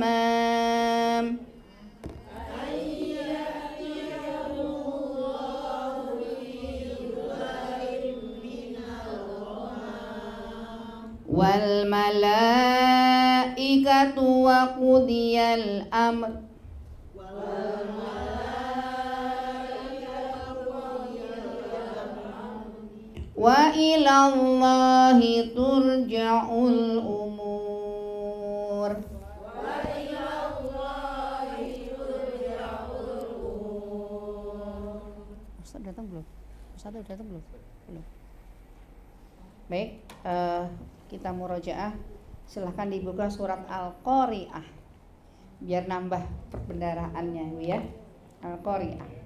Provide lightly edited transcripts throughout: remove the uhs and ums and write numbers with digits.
الغمام والملائكة وقضي الأمر وإلى الله ترجع الأمور. Ustaz datang belum? Ustaz datang belum? Belum. Baik, kita murojaah. Silahkan dibuka surat Al-Qari'ah biar nambah perbendaraannya ya. Al-Qari'ah.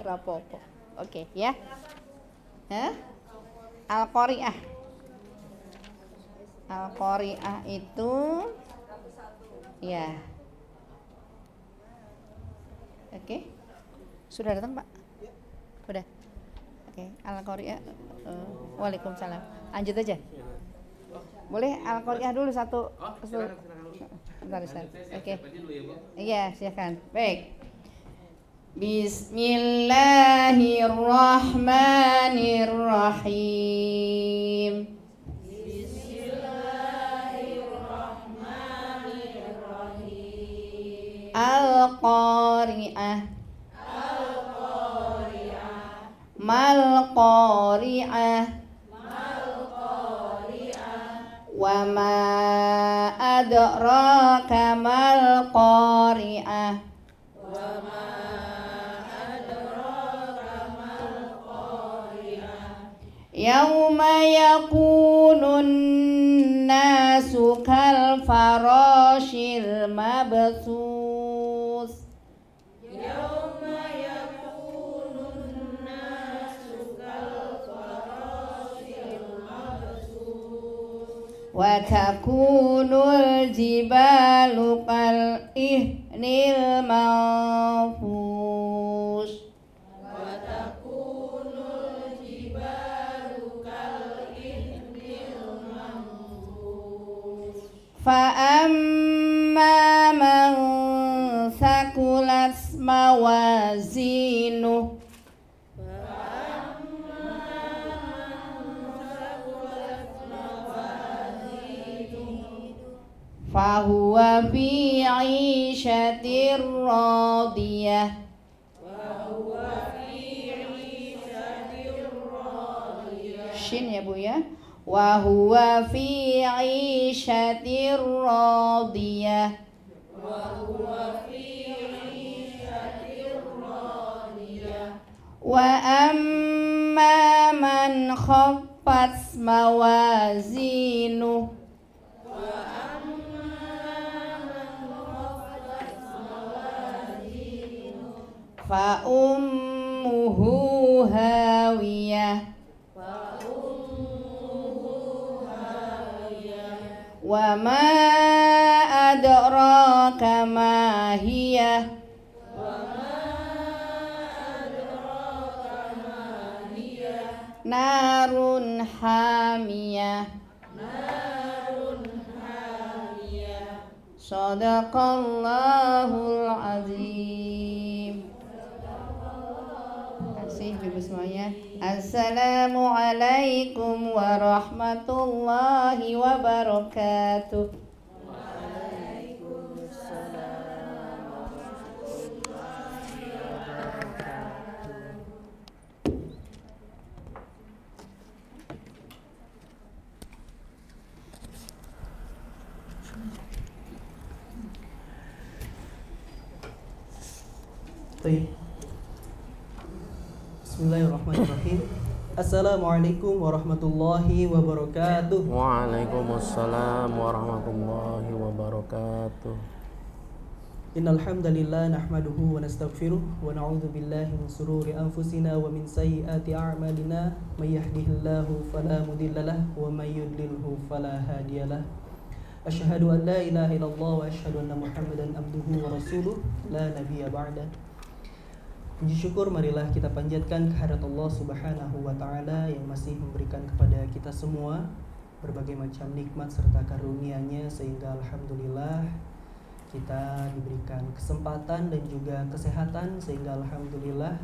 Rapopo. Oke, ya. Al-Qari'ah. Al-Qari'ah itu ya. Oke. Sudah datang, Pak? Sudah. Oke, Al-Qari'ah. Waalaikumsalam. Lanjut aja. Boleh Al-Qari'ah dulu satu. Bentar, Ustaz. Oke. Iya, silakan. Baik. Bismillahirrahmanirrahim. Al-Qari'ah. Mal-Qari'ah. Wa ma adraka mal-Qari'ah. Yauma yakunun nasu kal farashil mabthus. Yauma yakunun nasu kal farashil mabthus. Wa takunul jibalu kal ihnil manfush. Fa'amma man thaqulat mawazinuh fahuwa fi 'ishatir radiyah. Shin ya Bu ya. Wa huwa fi 'ishatir radiyah. Wa amma man khaffat mawazinuh fa ummuhu hawiyah. Wa ma adraka ma hiya. Narun hamiyah. Shadaqallahul azim. Terima kasih Ibu semuanya. Assalamualaikum warahmatullahi wabarakatuh. Bismillahirrahmanirrahim. Assalamualaikum warahmatullahi wabarakatuh. Waalaikumsalam warahmatullahi wabarakatuh. Innal hamdalillah nahmaduhu wa nastaghfiruh wa na'udzu billahi min shururi anfusina wa min sayyiati a'malina may yahdihillahu fala mudhillalah wa may yudlilhu fala hadiyalah. Asyhadu an la ilaha illallah wa asyhadu anna Muhammadan abduhu wa rasuluh la nabiyya ba'da. Puji syukur marilah kita panjatkan kehadirat Allah Subhanahu wa taala yang masih memberikan kepada kita semua berbagai macam nikmat serta karunia-Nya, sehingga alhamdulillah kita diberikan kesempatan dan juga kesehatan, sehingga alhamdulillah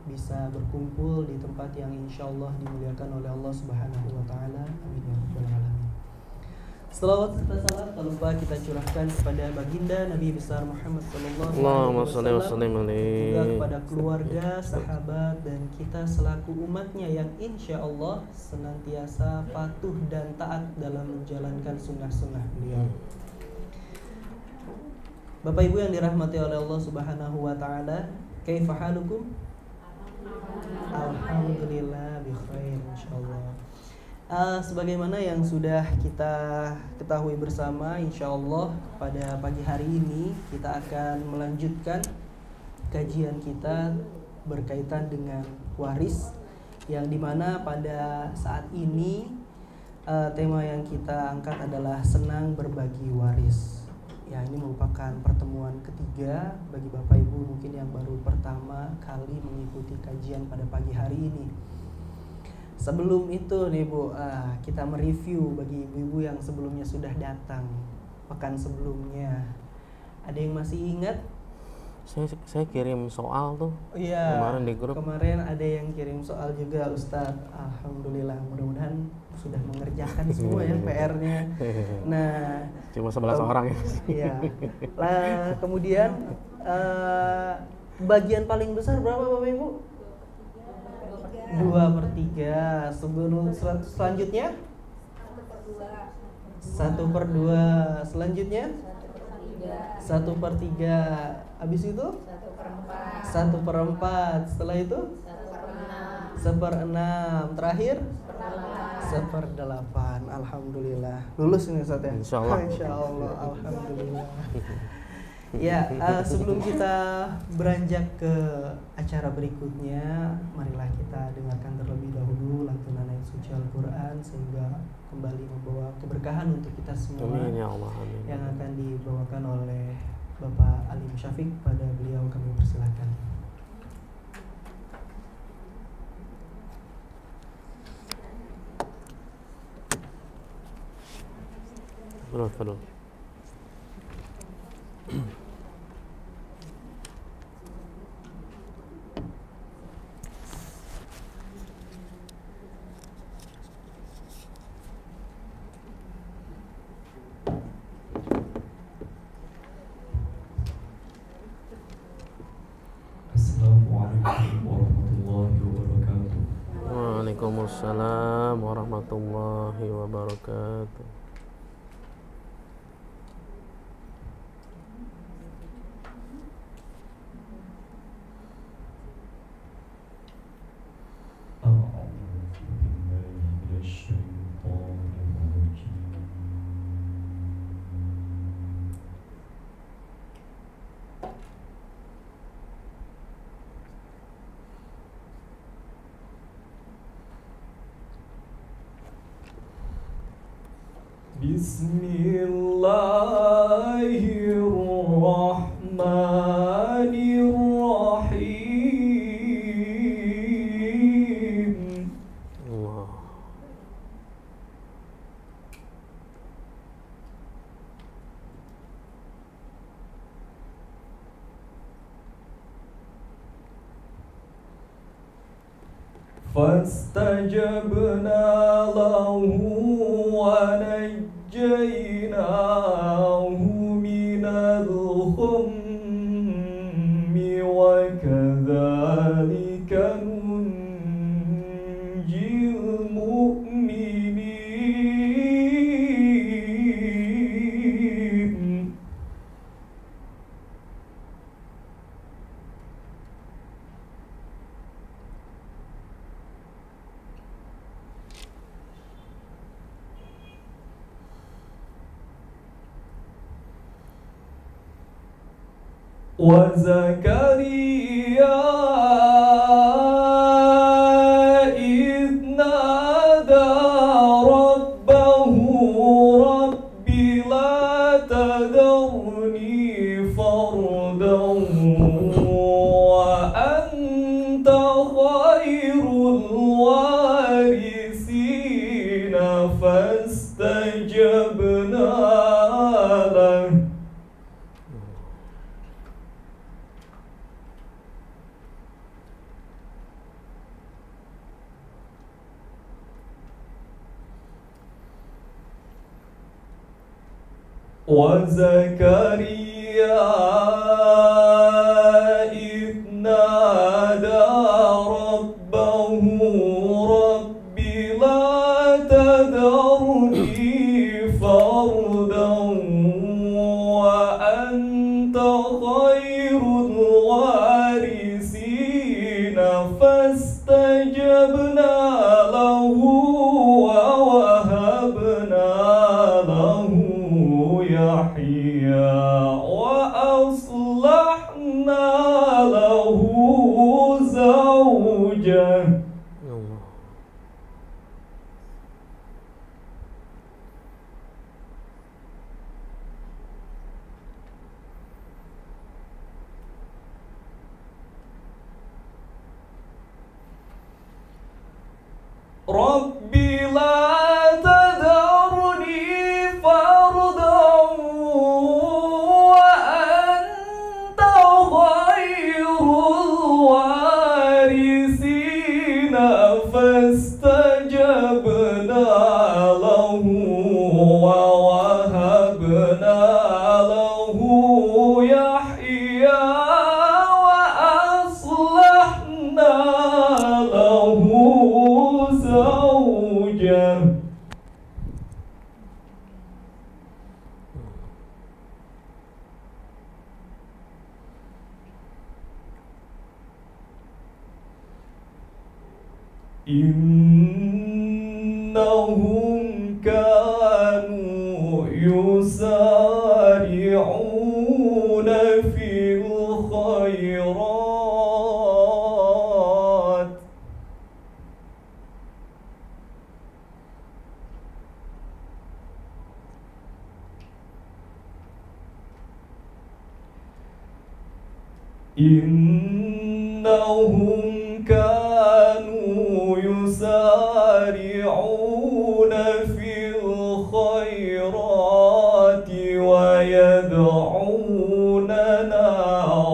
bisa berkumpul di tempat yang insyaallah dimuliakan oleh Allah Subhanahu wa taala. Amin ya rabbal alamin. Selawat serta salam tak lupa kita curahkan kepada baginda Nabi besar Muhammad sallallahu alaihi wasallam, juga kepada keluarga, sahabat dan kita selaku umatnya yang insyaallah senantiasa patuh dan taat dalam menjalankan sunnah-sunnah beliau. Bapak Ibu yang dirahmati oleh Allah Subhanahu wa taala, kaifa halukum? Alhamdulillah bi khair insyaallah. Sebagaimana yang sudah kita ketahui bersama, insyaallah pada pagi hari ini kita akan melanjutkan kajian kita berkaitan dengan waris, yang dimana pada saat ini tema yang kita angkat adalah senang berbagi waris. Ya, ini merupakan pertemuan ketiga bagi Bapak Ibu mungkin yang baru pertama kali mengikuti kajian pada pagi hari ini. Sebelum itu nih Bu, kita mereview bagi ibu-ibu yang sebelumnya sudah datang pekan sebelumnya. Ada yang masih ingat? Saya kirim soal tuh. Iya. Kemarin di grup. Kemarin ada yang kirim soal juga Ustadz. Alhamdulillah, mudah-mudahan sudah mengerjakan semua ya PR-nya. Nah, cuma 11 orang ya. Iya. Kemudian bagian paling besar berapa Bapak Ibu? 2/3. Sebelum selanjutnya 1/2. Selanjutnya 1/3. Habis itu 1/4. Setelah itu 1/6. Terakhir 1/8. Alhamdulillah lulus ini Ustaz ya. Insyaallah. Alhamdulillah. Ya, sebelum kita beranjak ke acara berikutnya, marilah kita dengarkan terlebih dahulu lantunan ayat suci Al-Quran, sehingga kembali membawa keberkahan untuk kita semua. Amin ya Allah, amin. Yang akan dibawakan oleh Bapak Alim Syafiq. Pada beliau kami persilakan. Betul. Waalaikumsalam warahmatullahi wabarakatuh. Bismillahirrahmanirrahim. Allah. فاستجبنا له ونجيناه من الغم وكذلك ننجي المؤمنين. وزكريا إذ نادى ربه رب لا تذرني فردا وأنت وزكريا إذ نادى ربه رب لا تذرني فردا وأنت خير الوارثين فاستجبنا له ووهبنا له يحيى وأصلحنا له زوجه. Ya Allah. رب لا تذرني فردا وأنت خير الوارثين فاستجبنا له ووهبنا له يحيى وأصلحنا له زوجه. إنهم كانوا يسارعون في الخيرات إنهم كانوا يسارعون في الخيرات ويدعوننا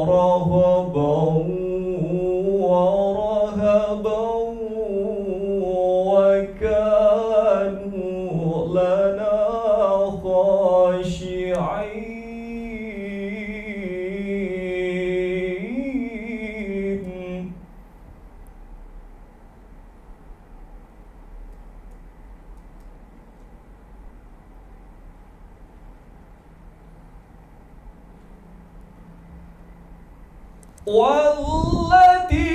رغبا ورهبا وكانوا لنا خاشعين. والتي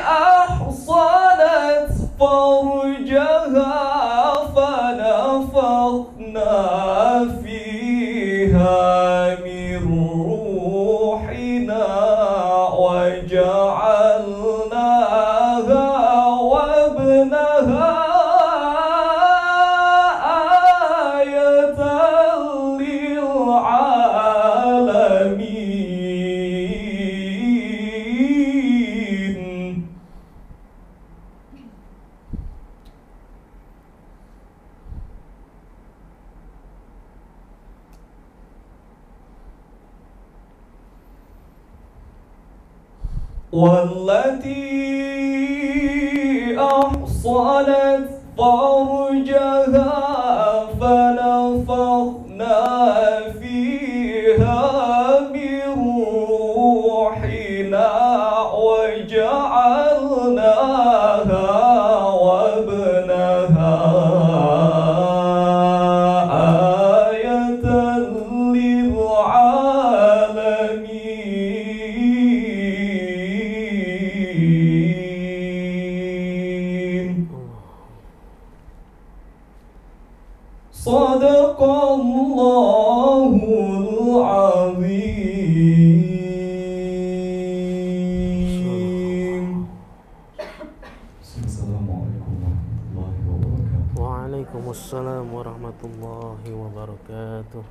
أحصنت فرجها فنفخنا فيها من روحنا وجعلناها وابنها آية للعالمين. والتي أحصنت فرجها فنفخنا فيها من روحنا وجعلناها وابنها آية للعالمين. صدق الله العظيم. السلام عليكم ورحمة الله وبركاته. Waalaikumsalam warahmatullahi wabarakatuh.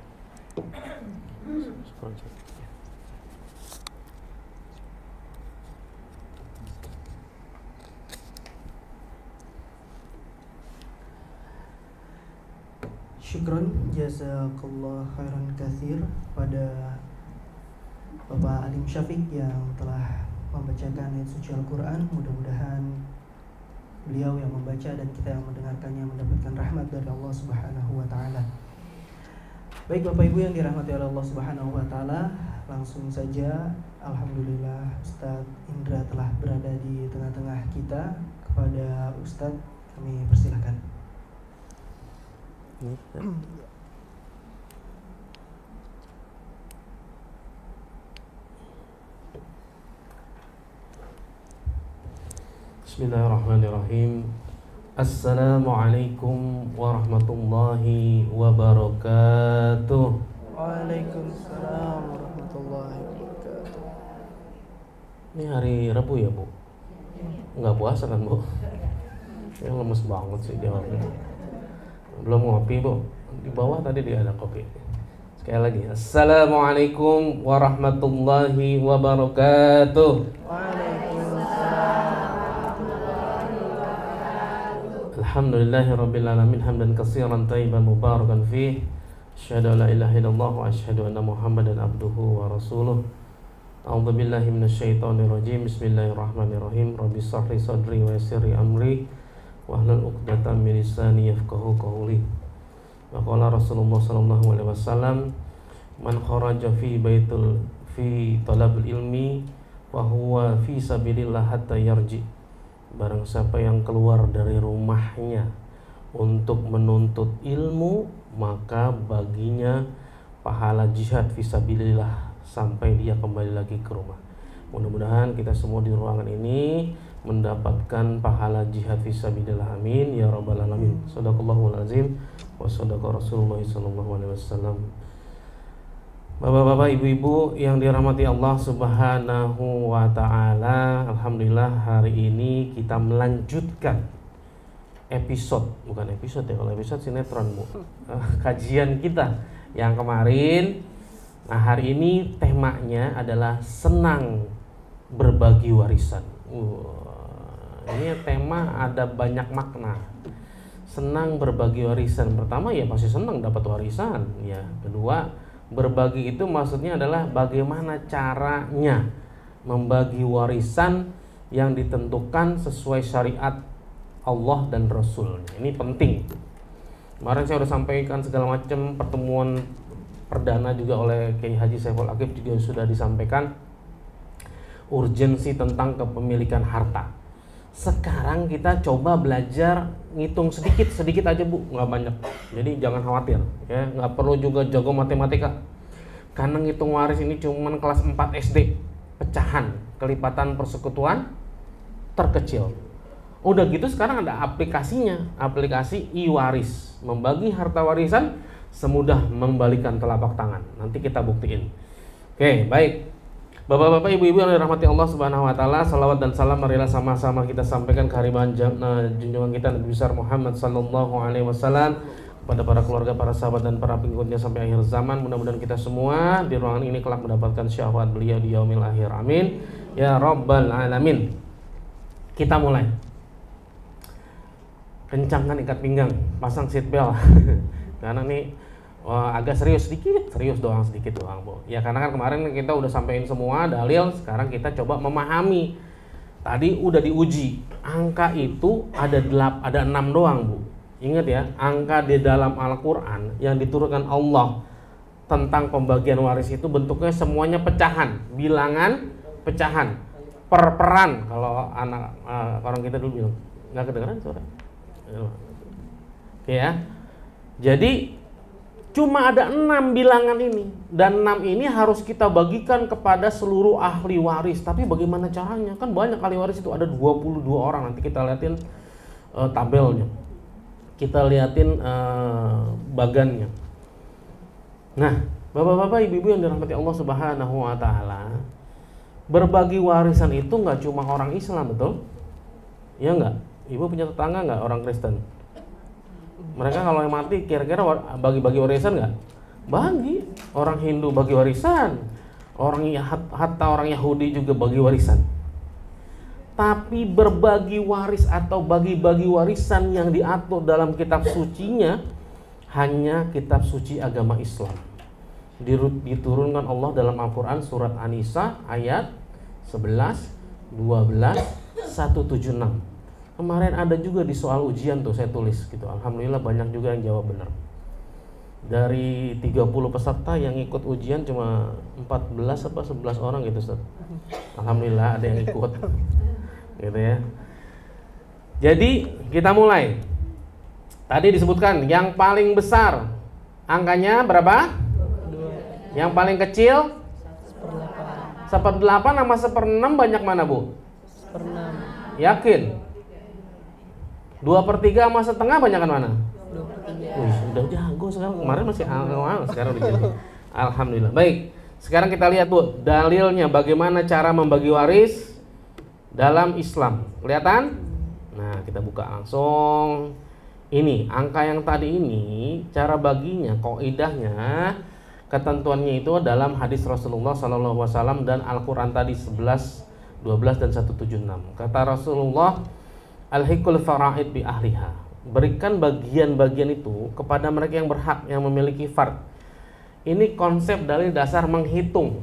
Syukron, jazakallah khairan katsir pada Bapak Alim Syafiq yang telah membacakan ayat suci Al-Quran. Mudah-mudahan beliau yang membaca dan kita yang mendengarkannya mendapatkan rahmat dari Allah Subhanahu wa Ta'ala. Baik Bapak Ibu yang dirahmati oleh Allah Subhanahu wa taala, langsung saja alhamdulillah Ustadz Indra telah berada di tengah-tengah kita. Kepada Ustadz kami persilahkan. Bismillahirrahmanirrahim. Assalamualaikum warahmatullahi wabarakatuh. Waalaikumsalam warahmatullahi wabarakatuh. Ini hari Rabu ya, Bu? Nggak puasa kan, Bu? Ya lemes banget sih jawabnya. Belum ngopi, Bu? Di bawah tadi dia ada kopi. Sekali lagi, Assalamualaikum warahmatullahi wabarakatuh. Alhamdulillahirrabbilalamin. Hamdan katsiran tayyiban mubarakan fih. Asyhadu an la ilaha illallah wa asyhadu anna Muhammadan abduhu wa rasuluh. A'udzu billahi minasyaitonir rajim. Bismillahirrahmanirrahim. Rabbi shrah li sadri wa yassir li amri wahlul 'uqdatam min lisani yafqahu qawli. Wa qala Rasulullah sallallahu alaihi wasallam, man kharaja fi talabul ilmi fa huwa fi sabilillah hatta yarji. Barang siapa yang keluar dari rumahnya untuk menuntut ilmu, maka baginya pahala jihad fisabilillah sampai dia kembali lagi ke rumah. Mudah-mudahan kita semua di ruangan ini mendapatkan pahala jihad fisabilillah. Amin ya rabbal alamin. Shadaqallahul azim wa shadaqa Rasulullah sallallahu alaihi wasallam. Bapak-bapak, ibu-ibu yang dirahmati Allah Subhanahu wa taala, alhamdulillah hari ini kita melanjutkan bukan episode ya, kalau episode sinetron, Bu. Kajian kita yang kemarin. Nah, hari ini temanya adalah senang berbagi warisan. Ini tema ada banyak makna. Senang berbagi warisan. Pertama ya pasti senang dapat warisan, ya. Kedua, berbagi itu maksudnya adalah bagaimana caranya membagi warisan yang ditentukan sesuai syariat Allah dan Rasulnya. Ini penting. Kemarin saya sudah sampaikan segala macam, pertemuan perdana juga oleh Kiai Haji Saiful Aqib juga sudah disampaikan urgensi tentang kepemilikan harta. Sekarang kita coba belajar ngitung sedikit aja, Bu, nggak banyak. Jadi jangan khawatir, ya, nggak perlu juga jago matematika. Karena ngitung waris ini cuman kelas 4 SD, pecahan, kelipatan persekutuan terkecil. Udah gitu sekarang ada aplikasinya, aplikasi e-waris, membagi harta warisan semudah membalikan telapak tangan. Nanti kita buktiin. Oke, baik. Bapak-bapak, ibu-ibu yang dirahmati Allah Subhanahu wa taala, salawat dan salam marilah sama-sama kita sampaikan kehadiran junjungan kita Nabi besar Muhammad sallallahu alaihi wasallam kepada para keluarga, para sahabat dan para pengikutnya sampai akhir zaman. Mudah-mudahan kita semua di ruangan ini kelak mendapatkan syafaat beliau di yaumil akhir. Amin ya rabbal alamin. Kita mulai. Kencangkan ikat pinggang, pasang seat belt. Karena nih agak serius doang, Bu. Ya karena kan kemarin kita udah sampein semua dalil, sekarang kita coba memahami. Tadi udah diuji, angka itu ada 6 doang, Bu. Ingat ya, angka di dalam Al-Qur'an yang diturunkan Allah tentang pembagian waris itu bentuknya semuanya pecahan, bilangan pecahan, perperan. Kalau anak orang kita dulu bilang, nggak kedengeran suara. Oke ya. Jadi cuma ada 6 bilangan ini, dan 6 ini harus kita bagikan kepada seluruh ahli waris. Tapi bagaimana caranya? Kan banyak ahli waris itu, ada 22 orang. Nanti kita liatin tabelnya, kita liatin bagannya. Nah, bapak-bapak, ibu-ibu yang dirahmati Allah Subhanahu wa taala, berbagi warisan itu nggak cuma orang Islam, betul? Ya nggak? Ibu punya tetangga nggak orang Kristen? Mereka kalau yang mati kira-kira bagi-bagi warisan nggak? Bagi. Orang Hindu bagi warisan, hatta orang Yahudi juga bagi warisan. Tapi berbagi waris atau bagi-bagi warisan yang diatur dalam kitab sucinya hanya kitab suci agama Islam. Diturunkan Allah dalam Al-Quran surat An-Nisa ayat 11, 12, 176. Kemarin ada juga di soal ujian tuh saya tulis gitu. Alhamdulillah banyak juga yang jawab benar. Dari 30 peserta yang ikut ujian cuma 14 apa 11 orang gitu Ustaz. Alhamdulillah ada yang ikut. Gitu ya. Jadi kita mulai. Tadi disebutkan yang paling besar angkanya berapa? 2 Yang paling kecil? 1/8 1/8 sama 1/6 banyak mana Bu? 1/6 Yakin? 2/3 sama setengah banyakan mana? 2/3 Wih, udah jago sekarang. Kemarin masih awal, sekarang udah jago. Alhamdulillah. Baik, sekarang kita lihat Bu dalilnya bagaimana cara membagi waris dalam Islam. Kelihatan? Nah, kita buka langsung. Ini angka yang tadi ini cara baginya, kaidahnya, ketentuannya itu dalam hadis Rasulullah SAW dan Al-Quran tadi 11, 12 dan 176. Kata Rasulullah, al-hikul fara'id bi ahliha. Berikan bagian-bagian itu kepada mereka yang berhak, yang memiliki fard. Ini konsep dari dasar menghitung.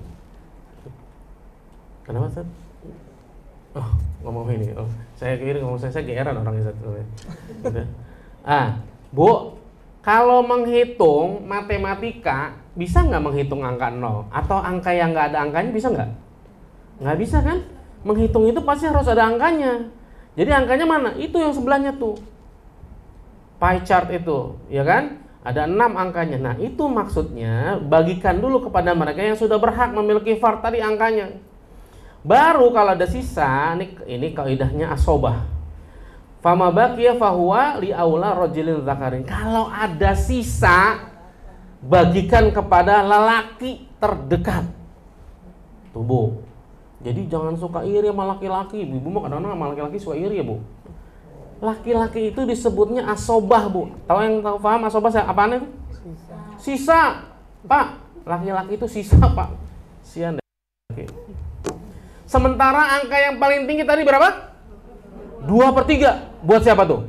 Kenapa Ustaz? Oh, ngomong ini. Oh, saya kira ngomong saya geeran orangnya Ustaz. Gitu. Bu, kalau menghitung matematika bisa nggak menghitung angka 0 atau angka yang nggak ada angkanya bisa nggak? Nggak bisa kan? Menghitung itu pasti harus ada angkanya. Jadi angkanya mana? Itu yang sebelahnya tuh. Pie chart itu, ya kan? Ada 6 angkanya. Nah, itu maksudnya bagikan dulu kepada mereka yang sudah berhak memiliki fard tadi angkanya. Baru kalau ada sisa, ini kaidahnya asobah. Fama baqiya fahuwa li aula rajulin dzakarin. Kalau ada sisa, bagikan kepada lelaki terdekat. Tuh, Bu. Jadi jangan suka iri sama laki-laki. Ibu mah kadang-kadang sama laki-laki suka iri ya, Bu. Laki-laki itu disebutnya asobah, Bu. Tahu yang tahu paham asobah apaan itu? Sisa. Pak, laki-laki itu sisa, Pak. Sian deh. Sementara angka yang paling tinggi tadi berapa? 2/3. Buat siapa tuh?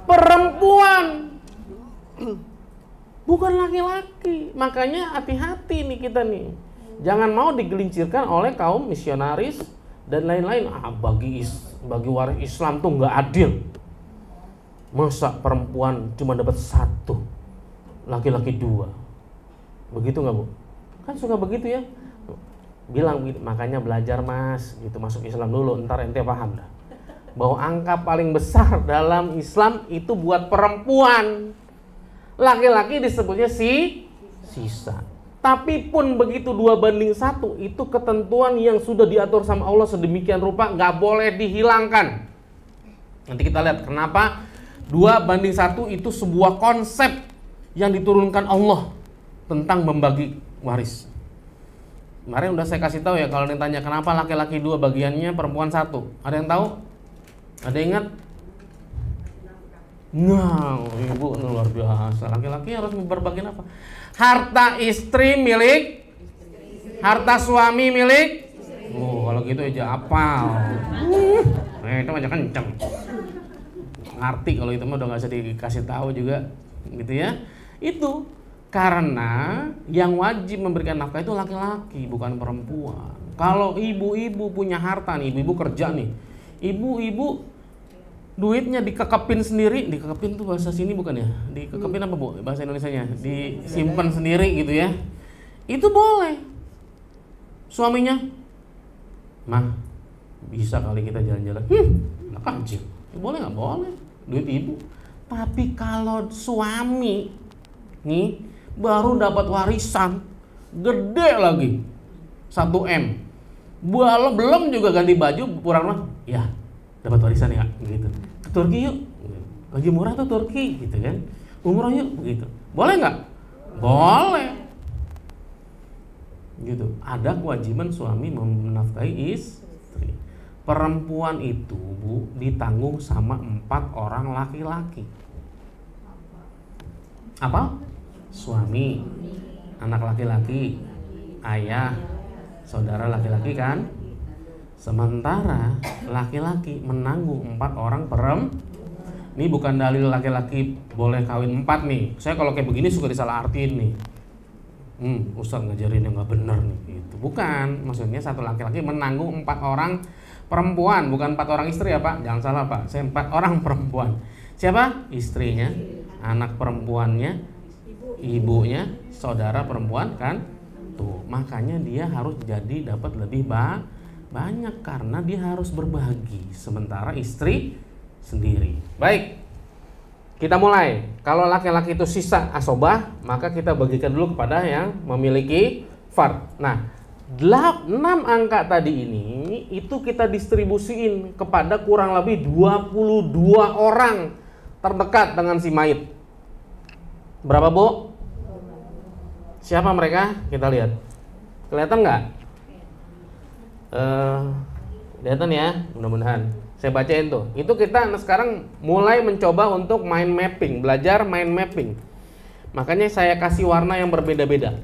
Perempuan. Bukan laki-laki. Makanya hati-hati nih kita nih. Jangan mau digelincirkan oleh kaum misionaris dan lain-lain. Bagi waris Islam tuh nggak adil. Masa perempuan cuma dapat 1, laki-laki 2. Begitu nggak Bu? Kan suka begitu ya. Bilang begitu. Makanya belajar Mas, gitu masuk Islam dulu. Ntar ente paham dah. Bahwa angka paling besar dalam Islam itu buat perempuan. Laki-laki disebutnya sisa. Tapi pun begitu 2/1 itu ketentuan yang sudah diatur sama Allah sedemikian rupa, nggak boleh dihilangkan. Nanti kita lihat kenapa 2/1 itu sebuah konsep yang diturunkan Allah tentang membagi waris. Kemarin udah saya kasih tahu ya, kalau ditanya kenapa laki-laki 2 bagiannya, perempuan 1. Ada yang tahu? Ada yang ingat? Nah, Ibu luar biasa. Laki-laki harus berbagi apa? Harta istri milik, harta suami milik. Kalau gitu aja apal. Itu aja kenceng. Ngerti kalau itu mah udah nggak usah dikasih tahu juga, gitu ya. Itu karena yang wajib memberikan nafkah itu laki-laki, bukan perempuan. Kalau ibu-ibu punya harta nih, ibu-ibu kerja nih, ibu-ibu duitnya dikekepin sendiri, dikekepin tuh bahasa sini bukan ya? Dikekepin apa Bu? Bahasa Indonesianya? Disimpan sendiri gitu ya. Itu boleh. Suaminya, mah bisa kali kita jalan-jalan. Anak kecil. Boleh nggak? Boleh. Duit ibu. Tapi kalau suami nih baru dapat warisan gede lagi 1 M, belum juga ganti baju kurang ya dapat warisan ya gitu. Ke Turki yuk, lagi murah tuh Turki gitu kan, umroh yuk begitu. Boleh nggak? Boleh. Gitu. Ada kewajiban suami menafkahi istri. Perempuan itu Bu ditanggung sama 4 orang laki-laki. Apa? Suami, anak laki-laki, ayah, saudara laki-laki kan. Sementara laki-laki menanggung 4 orang perempuan. Ini bukan dalil laki-laki boleh kawin 4 nih. Saya kalau kayak begini suka disalah artiin nih. Ustaz ngajarin yang nggak benar nih gitu. Bukan, maksudnya satu laki-laki menanggung 4 orang perempuan, bukan 4 orang istri ya Pak. Jangan salah Pak. Saya 4 orang perempuan. Siapa? Istrinya, anak perempuannya, ibunya saudara perempuan kan. Tuh, makanya dia harus jadi dapat lebih banyak karena dia harus berbagi sementara istri sendiri. Baik. Kita mulai. Kalau laki-laki itu sisa asobah, maka kita bagikan dulu kepada yang memiliki fard. Nah, 6 angka tadi ini itu kita distribusiin kepada kurang lebih 22 orang terdekat dengan si mayit. Berapa, Bu? Siapa mereka? Kita lihat. Kelihatan nggak? Kelihatan ya? Mudah-mudahan. Saya bacain tuh. Itu kita sekarang mulai mencoba untuk mind mapping, belajar mind mapping. Makanya saya kasih warna yang berbeda-beda.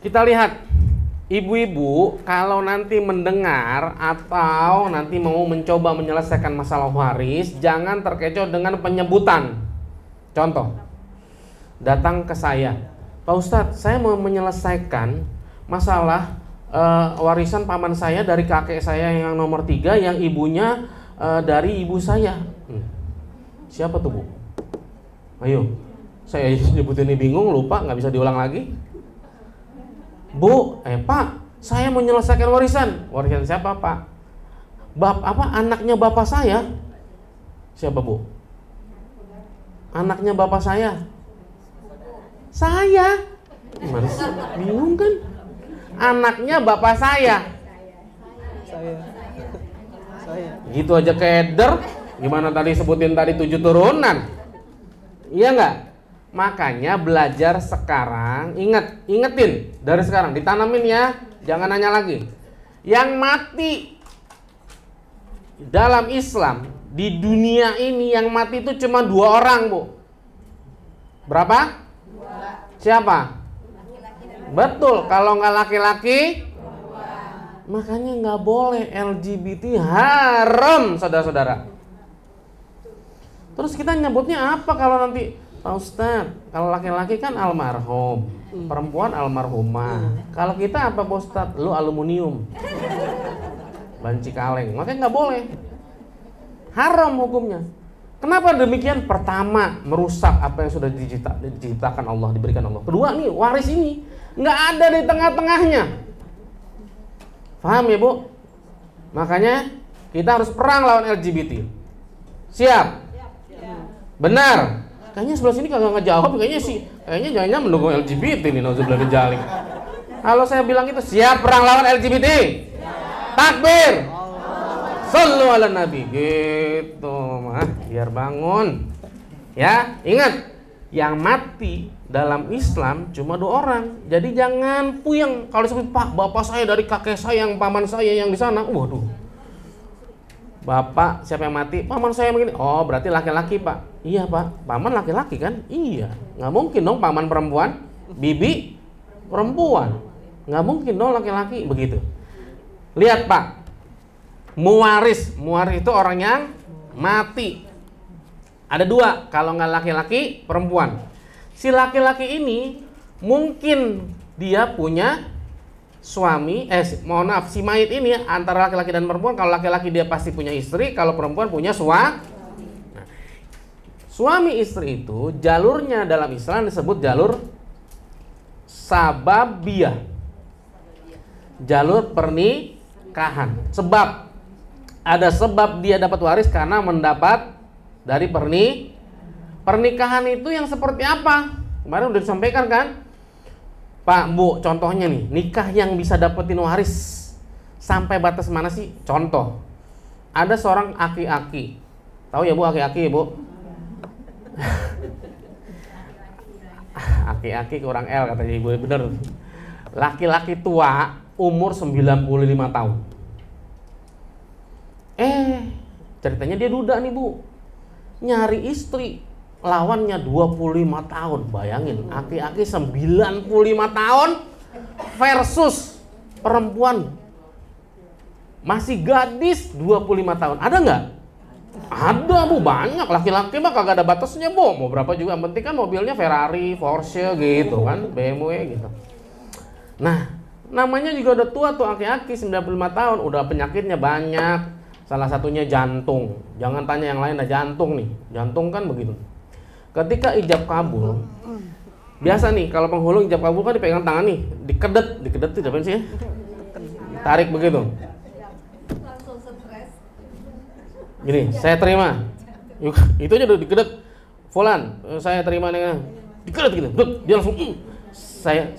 Kita lihat, ibu-ibu kalau nanti mendengar atau nanti mau mencoba menyelesaikan masalah waris, jangan terkecoh dengan penyebutan. Contoh, datang ke saya, Pak Ustadz, saya mau menyelesaikan masalah warisan paman saya dari kakek saya yang nomor 3, yang ibunya dari ibu saya. Siapa tuh, Bu? Ayo, saya nyebutin ini bingung, lupa, nggak bisa diulang lagi. Bu, Pak, saya mau menyelesaikan warisan. Warisan siapa, Pak? Anaknya bapak saya. Siapa, Bu? Anaknya bapak saya. Saya. Gimana sih? Bingung kan? Anaknya bapak saya. Gitu aja keder. Gimana tadi sebutin tadi 7 turunan? Iya nggak? Makanya belajar sekarang, ingetin dari sekarang, ditanamin ya, jangan nanya lagi. Yang mati dalam Islam di dunia ini yang mati itu cuma 2 orang, Bu. Berapa? 2. Siapa? Betul, kalau nggak laki-laki, makanya nggak boleh LGBT, haram, saudara-saudara. Terus kita nyebutnya apa kalau nanti, Pak Ustadz, kalau laki-laki kan almarhum, perempuan almarhumah. Kalau kita apa, Pak Ustadz? Lu aluminium, banci kaleng, makanya nggak boleh, haram hukumnya. Kenapa demikian? Pertama, merusak apa yang sudah diciptakan Allah, diberikan Allah. Kedua, nih waris ini nggak ada di tengah-tengahnya. Paham ya, Bu? Makanya kita harus perang lawan LGBT. Siap? Benar? Kayaknya sebelah sini kagak ngejawab. Kayaknya jangan mendukung LGBT nih, nauzubillah min dzalik. Kalau saya bilang itu siap perang lawan LGBT, takbir, sallu ala nabi, gitu mah, biar bangun. Ya, ingat, yang mati dalam Islam cuma 2 orang. Jadi jangan puyeng kalau disebut, Pak, bapak saya dari kakek saya, yang paman saya yang di sana. Waduh. Bapak siapa yang mati? Paman saya begini. Oh, berarti laki-laki, Pak. Iya, Pak. Paman laki-laki kan? Iya. Nggak mungkin dong paman perempuan, bibi perempuan. Nggak mungkin dong laki-laki begitu. Lihat, Pak. Muwaris itu orang yang mati. Ada 2, kalau nggak laki-laki, perempuan. Si laki-laki ini mungkin dia punya suami, si mayit ini antara laki-laki dan perempuan. Kalau laki-laki dia pasti punya istri, kalau perempuan punya suami. Nah, suami istri itu jalurnya dalam Islam disebut jalur sababiyah, jalur pernikahan. Sebab ada sebab dia dapat waris karena mendapat dari pernikahan itu yang seperti apa? Kemarin udah disampaikan kan? Pak, Bu, contohnya nih, nikah yang bisa dapetin waris sampai batas mana sih? Contoh, ada seorang aki-aki. Tahu ya, Bu, aki-aki ya, Bu? Aki-aki kurang L katanya Ibu, bener. Laki-laki tua, umur 95 tahun. Ceritanya dia duda nih, Bu. Nyari istri, lawannya 25 tahun. Bayangin, aki-aki 95 tahun versus perempuan masih gadis 25 tahun. Ada nggak? Ada, Bu, banyak. Laki-laki mah kagak ada batasnya, Bu. Mau berapa juga, yang penting kan mobilnya Ferrari, Porsche gitu kan, BMW gitu. Nah, namanya juga udah tua tuh aki-aki 95 tahun, udah penyakitnya banyak. Salah satunya jantung. Jangan tanya yang lain, jantung nih. Jantung kan begitu. Ketika ijab kabul, Biasa nih kalau penghulu ijab kabul kan dipegang tangan nih, dikedet itu apa sih ya? Tarik begitu. Langsung stres. Gini, saya terima. Yuk, itu aja udah dikedet. Fulan, saya terima nih. Dikedet gitu. Dia langsung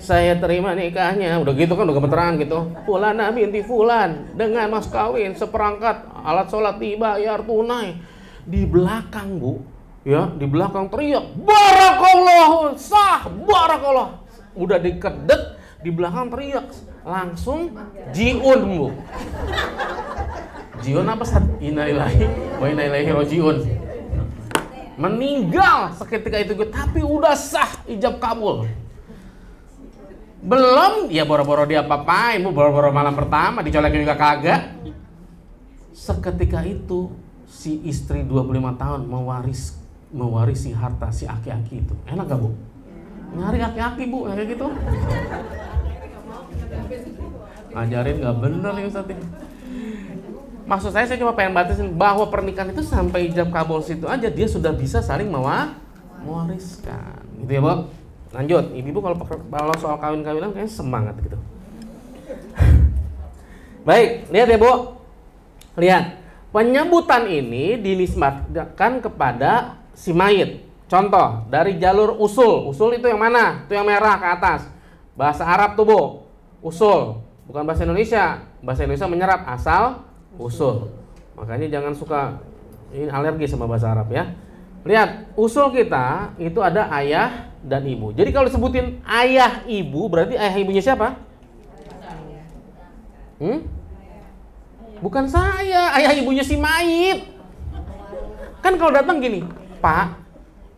saya terima nikahnya. Udah gitu kan udah gemeteran gitu. Fulana binti Fulan dengan mas kawin seperangkat alat sholat dibayar tunai. Di belakang, Bu. Ya, di belakang teriak, barakallah, sah, barakallah. Udah dikedet, di belakang teriak, langsung jiun, Bu. Jiun apa Sat? Innalillahi wa inna ilaihi rajiun. Meninggal seketika itu, tapi udah sah ijab kabul. Belum, ya boro-boro dia apa-apain, Bu, boro-boro malam pertama dicolekin juga kagak. Seketika itu si istri 25 tahun mewarisi harta si aki-aki itu. Enak gak, Bu? Nyari aki-aki, Bu, kayak gitu. Ngajarin gak bener nih Ustaz. Maksud saya cuma pengen batasin bahwa pernikahan itu sampai ijab kabul situ aja dia sudah bisa saling mewariskan. Gitu ya, Bu. Lanjut, ibu kalau soal kawin-kawinan kayaknya semangat gitu. Baik, lihat ya, Bu. Lihat. Penyebutan ini dinisbatkan kepada si mayit. Contoh, dari jalur usul. Usul itu yang mana? Itu yang merah ke atas. Bahasa Arab tuh, Bu. Usul. Bukan bahasa Indonesia. Bahasa Indonesia menyerap asal usul. Makanya jangan suka ini alergi sama bahasa Arab ya. Lihat, usul kita itu ada ayah dan ibu. Jadi kalau disebutin ayah ibu, berarti ayah ibunya siapa? Bukan saya, ayah ibunya si mayit. Kan kalau datang gini, Pak,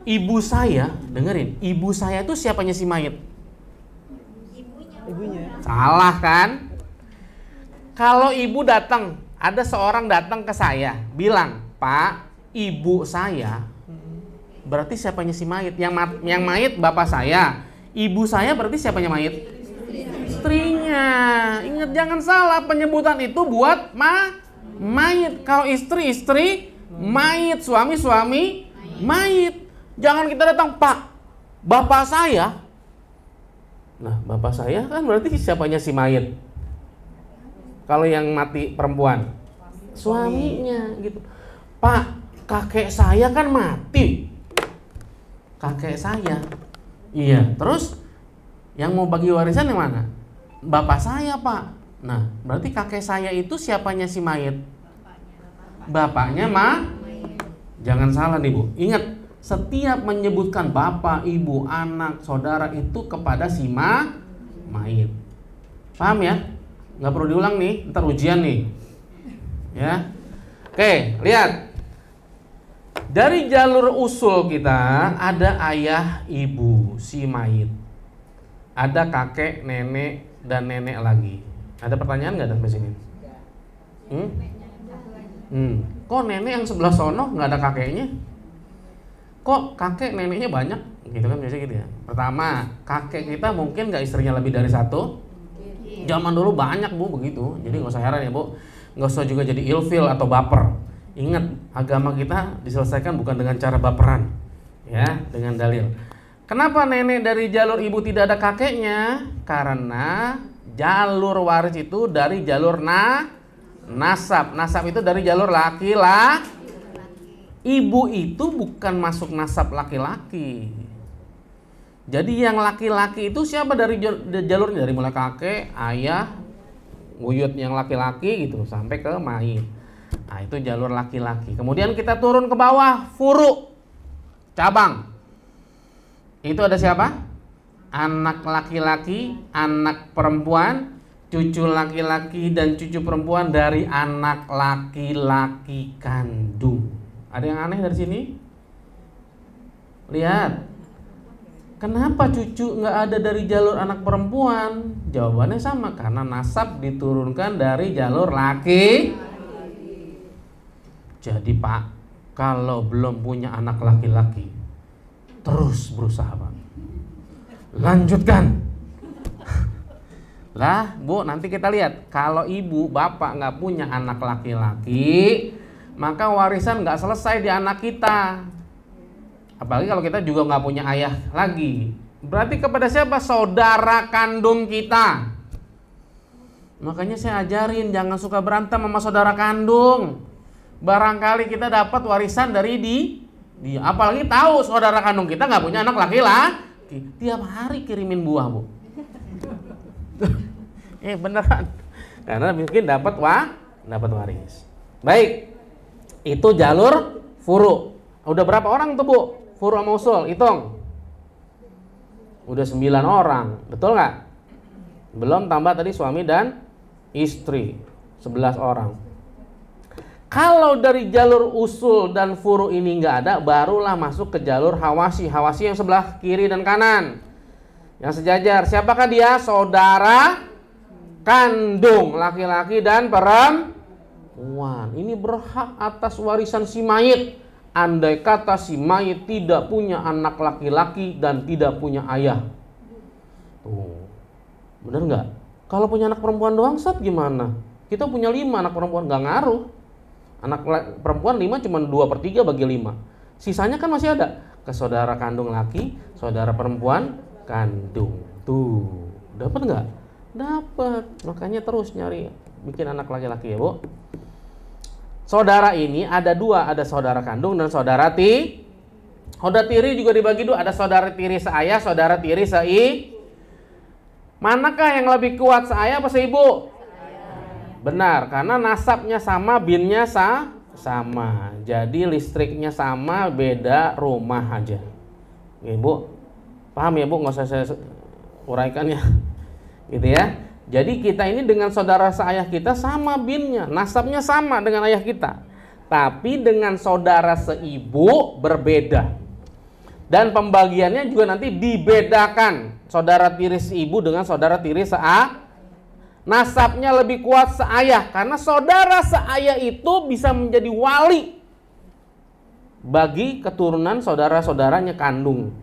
ibu saya, dengerin, ibu saya itu siapanya si mayit? Ibunya. Salah kan? Kalau ibu datang, ada seorang datang ke saya, bilang, Pak, ibu saya, berarti siapanya si mayit? Yang mayit bapak saya, ibu saya berarti siapanya mayit? Istrinya. Ingat, jangan salah, penyebutan itu buat mayit. Kalau istri, mayit, suami, mayit. Jangan kita datang, Pak, bapak saya. Nah, bapak saya kan berarti siapanya si mayit? Kalau yang mati perempuan, suaminya gitu. Pak, kakek saya kan mati. Kakek saya. Iya, terus yang mau bagi warisan yang mana? Bapak saya, Pak. Nah, berarti kakek saya itu siapanya si mayit? Bapaknya Jangan salah nih, Bu. Ingat, setiap menyebutkan bapak, ibu, anak, saudara itu kepada si mayit. Paham ya? Nggak perlu diulang nih, ntar ujian nih. Ya. Oke, lihat. Dari jalur usul kita ada ayah, ibu, si mayit. Ada kakek, nenek, dan nenek lagi. Ada pertanyaan nggak sampai sini? Kok nenek yang sebelah sono nggak ada kakeknya? Kok kakek neneknya banyak? Gitu kan biasanya gitu ya. Pertama, kakek kita mungkin nggak istrinya lebih dari satu. Zaman dulu banyak, Bu, begitu. Jadi nggak usah heran ya, Bu. Nggak usah juga jadi ilfil atau baper. Ingat, agama kita diselesaikan bukan dengan cara baperan, ya, dengan dalil. Kenapa nenek dari jalur ibu tidak ada kakeknya? Karena jalur waris itu dari jalur nasab. Nasab itu dari jalur laki-laki. Ibu itu bukan masuk nasab laki-laki. Jadi yang laki-laki itu siapa dari jalurnya? Dari mulai kakek, ayah, buyut yang laki-laki gitu sampai ke mayit. Nah, itu jalur laki-laki. Kemudian kita turun ke bawah, furu, cabang. Itu ada siapa? Anak laki-laki, anak perempuan, cucu laki-laki dan cucu perempuan dari anak laki-laki kandung. Ada yang aneh dari sini? Lihat. Kenapa cucu nggak ada dari jalur anak perempuan? Jawabannya sama, karena nasab diturunkan dari jalur laki. Jadi, Pak, kalau belum punya anak laki-laki, terus berusaha, Pak. Lanjutkan. Lah, Bu, nanti kita lihat. Kalau ibu, bapak nggak punya anak laki-laki, maka warisan nggak selesai di anak kita. Apalagi kalau kita juga nggak punya ayah lagi. Berarti kepada siapa? Saudara kandung kita. Makanya saya ajarin jangan suka berantem sama saudara kandung. Barangkali kita dapat warisan dari dia. Apalagi tahu saudara kandung kita nggak punya anak laki-laki. Tiap hari kirimin buah, Bu. Beneran. Karena mungkin dapat waris. Baik. Itu jalur furu. Udah berapa orang tuh, Bu? Furu sama usul, hitung. Udah 9 orang, betul nggak? Belum tambah tadi suami dan istri, 11 orang. Kalau dari jalur usul dan furu ini nggak ada, barulah masuk ke jalur hawasi. Hawasi yang sebelah kiri dan kanan, yang sejajar. Siapakah dia? Saudara kandung laki-laki dan perempuan. Ini berhak atas warisan si mayit. Andai kata si mayit tidak punya anak laki-laki dan tidak punya ayah. Tuh, bener nggak? Kalau punya anak perempuan doang, Ustaz, gimana? Kita punya 5 anak perempuan, nggak ngaruh. Anak perempuan 5 cuma 2/3 bagi 5. Sisanya kan masih ada ke saudara kandung laki, saudara perempuan kandung. Tuh, dapat nggak? Dapat. Makanya terus nyari bikin anak laki-laki ya, Bu. Saudara ini ada 2, ada saudara kandung dan saudara tiri. Saudara tiri juga dibagi 2, ada saudara tiri seayah, saudara tiri Manakah yang lebih kuat, seayah apa seibu? Benar, karena nasabnya sama, binnya sama. Jadi listriknya sama, beda rumah aja. Ibu, paham ya, Bu? Nggak usah saya uraikan ya. Gitu ya. Jadi kita ini dengan saudara seayah kita sama binnya, nasabnya sama dengan ayah kita. Tapi dengan saudara seibu berbeda. Dan pembagiannya juga nanti dibedakan. Saudara tiri seibu dengan saudara tiri nasabnya lebih kuat seayah. Karena saudara seayah itu bisa menjadi wali bagi keturunan saudara-saudaranya kandung.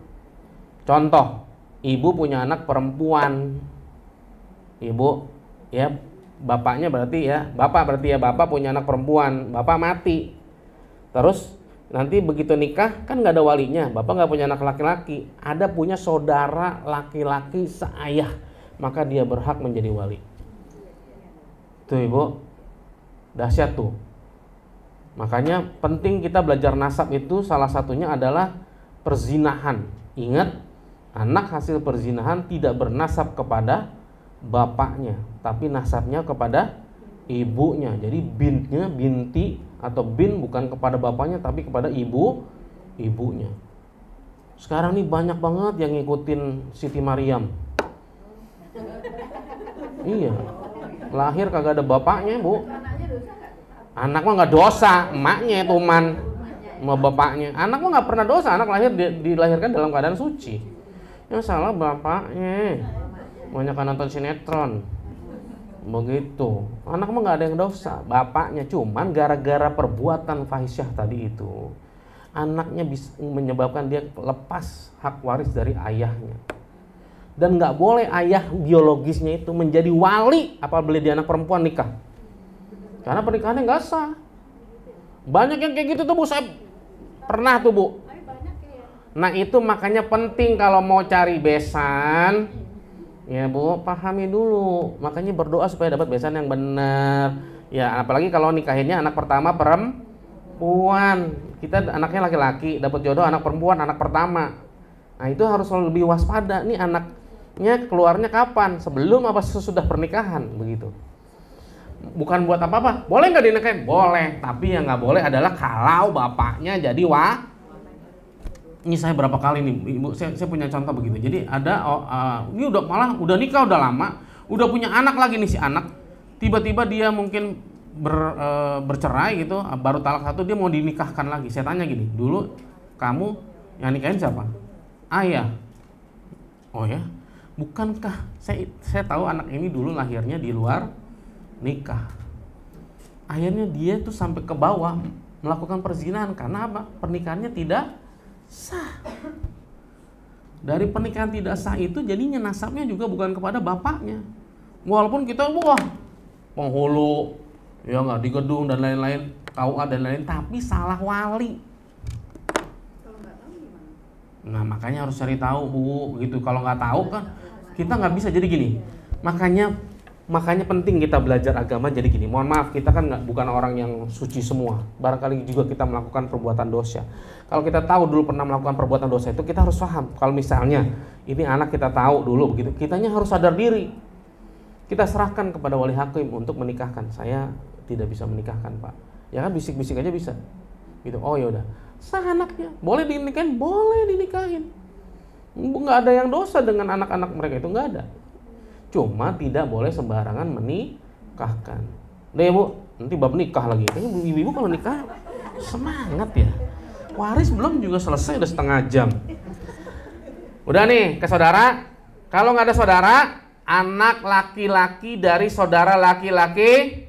Contoh, ibu punya anak perempuan. Ibu ya, bapaknya berarti ya, bapak punya anak perempuan, bapak mati. Terus nanti begitu nikah kan nggak ada walinya, bapak nggak punya anak laki-laki, ada punya saudara laki-laki seayah, maka dia berhak menjadi wali. Tuh Ibu, dahsyat tuh. Makanya penting kita belajar nasab itu, salah satunya adalah perzinahan. Ingat, anak hasil perzinahan tidak bernasab kepada bapaknya, tapi nasabnya kepada ibunya. Jadi binnya, binti atau bin bukan kepada bapaknya tapi kepada ibunya. Sekarang nih banyak banget yang ngikutin Siti Maryam. Iya, lahir kagak ada bapaknya, Bu. Anak mah nggak dosa, emaknya tuman sama bapaknya. Anak mah nggak pernah dosa, anak lahir dilahirkan dalam keadaan suci. Yang salah bapaknya. Banyak nonton sinetron. Begitu. Anak mah nggak ada yang dosa, bapaknya. Cuman gara-gara perbuatan fahisyah tadi itu, anaknya bisa menyebabkan dia lepas hak waris dari ayahnya. Dan nggak boleh ayah biologisnya itu menjadi wali apabila dia anak perempuan nikah. Karena pernikahannya nggak sah. Banyak yang kayak gitu tuh, Bu. Saya pernah tuh, Bu. Nah itu makanya penting kalau mau cari besan, ya Bu, pahami dulu. Makanya berdoa supaya dapat besan yang benar. Ya, apalagi kalau nikahinnya anak pertama perempuan. Kita anaknya laki-laki, dapat jodoh anak perempuan, anak pertama. Nah, itu harus lebih waspada. Nih anaknya keluarnya kapan? Sebelum apa sesudah pernikahan, begitu. Bukan buat apa-apa. Boleh nggak dinikahin? Boleh. Tapi yang nggak boleh adalah kalau bapaknya jadi Ini saya berapa kali nih, Ibu, saya punya contoh begitu. Jadi ada ini udah nikah udah lama, udah punya anak lagi nih si anak. Tiba-tiba dia mungkin bercerai gitu, baru talak 1, dia mau dinikahkan lagi. Saya tanya gini, dulu kamu yang nikahin siapa? Ayah. Oh ya, bukankah saya tahu anak ini dulu lahirnya di luar nikah. Akhirnya dia tuh sampai ke bawah melakukan perzinahan karena apa? Pernikahannya tidak sah. Dari pernikahan tidak sah itu jadinya nasabnya juga bukan kepada bapaknya. Walaupun kita penghulu, ya nggak, di gedung dan lain-lain, KUA dan lain-lain, tapi salah wali. Nah makanya harus cari tahu Bu, gitu. Kalau nggak tahu kan kita nggak bisa. Jadi gini, makanya penting kita belajar agama. Jadi gini, mohon maaf kita kan bukan orang yang suci semua. Barangkali juga kita melakukan perbuatan dosa. Kalau kita tahu dulu pernah melakukan perbuatan dosa itu, kita harus paham. Kalau misalnya ini anak kita tahu dulu begitu, kitanya harus sadar diri. Kita serahkan kepada wali hakim untuk menikahkan. Saya tidak bisa menikahkan Pak. Ya kan bisik-bisik aja bisa. Gitu. Oh ya udah. Sah anaknya, boleh dinikahin, boleh dinikahin. Nggak ada yang dosa dengan anak-anak mereka itu, nggak ada. Cuma tidak boleh sembarangan menikahkan. Udah ya Bu, nanti bab nikah lagi. Kayaknya ibu-ibu kalau nikah semangat ya. Waris belum juga selesai, udah setengah jam. Udah nih ke saudara. Kalau nggak ada saudara, anak laki-laki dari saudara laki-laki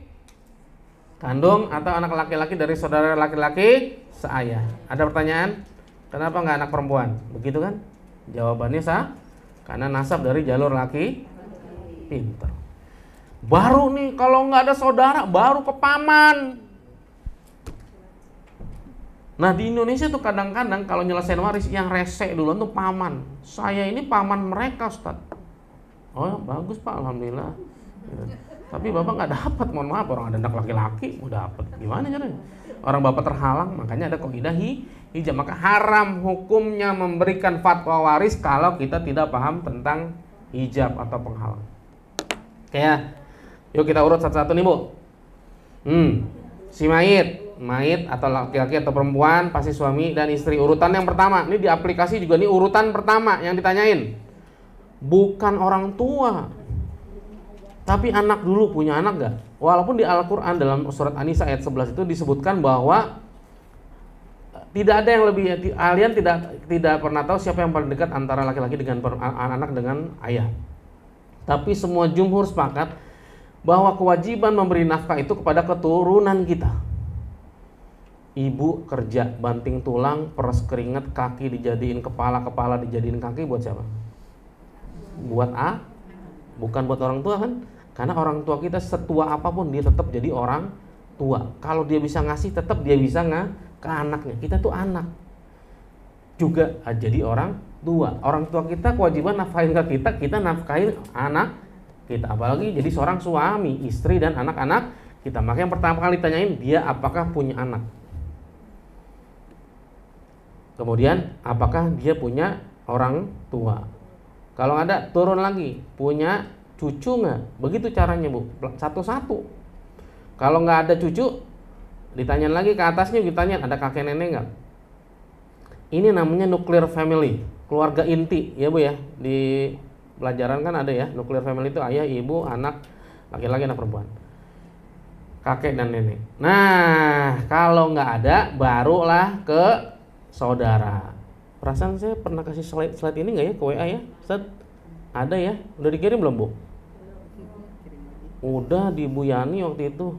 kandung atau anak laki-laki dari saudara laki-laki seayah. Ada pertanyaan? Kenapa nggak anak perempuan? Begitu kan? Jawabannya sah. Karena nasab dari jalur laki. Pintar. Baru nih kalau nggak ada saudara, baru ke paman. Nah di Indonesia tuh kadang-kadang kalau nyelesain waris yang rese duluan tuh paman. Saya ini paman mereka Ustaz. Oh bagus Pak, alhamdulillah. Tapi bapak nggak dapat, mohon maaf, orang ada anak laki-laki mau dapat, gimana caranya? Orang bapak terhalang, makanya ada kaidah hijab. Maka haram hukumnya memberikan fatwa waris kalau kita tidak paham tentang hijab atau penghalang. Kayak, yuk kita urut satu-satu nih Bu. Si mayit atau laki-laki atau perempuan pasti suami dan istri. Urutan yang pertama, ini di aplikasi juga nih urutan pertama yang ditanyain. Bukan orang tua. Tapi anak dulu, punya anak gak? Walaupun di Al-Quran dalam surat An-Nisa ayat 11 itu disebutkan bahwa tidak ada yang lebih, kalian tidak pernah tahu siapa yang paling dekat antara laki-laki dengan anak dengan ayah. Tapi semua jumhur sepakat bahwa kewajiban memberi nafkah itu kepada keturunan kita. Ibu kerja, banting tulang, peres keringat, kaki dijadiin kepala dijadiin kaki buat siapa? Buat bukan buat orang tua kan? Karena orang tua kita setua apapun dia tetap jadi orang tua. Kalau dia bisa ngasih tetap dia bisa ke anaknya. Kita tuh anak juga jadi orang tua. Orang tua kita kewajiban nafkahin ke kita, kita nafkahin anak kita. Apalagi jadi seorang suami, istri dan anak-anak kita. Makanya yang pertama kali tanyain dia apakah punya anak. Kemudian apakah dia punya orang tua. Kalau ada turun lagi, punya cucu nggak? Begitu caranya Bu, satu-satu. Kalau nggak ada cucu, ditanyain lagi ke atasnya, ditanya ada kakek nenek nggak? Ini namanya nuclear family, keluarga inti ya Bu ya. Di pelajaran kan ada ya, nuclear family itu ayah, ibu, anak, laki-laki, anak perempuan, kakek dan nenek. Nah kalau nggak ada, barulah ke saudara. Perasaan saya pernah kasih slide ini nggak ya ke WA ya, Ustaz? Ada ya? Udah dikirim belum Bu? Udah di Bu Yani waktu itu.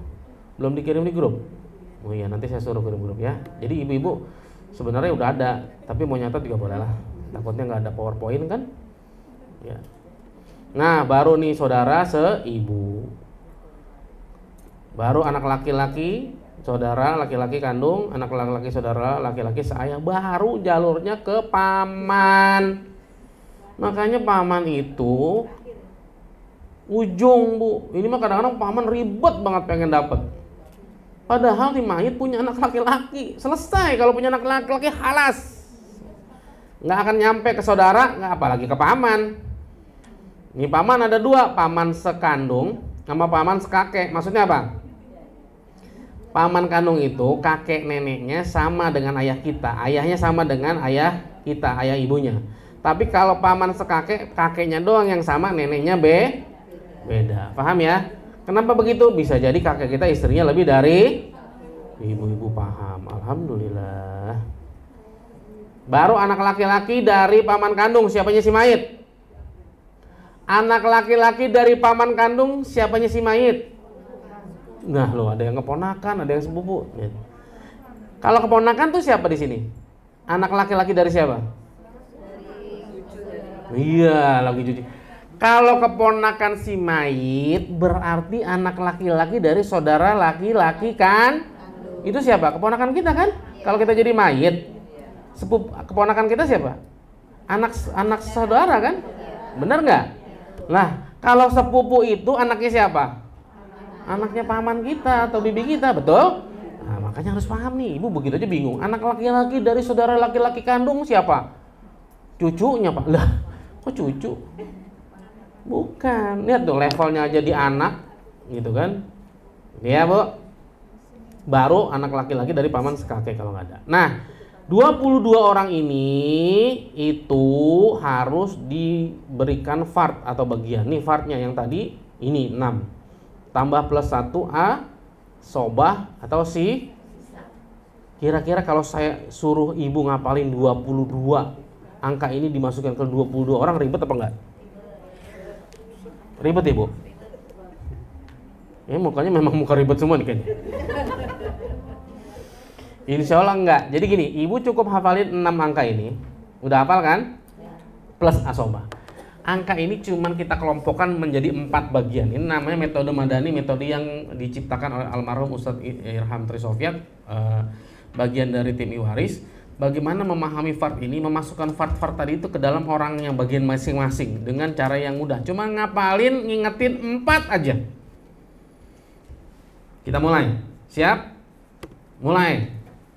Belum dikirim di grup? Oh iya, nanti saya suruh kirim grup ya. Jadi ibu-ibu sebenarnya udah ada, tapi mau nyatet juga boleh lah. Takutnya nggak ada PowerPoint kan? Ya. Nah baru nih saudara seibu. Baru anak laki-laki saudara laki-laki kandung, anak laki-laki saudara laki-laki seayah, baru jalurnya ke paman. Makanya paman itu ujung Bu. Ini mah kadang-kadang paman ribet banget pengen dapet. Padahal di mayit punya anak laki-laki, selesai. Kalau punya anak laki-laki halas, nggak akan nyampe ke saudara, nggak apalagi ke paman. Ini paman ada dua, paman sekandung sama paman sekakek. Maksudnya apa? Paman kandung itu kakek neneknya sama dengan ayah kita, ayahnya sama dengan ayah kita, ayah ibunya. Tapi kalau paman sekakek, kakeknya doang yang sama, neneknya beda. Paham ya? Kenapa begitu? Bisa jadi kakek kita istrinya lebih dari ibu-ibu. Paham? Alhamdulillah. Baru anak laki-laki dari paman kandung, siapanya si mayit? Anak laki-laki dari paman kandung, siapanya si mayit? Nah loh, ada yang keponakan, ada yang sepupu. Kalau keponakan tuh siapa di sini? Anak laki-laki dari siapa? Iya, lagi cuci. Kalau keponakan si mayit berarti anak laki-laki dari saudara laki-laki kan? Itu siapa? Keponakan kita kan? Kalau kita jadi mayit, keponakan kita siapa? anak saudara kan? Benar nggak? Nah, kalau sepupu itu anaknya siapa? Anaknya paman kita atau bibi kita, betul? Nah, makanya harus paham nih. Ibu begitu aja bingung. Anak laki-laki dari saudara laki-laki kandung siapa? Cucunya, Pak. Lah, kok cucu? Bukan. Lihat tuh levelnya aja di anak, gitu kan? Iya, Bu. Baru anak laki-laki dari paman sekakek kalau nggak ada. Nah, 22 orang ini itu harus diberikan fard atau bagian. Nih fardnya yang tadi ini 6. Tambah plus 1 sobah atau si. Kira-kira kalau saya suruh ibu ngapalin 22 angka ini dimasukkan ke 22 orang, ribet apa enggak? Ribet ya, Bu? Ya mukanya memang muka ribet semua nih kayaknya. Insya Allah enggak. Jadi gini, ibu cukup hafalin 6 angka ini. Udah hafal kan? Plus asobah. Angka ini cuman kita kelompokkan menjadi 4 bagian. Ini namanya metode Madani, metode yang diciptakan oleh almarhum Ustadz Irham Trisofyat, bagian dari tim Iwaris. Bagaimana memahami fard ini, memasukkan fard-fard tadi itu ke dalam orang yang bagian masing-masing dengan cara yang mudah. Cuma ngapalin, ngingetin 4 aja. Kita mulai. Siap? Mulai.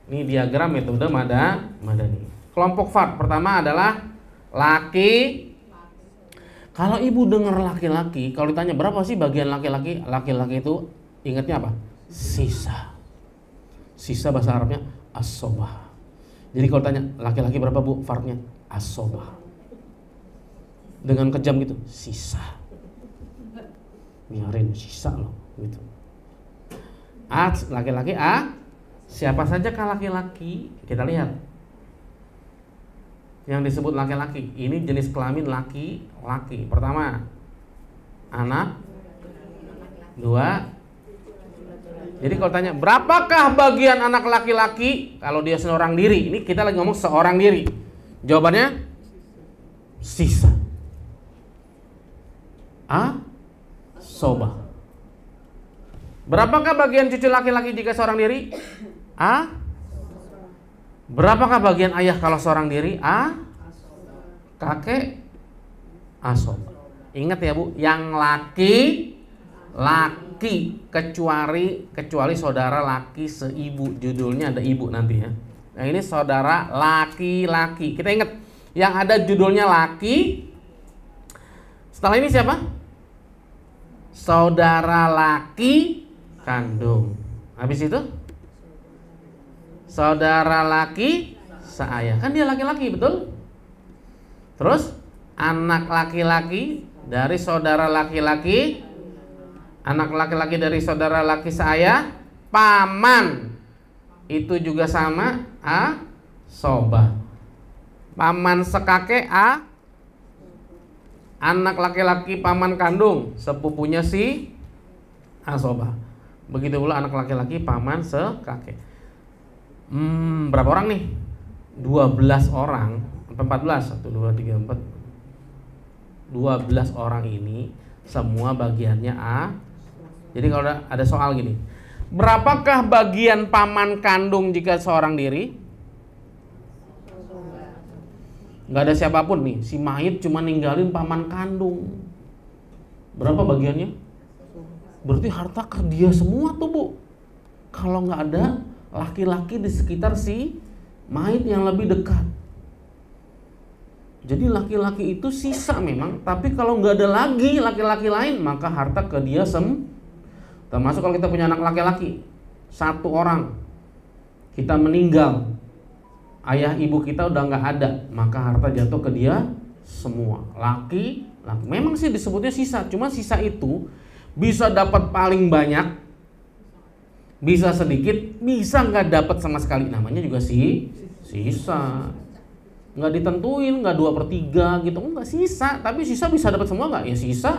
Ini diagram metode Madani. Kelompok fard pertama adalah laki. Kalau ibu dengar laki-laki, kalau ditanya berapa sih bagian laki-laki, laki-laki itu ingatnya apa? Sisa. Sisa bahasa Arabnya as-sobah. Jadi kalau tanya laki-laki berapa, Bu, fardnya? As-sobah. Dengan kejam gitu, sisa. Biarin sisa loh, gitu. Laki-laki siapa saja kah laki-laki? Kita lihat. Yang disebut laki-laki, ini jenis kelamin laki-laki. Pertama, anak. 2. Jadi kalau tanya, berapakah bagian anak laki-laki? Kalau dia seorang diri, ini kita lagi ngomong seorang diri. Jawabannya, sisa. Sobah. Berapakah bagian cucu laki-laki jika seorang diri? Berapakah bagian ayah kalau seorang diri? Kakek. Asobah. Ingat ya, Bu, yang laki kecuali saudara laki seibu. Judulnya ada ibu nanti ya. Nah, ini saudara laki-laki. Kita ingat yang ada judulnya laki. Setelah ini siapa? Saudara laki kandung. Habis itu saudara laki seayah. Kan dia laki-laki, betul? Terus anak laki-laki dari saudara laki-laki, anak laki-laki dari saudara laki seayah, paman. Itu juga sama, sobah. Paman sekakek, anak laki-laki paman kandung, sepupunya si asobah. Begitu pula anak laki-laki paman sekakek. Berapa orang nih? 12 orang. 14. 1, 2, 3, 4. 12 orang ini semua bagiannya Jadi kalau ada soal gini, berapakah bagian paman kandung jika seorang diri? Gak ada siapapun nih, si mayit cuma ninggalin paman kandung. Berapa bagiannya? Berarti harta ke dia semua tuh, Bu. Kalau nggak ada laki-laki di sekitar si mayit yang lebih dekat. Jadi laki-laki itu sisa memang, tapi kalau nggak ada lagi laki-laki lain, maka harta ke dia termasuk kalau kita punya anak laki-laki 1 orang, kita meninggal, ayah ibu kita udah nggak ada, maka harta jatuh ke dia semua. Laki. Memang sih disebutnya sisa, cuma sisa itu bisa dapat paling banyak, bisa sedikit, bisa nggak dapat sama sekali. Namanya juga sisa. Nggak ditentuin, nggak 2/3 gitu, nggak sisa. Tapi sisa bisa dapat semua nggak? Ya sisa.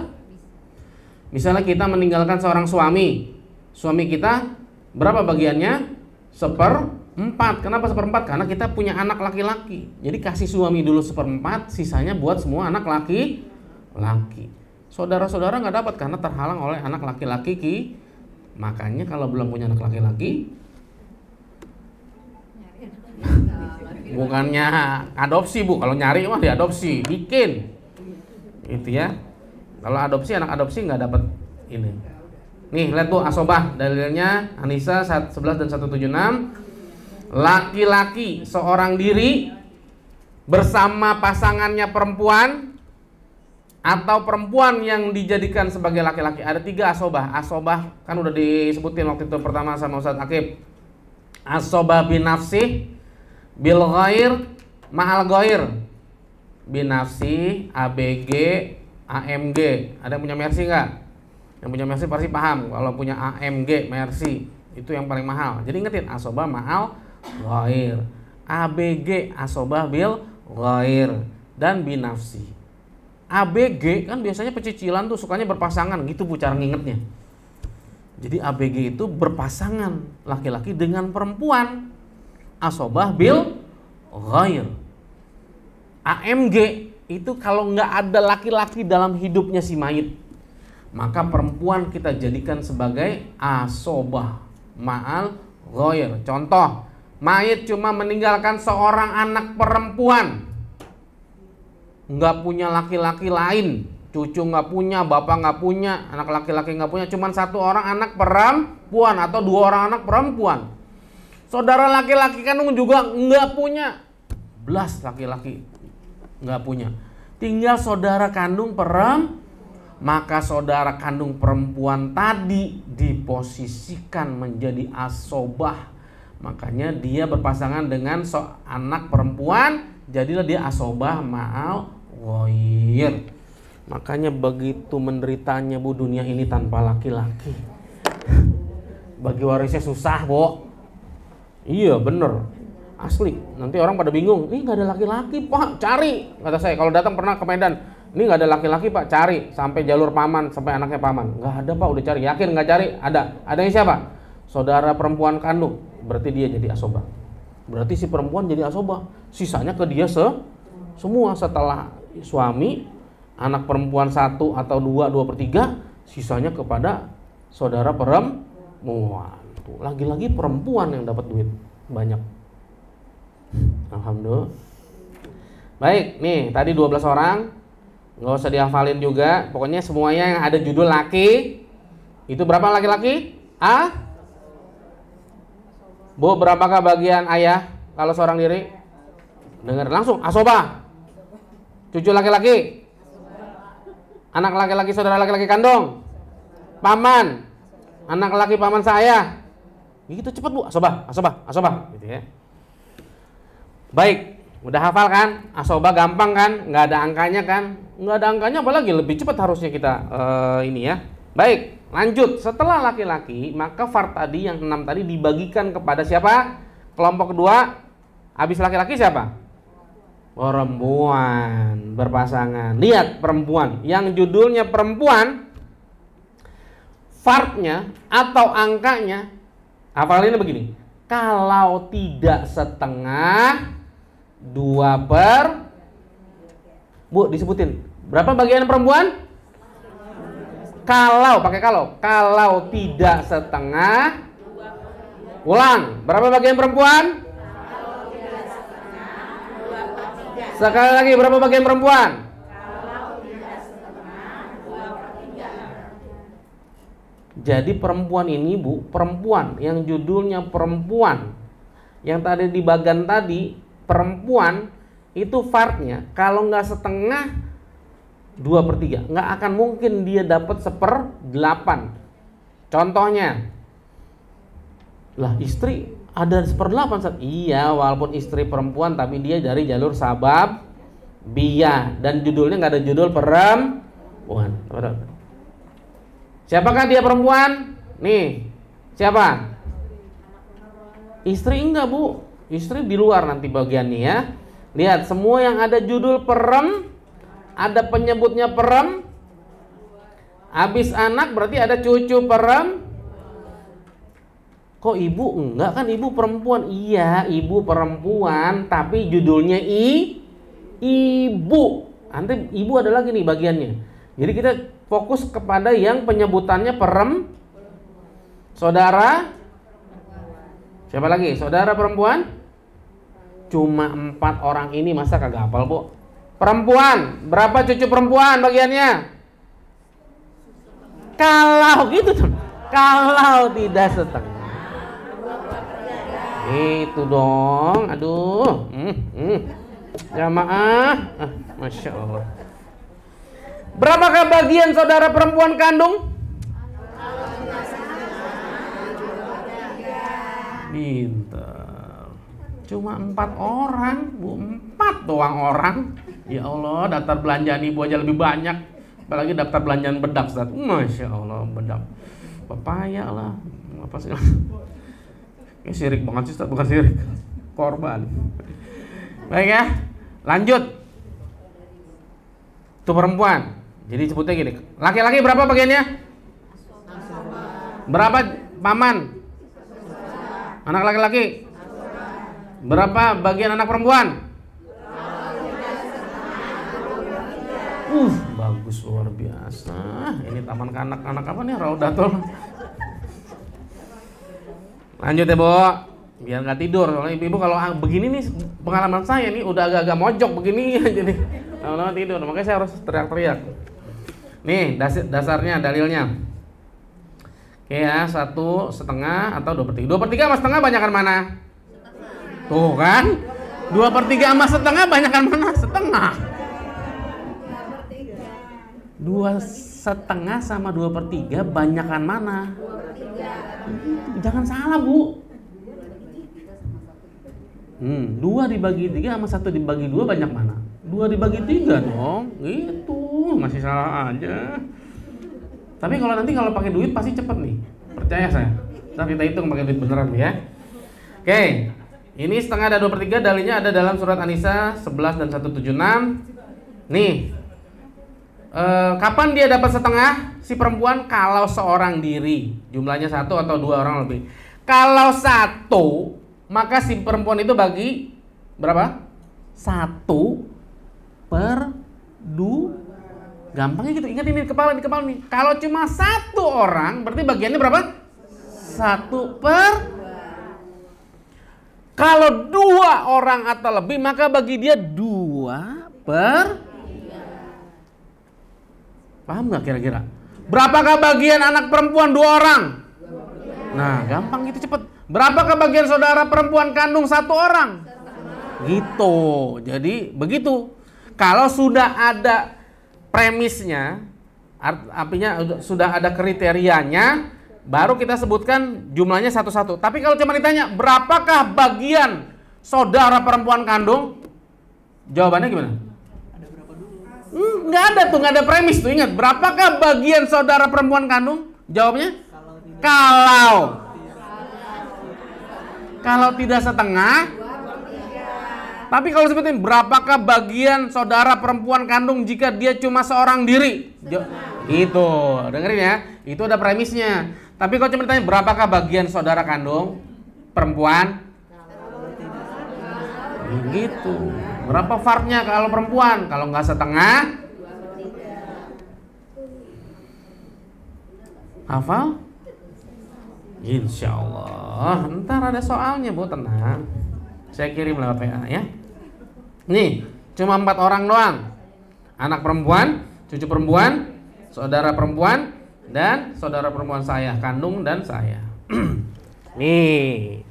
Misalnya kita meninggalkan seorang suami kita berapa bagiannya? 1/4. Kenapa 1/4? Karena kita punya anak laki-laki. Jadi kasih suami dulu 1/4, sisanya buat semua anak laki. Saudara-saudara nggak dapat karena terhalang oleh anak laki-laki. Makanya kalau belum punya anak laki-laki, Bukannya adopsi Bu, kalau nyari mah diadopsi, bikin. Gitu ya. Kalau adopsi, anak adopsi nggak dapat ini. Nih, lihat Bu, asobah dalilnya An-Nisa 11 dan 176. Laki-laki seorang diri bersama pasangannya perempuan atau perempuan yang dijadikan sebagai laki-laki. Ada 3 asobah. Asobah kan udah disebutin waktu itu pertama sama Ustaz Akib. Asobah bin nafsih bil ghair ma'al ghair. Bin nafsih, ABG, AMG. Ada yang punya Mercy nggak? Yang punya Mercy pasti paham. Kalau punya AMG, Mercy itu yang paling mahal. Jadi ingetin, asobah ma'al ghair, ABG asobah bil ghair, dan binafsi. ABG kan biasanya pecicilan tuh sukanya berpasangan gitu Bu cara ngingetnya. Jadi ABG itu berpasangan laki-laki dengan perempuan, asobah bil ghair. AMG itu kalau nggak ada laki-laki dalam hidupnya si mayit, maka perempuan kita jadikan sebagai asobah ma'al ghair. Contoh, mayit cuma meninggalkan seorang anak perempuan, nggak punya laki-laki lain, cucu nggak punya, bapak nggak punya, anak laki-laki nggak punya, cuma 1 orang anak perempuan atau 2 orang anak perempuan. Saudara laki-laki kandung juga nggak punya, belas laki-laki nggak punya, tinggal saudara kandung perempuan, maka saudara kandung perempuan tadi diposisikan menjadi asobah. Makanya dia berpasangan dengan anak perempuan, jadilah dia asobah ma'al ghair. Makanya begitu menderitanya Bu dunia ini tanpa laki-laki. Bagi warisnya susah Bu. Iya bener, asli. Nanti orang pada bingung, ini gak ada laki-laki Pak, cari. Kata saya, kalau datang pernah ke Medan, ini gak ada laki-laki Pak, cari. Sampai jalur paman, sampai anaknya paman. Gak ada Pak, udah cari. Yakin gak cari? Ada. Adanya siapa? Saudara perempuan kandung. Berarti dia jadi asobah. Berarti si perempuan jadi asobah. Sisanya ke dia semua. Setelah suami, anak perempuan 1 atau 2/3, sisanya kepada saudara perempuan. Tuh, lagi-lagi perempuan yang dapat duit banyak. Alhamdulillah. Baik, nih tadi 12 orang. Nggak usah dihafalin juga. Pokoknya semuanya yang ada judul laki. Itu berapa laki-laki? Bu, berapakah bagian ayah kalau seorang diri? Dengar langsung, asobah. Cucu laki-laki, anak laki-laki saudara laki-laki kandung, paman, anak laki paman saya. Gitu cepet Bu, asobah, gitu ya. Baik, udah hafal kan? Asobah gampang kan? Nggak ada angkanya kan? Nggak ada angkanya apalagi lebih cepat harusnya kita ini ya. Baik, lanjut. Setelah laki-laki, maka fard tadi yang 6 tadi dibagikan kepada siapa? Kelompok kedua, habis laki-laki siapa? Perempuan berpasangan. Lihat perempuan, yang judulnya perempuan, fardnya atau angkanya, hafalinnya begini. Kalau tidak setengah, 2/. Bu, disebutin. Berapa bagian perempuan? Kalau, pakai kalau tidak setengah, ulang, berapa bagian perempuan? Sekali lagi, berapa bagian perempuan? Jadi perempuan ini Bu, perempuan yang judulnya perempuan, yang tadi di bagian tadi, perempuan itu fardnya kalau nggak setengah, 2/3, nggak akan mungkin dia dapat 1/8. Contohnya, lah istri ada 1/8. Iya, walaupun istri perempuan tapi dia dari jalur sabab biyah dan judulnya nggak ada judul perempuan. Siapakah dia perempuan? Nih, siapa? Istri enggak Bu, istri di luar nanti bagiannya ya. Lihat semua yang ada judul ada penyebutnya habis anak berarti ada cucu Kok ibu enggak? Kan ibu perempuan. Iya, ibu perempuan tapi judulnya ibu. Nanti ibu ada lagi nih bagiannya. Jadi kita fokus kepada yang penyebutannya saudara. Siapa lagi? Saudara perempuan? Cuma 4 orang ini masa kagak hafal, Bu? Perempuan, berapa cucu perempuan bagiannya? Kalau gitu tuh, kalau tidak setengah. Itu dong, aduh. Jamaah, Masya Allah. Berapakah bagian saudara perempuan kandung? Pintar. Cuma 4 orang, Bu. 4 doang orang. Ya Allah, daftar belanjaan ibu aja lebih banyak. Apalagi daftar belanjaan bedak, Ustaz. Masya Allah, bedak. Pepaya lah. Apa sih? Ini syirik banget sih, Ustaz. Bukan syirik. Korban. Baik ya. Lanjut. Itu perempuan. Jadi sebutnya gini. Laki-laki berapa bagiannya? Berapa paman? Anak laki-laki? Berapa bagian anak perempuan? Bagus, luar biasa. Ini taman kanak-kanak apa nih? Raudatul. Lanjut ya, Bu. Biar nggak tidur. Soalnya ibu kalau begini nih, pengalaman saya nih udah agak-agak mojok begini ya, jadi lama-lama tidur. Makanya saya harus teriak-teriak. Nih dasarnya, dalilnya. Oke ya, 1/2 atau 2/3. 2/3 sama setengah banyakan mana? Tuh kan, 2/3 sama setengah banyakan mana? Setengah. 2/2 sama 2/3 banyakan mana? Jangan salah, Bu. 2 dibagi 3 sama 1 dibagi 2 banyak mana? 2 dibagi 3 dong. Gitu, masih salah aja. Tapi kalau pakai duit pasti cepet nih. Percaya saya. Ntar kita hitung pakai duit beneran ya. Oke. Ini 1/2 dan 2/3 dalilnya ada dalam surat An-Nisa 11 dan 176. Nih. Kapan dia dapat setengah si perempuan? Kalau seorang diri, jumlahnya 1 atau 2 orang lebih. Kalau 1, maka si perempuan itu bagi berapa? 1/2. Gampangnya gitu. Ingat ini di kepala nih. Kalau cuma 1 orang, berarti bagiannya berapa? 1/2. Kalau 2 orang atau lebih, maka bagi dia 2/3. Paham nggak kira-kira? Berapakah bagian anak perempuan 2 orang? Nah, gampang gitu, cepet. Berapakah bagian saudara perempuan kandung 1 orang? Gitu. Jadi begitu. Kalau sudah ada premisnya, artinya sudah ada kriterianya, baru kita sebutkan jumlahnya satu-satu. Tapi kalau cuma ditanya berapakah bagian saudara perempuan kandung, jawabannya gimana? Nggak ada tuh, nggak ada premis tuh. Ingat, berapakah bagian saudara perempuan kandung? Jawabnya kalau tidak setengah. Tapi kalau sebutin berapakah bagian saudara perempuan kandung jika dia cuma seorang diri? Itu, dengerin ya. Itu ada premisnya. Tapi kalau cuma ditanya berapakah bagian saudara kandung perempuan? Gitu. Berapa fartnya kalau perempuan? Kalau nggak setengah? Hafal? Insya Allah. Ntar ada soalnya, Bu, tenang. Saya kirim lewat PA ya. Nih, cuma 4 orang doang. Anak perempuan, cucu perempuan, saudara perempuan, dan saudara perempuan saya, kandung dan saya. Nih,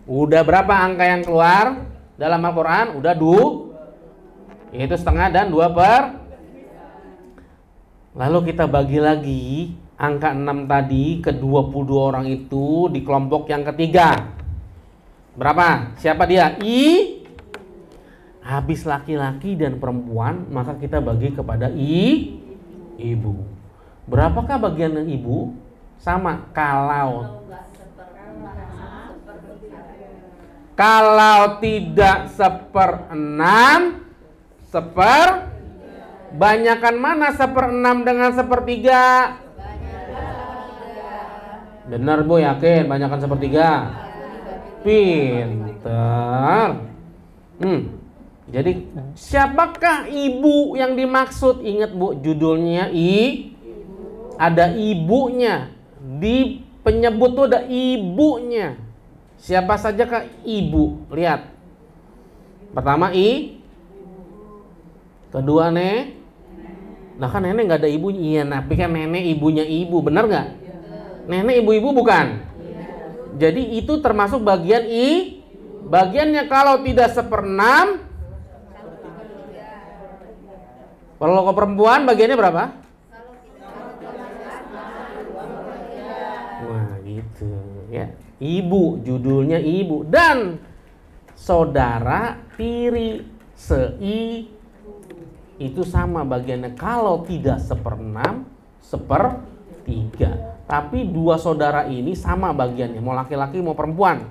udah berapa angka yang keluar dalam Al-Quran? Udah 2, yaitu setengah dan 2/3. Lalu kita bagi lagi angka 6 tadi ke 22 orang itu di kelompok yang ketiga. Berapa? Siapa dia? Habis laki-laki dan perempuan, maka kita bagi kepada ibu. Berapakah bagian ibu? Sama. Kalau tidak 1/6, banyakan mana 1/6 dengan 1/3? Benar, Bu, yakin banyakan 1/3? Pintar. Jadi siapakah ibu yang dimaksud? Ingat, Bu, judulnya ada ibunya. Di penyebut tuh ada ibunya. Siapa saja kah ibu? Lihat. Pertama kedua nah kan nenek nggak ada ibunya. Iya, tapi kan nenek ibunya ibu, benar nggak? Nenek ibu-ibu bukan? Jadi itu termasuk bagian bagiannya kalau tidak 1/6. Kalau ke perempuan bagiannya berapa? Wah gitu ya. Ibu, judulnya ibu. Dan saudara tiri itu sama bagiannya. Kalau tidak 1/6, 1/3. Tapi dua saudara ini sama bagiannya, mau laki-laki mau perempuan.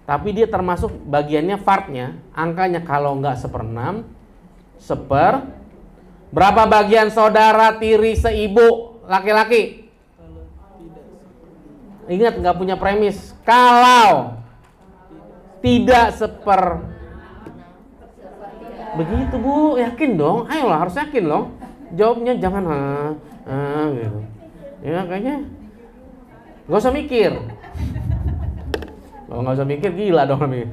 Tapi dia termasuk bagiannya partnya, angkanya kalau nggak 1/6, berapa bagian saudara tiri seibu laki-laki? Ingat, nggak punya premis. Kalau tidak begitu Bu, yakin dong. Ayolah, harus yakin loh. Jawabnya jangan gitu. Ya kayaknya nggak usah mikir. Kalau nggak usah mikir gila dong nih.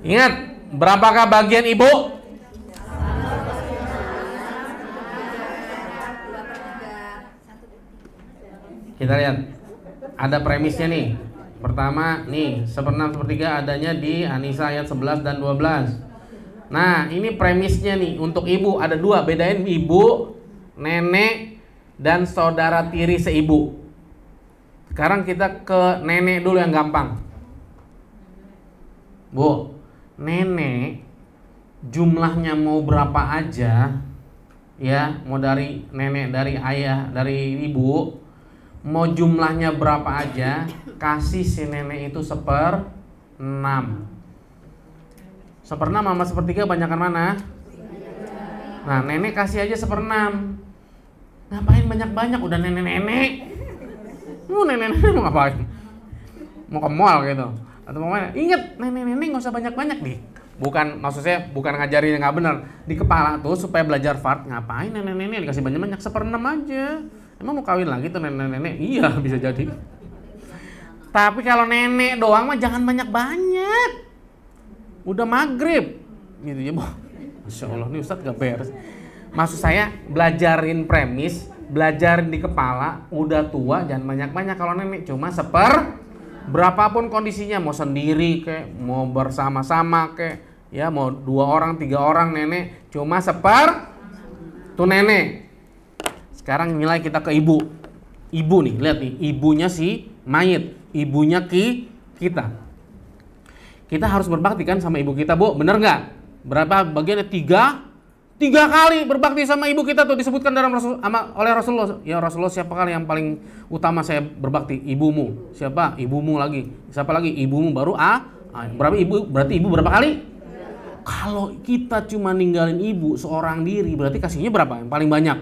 Ingat, berapakah bagian ibu? Kita lihat, ada premisnya nih. Pertama nih, 1/6, 1/3 adanya di An-Nisa ayat 11 dan 12. Nah, ini premisnya nih. Untuk ibu ada dua, bedain ibu, nenek, dan saudara tiri seibu. Sekarang kita ke nenek dulu yang gampang. Bu, nenek jumlahnya mau berapa aja, ya, mau dari nenek, dari ayah, dari ibu, mau jumlahnya berapa aja, kasih si nenek itu 1/6. 1/6 sama 1/3 banyakan mana? Nah, nenek kasih aja 1/6. Ngapain banyak-banyak, udah nenek-nenek. Nenek-nenek mau ngapain? Mau ke mall gitu atau mau mana? Ingat, nenek-nenek nggak usah banyak-banyak nih. Bukan, maksud saya bukan ngajarin yang nggak benar. Di kepala tuh supaya belajar fard, ngapain nenek-nenek dikasih banyak-banyak, 1/6 aja. Emang mau kawin lagi tuh nenek-nenek? Iya, bisa jadi. Tapi kalau nenek doang mah jangan banyak-banyak. Udah maghrib gitu ya, Bu. Masya Allah, ini Ustadz gak beres. Maksud saya belajarin premis, belajarin di kepala. Udah tua jangan banyak-banyak. Kalau nenek cuma berapapun kondisinya, mau sendiri kek, mau bersama-sama kek, ya mau 2 orang 3 orang, nenek cuma tuh nenek. Sekarang nilai kita ke ibu. Ibu nih, lihat nih, ibunya si mayit, ibunya kita. Kita harus berbakti kan sama ibu kita, Bu, bener nggak? Berapa bagiannya? 3 kali berbakti sama ibu kita tuh disebutkan dalam oleh Rasulullah. Ya Rasulullah, siapa kali yang paling utama saya berbakti? Ibumu. Siapa? Ibumu lagi. Siapa lagi? Ibumu baru berapa ibu? Berarti ibu berapa kali? Kalau kita cuma ninggalin ibu seorang diri, berarti kasihnya berapa? Yang paling banyak?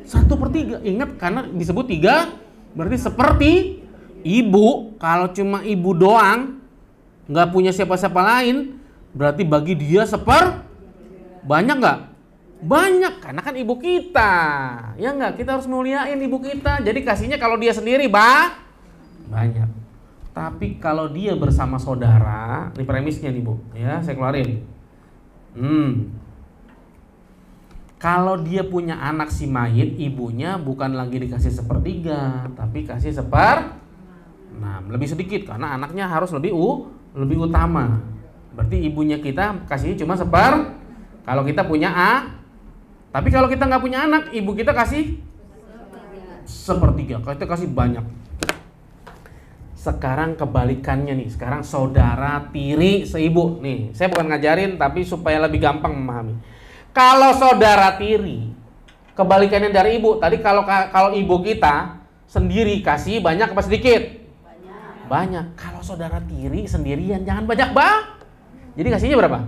1/3. Ingat, karena disebut 3, berarti seperti ibu. Kalau cuma ibu doang, nggak punya siapa-siapa lain, berarti bagi dia banyak nggak? Banyak, karena kan ibu kita. Ya nggak? Kita harus muliain ibu kita. Jadi kasihnya kalau dia sendiri banyak. Tapi kalau dia bersama saudara, ini premisnya nih, Bu. Ya, saya keluarin. Kalau dia punya anak si mayit, ibunya bukan lagi dikasih 1/3, tapi kasih 1/6. Lebih sedikit karena anaknya harus lebih utama. Berarti ibunya kita kasihnya cuma kalau kita punya tapi kalau kita nggak punya anak, ibu kita kasih 1/3. Kalau kita kasih banyak. Sekarang kebalikannya nih. Sekarang saudara tiri seibu. Nih, saya bukan ngajarin tapi supaya lebih gampang memahami. Kalau saudara tiri, kebalikannya dari ibu. Tadi kalau ibu kita sendiri kasih banyak apa sedikit? Banyak. Kalau saudara tiri sendirian jangan banyak Jadi kasihnya berapa?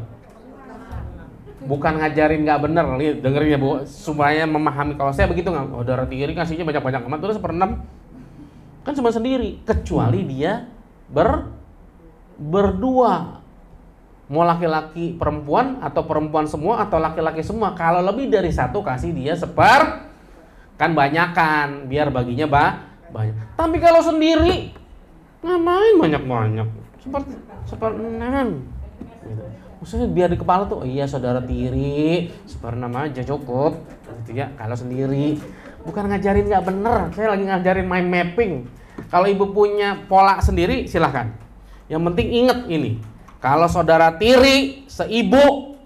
Bukan ngajarin nggak bener, nih dengerin ya, Bu, supaya memahami. Kalau saya begitu nggak, saudara tiri kasihnya banyak-banyak amat, terus 1/6 kan cuma sendiri, kecuali dia berdua, mau laki-laki perempuan atau perempuan semua atau laki-laki semua. Kalau lebih dari 1 kasih dia kan banyakan, biar baginya banyak. Tapi kalau sendiri ngapain banyak-banyak? 1/6. Gitu. Maksudnya biar di kepala tuh, oh iya saudara tiri, 1/6 aja cukup, gitu ya. Kalau sendiri, bukan ngajarin nggak bener. Saya lagi ngajarin mind mapping. Kalau ibu punya pola sendiri, silahkan. Yang penting inget ini, kalau saudara tiri seibu,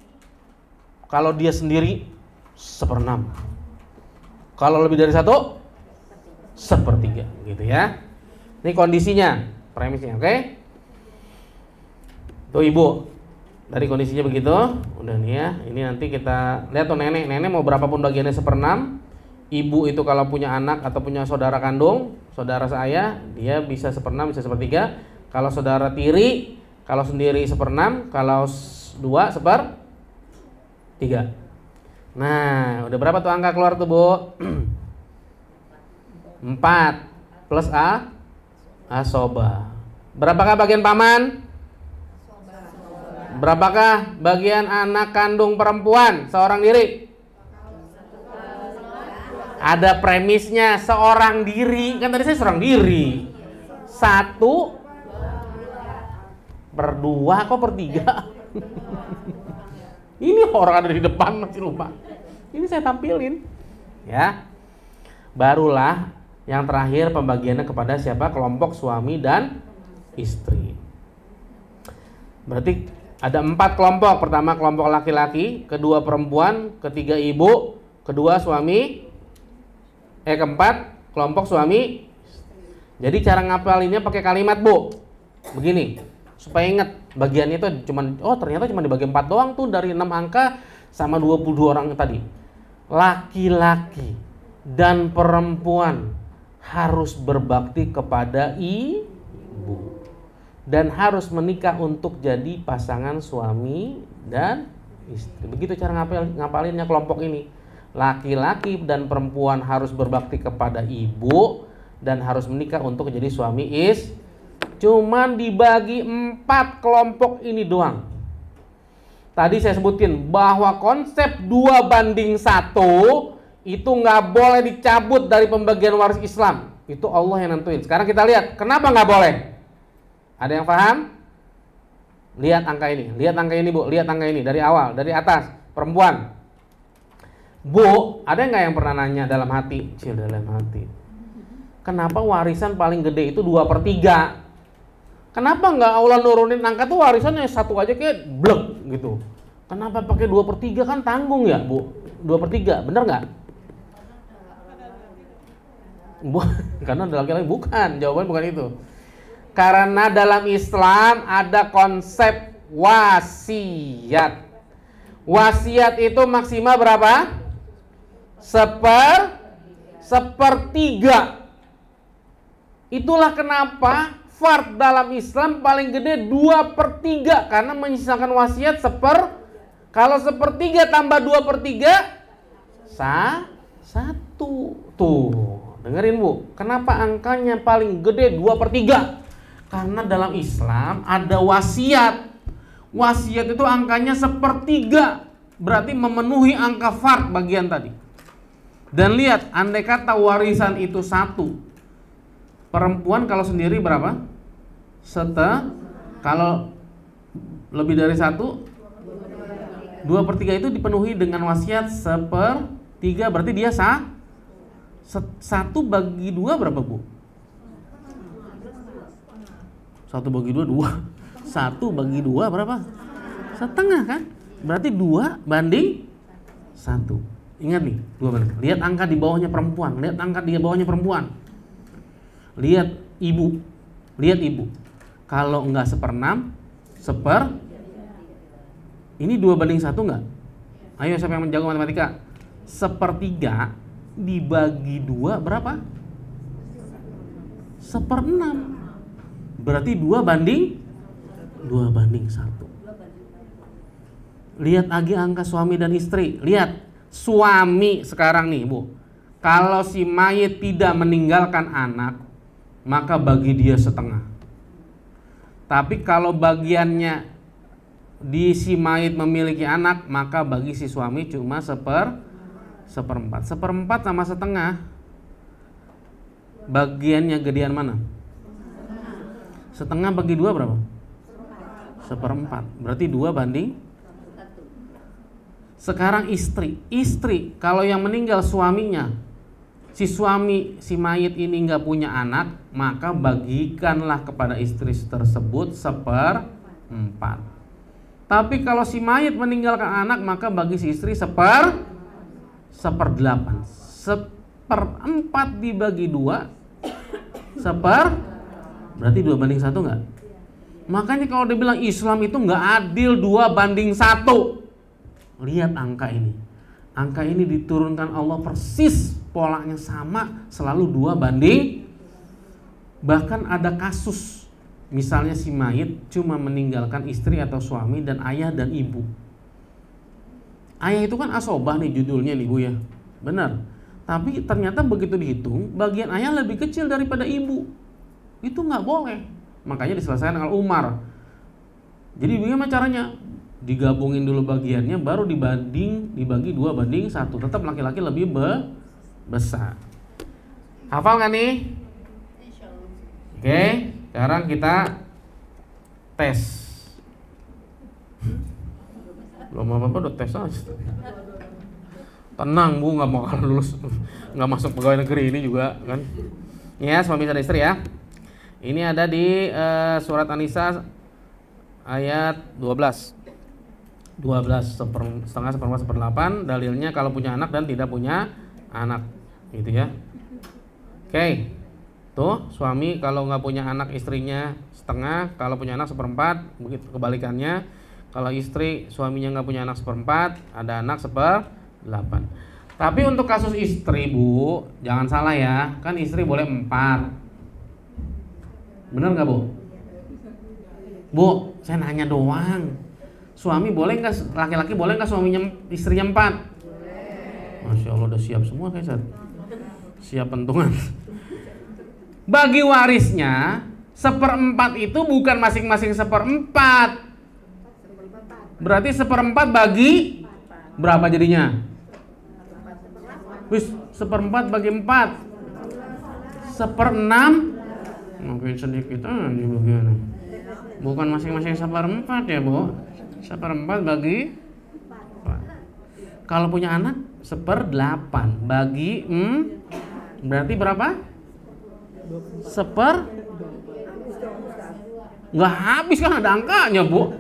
kalau dia sendiri 1/6. Kalau lebih dari 1/3, gitu ya. Ini kondisinya, premisnya, oke? Tuh ibu, dari kondisinya begitu, udah nih ya. Ini nanti kita lihat tuh nenek mau berapapun bagiannya 1/6. Ibu itu kalau punya anak atau punya saudara kandung, saudara saya, dia bisa 1/6, bisa 1/3. Kalau saudara tiri, kalau sendiri 1/6, kalau 2 1/3. Nah, udah berapa tuh angka keluar tuh Bu? 4 plus asoba. Berapakah bagian paman? Berapakah bagian anak kandung perempuan seorang diri? Ada premisnya, seorang diri. Kan tadi saya seorang diri. 1/2 kok 1/3? Ini orang ada di depan masih lupa. Ini saya tampilin. Ya. Barulah yang terakhir pembagiannya kepada siapa? Kelompok suami dan istri. Berarti ada 4 kelompok. Pertama kelompok laki-laki, kedua perempuan, ketiga ibu, kedua suami, keempat kelompok suami. Jadi cara ngapalinnya pakai kalimat Bu. Begini, supaya ingat bagiannya itu ternyata cuma dibagi 4 doang tuh dari 6 angka sama 22 orang tadi. Laki-laki dan perempuan harus berbakti kepada ibu dan harus menikah untuk jadi pasangan suami dan istri. Begitu cara ngapalinnya kelompok ini. Laki-laki dan perempuan harus berbakti kepada ibu dan harus menikah untuk jadi suami istri. Cuman dibagi 4 kelompok ini doang. Tadi saya sebutin bahwa konsep 2/1 itu nggak boleh dicabut dari pembagian waris Islam. Itu Allah yang nentuin. Sekarang kita lihat kenapa nggak boleh. Ada yang paham? Lihat angka ini Bu. Lihat angka ini dari awal, dari atas. Perempuan. Bu, ada nggak yang pernah nanya dalam hati? Dalam hati. Kenapa warisan paling gede itu 2/3? Kenapa nggak Allah nurunin angka tuh warisannya 1 aja kayak blek gitu? Kenapa pakai 2/3 kan tanggung ya Bu? 2/3, bener nggak? Karena ada laki-laki, bukan, jawabannya bukan itu. Karena dalam Islam ada konsep wasiat. Wasiat itu maksimal berapa? 1/3. Itulah kenapa fard dalam Islam paling gede 2/3, karena menyisakan wasiat kalau 1/3 tambah 2/3 1. Tuh, dengerin Bu, kenapa angkanya paling gede 2/3? Karena dalam Islam ada wasiat. Wasiat itu angkanya 1/3, berarti memenuhi angka fard bagian tadi. Dan lihat, andai kata warisan itu 1, perempuan kalau sendiri berapa? Kalau lebih dari 1, 2/3 itu dipenuhi dengan wasiat 1/3, berarti dia 1 bagi 2 berapa Bu? 1 bagi 2, 2. 1 bagi 2 berapa? 1/2 kan? Berarti 2/1. Ingat nih, 2/1. Lihat angka di bawahnya perempuan. Lihat ibu. Kalau enggak 1/6, ini 2/1 enggak? Ayo siapa yang menjago matematika? 1/3 dibagi 2 berapa? 1/6. Berarti 2/1. Lihat lagi angka suami dan istri. Lihat, suami sekarang nih Bu. Kalau si mayit tidak meninggalkan anak, maka bagi dia 1/2. Tapi kalau bagiannya di si mayit memiliki anak, maka bagi si suami cuma 1/4. 1/4 sama 1/2. Bagiannya gedean mana? 1/2 bagi 2 berapa? 1/4. Berarti 2 banding. Satu. Sekarang istri kalau yang meninggal suaminya, si mayit ini nggak punya anak, maka bagikanlah kepada istri tersebut 1/4. Tapi kalau si mayit meninggalkan anak, maka bagi si istri 1/8. 1/4 dibagi 2, berarti 2 banding 1 nggak? Makanya kalau dibilang Islam itu nggak adil 2 banding 1. Lihat angka ini. Angka ini diturunkan Allah persis, polanya sama, selalu 2 banding. Bahkan ada kasus, misalnya si mayit cuma meninggalkan istri atau suami dan ayah dan ibu. Ayah itu kan asobah nih judulnya nih Bu ya. Benar. Tapi ternyata begitu dihitung, bagian ayah lebih kecil daripada ibu. Itu nggak boleh. Makanya diselesaikan dengan Umar. Jadi bagaimana caranya? Digabungin dulu bagiannya, baru dibagi 2 banding 1. Tetap laki-laki lebih besar. Hafal nggak nih? Insyaallah. Oke, sekarang kita tes. Belum apa-apa udah tes aja. Tenang Bu, nggak bakal lulus, nggak masuk pegawai negeri ini juga kan. Ya, suami dan istri ya. Ini ada di surat An-Nisa ayat 12. 12 setengah 1/8. Dalilnya kalau punya anak dan tidak punya anak, gitu ya. Oke, tuh suami kalau nggak punya anak istrinya setengah, kalau punya anak 1/4, begitu kebalikannya. Kalau istri suaminya nggak punya anak 1/4, ada anak 1/8. Tapi untuk kasus istri Bu, jangan salah ya, kan istri boleh 4. Bener nggak Bu? Bu, saya nanya doang. Suami boleh nggak, laki-laki boleh nggak suaminya istrinya 4? Masya Allah udah siap semua kayak Ustaz. Siap pentungan. Bagi warisnya 1/4 itu bukan masing-masing 1/4. Berarti 1/4 bagi berapa jadinya? Wis 1/4 bagi 4 1/6. Mungkin sedikit aja begini. Bukan masing-masing 1/4 ya Bu. 1/4 bagi 4. Kalau punya anak 1/8 bagi berarti berapa? Nggak habis kan, ada angkanya Bu.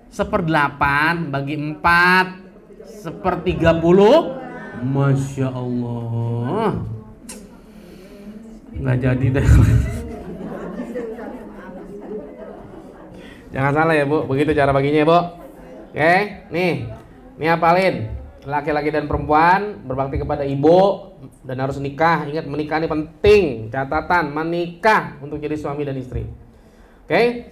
1/8 bagi 4 1/30. Masya Allah. Nggak jadi deh. Jangan salah ya Bu, begitu cara baginya ya Bu. Oke, nih hafalin. Laki-laki dan perempuan berbakti kepada ibu dan harus nikah. Ingat, menikah ini penting. Catatan, menikah untuk jadi suami dan istri. Oke.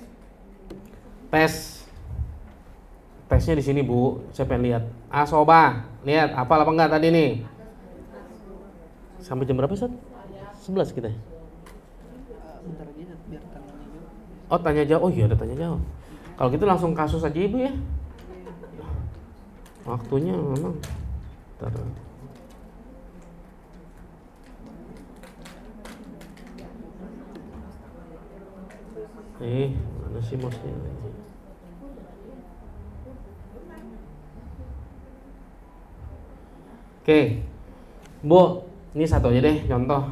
Tesnya di sini Bu. Saya pengen lihat. Asobah. Lihat, hafal apa enggak tadi nih? Sampai jam berapa Ustaz? 11 kita. Bentar aja biar tanya jawab. Oh, tanya jawab. Oh iya, ada tanya jawab. Kalau gitu langsung kasus aja Ibu ya. Waktunya memang. Bentar. Mana sih mouse-nya? Oke, Bu, ini satu aja deh contoh.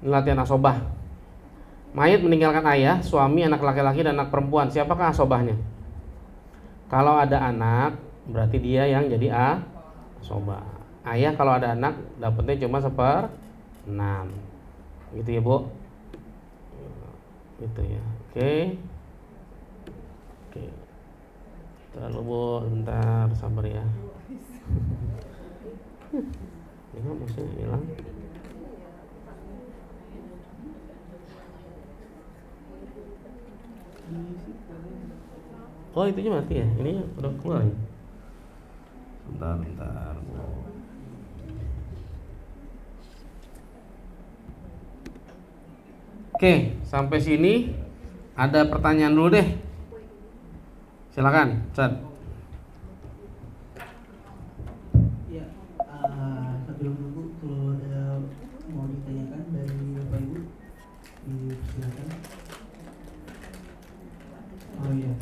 Ini latihan asobah. Mayit meninggalkan ayah, suami, anak laki-laki dan anak perempuan. Siapakah asobahnya? Kalau ada anak, berarti dia yang jadi asobah. Ayah kalau ada anak dapatnya cuma 1/6. Gitu ya Bu. Gitu ya. Oke. Lalu Bu, bentar sabar ya. Ini maksudnya hilang. Oh, itunya mati ya? Ini udah keluar ya? Bentar Bu. Oke, sampai sini ada pertanyaan dulu deh. Silakan, Ustaz. Ya, sebelum dulu kalau ada mau ditanyakan dari Bapak Ibu, silakan. Oh iya,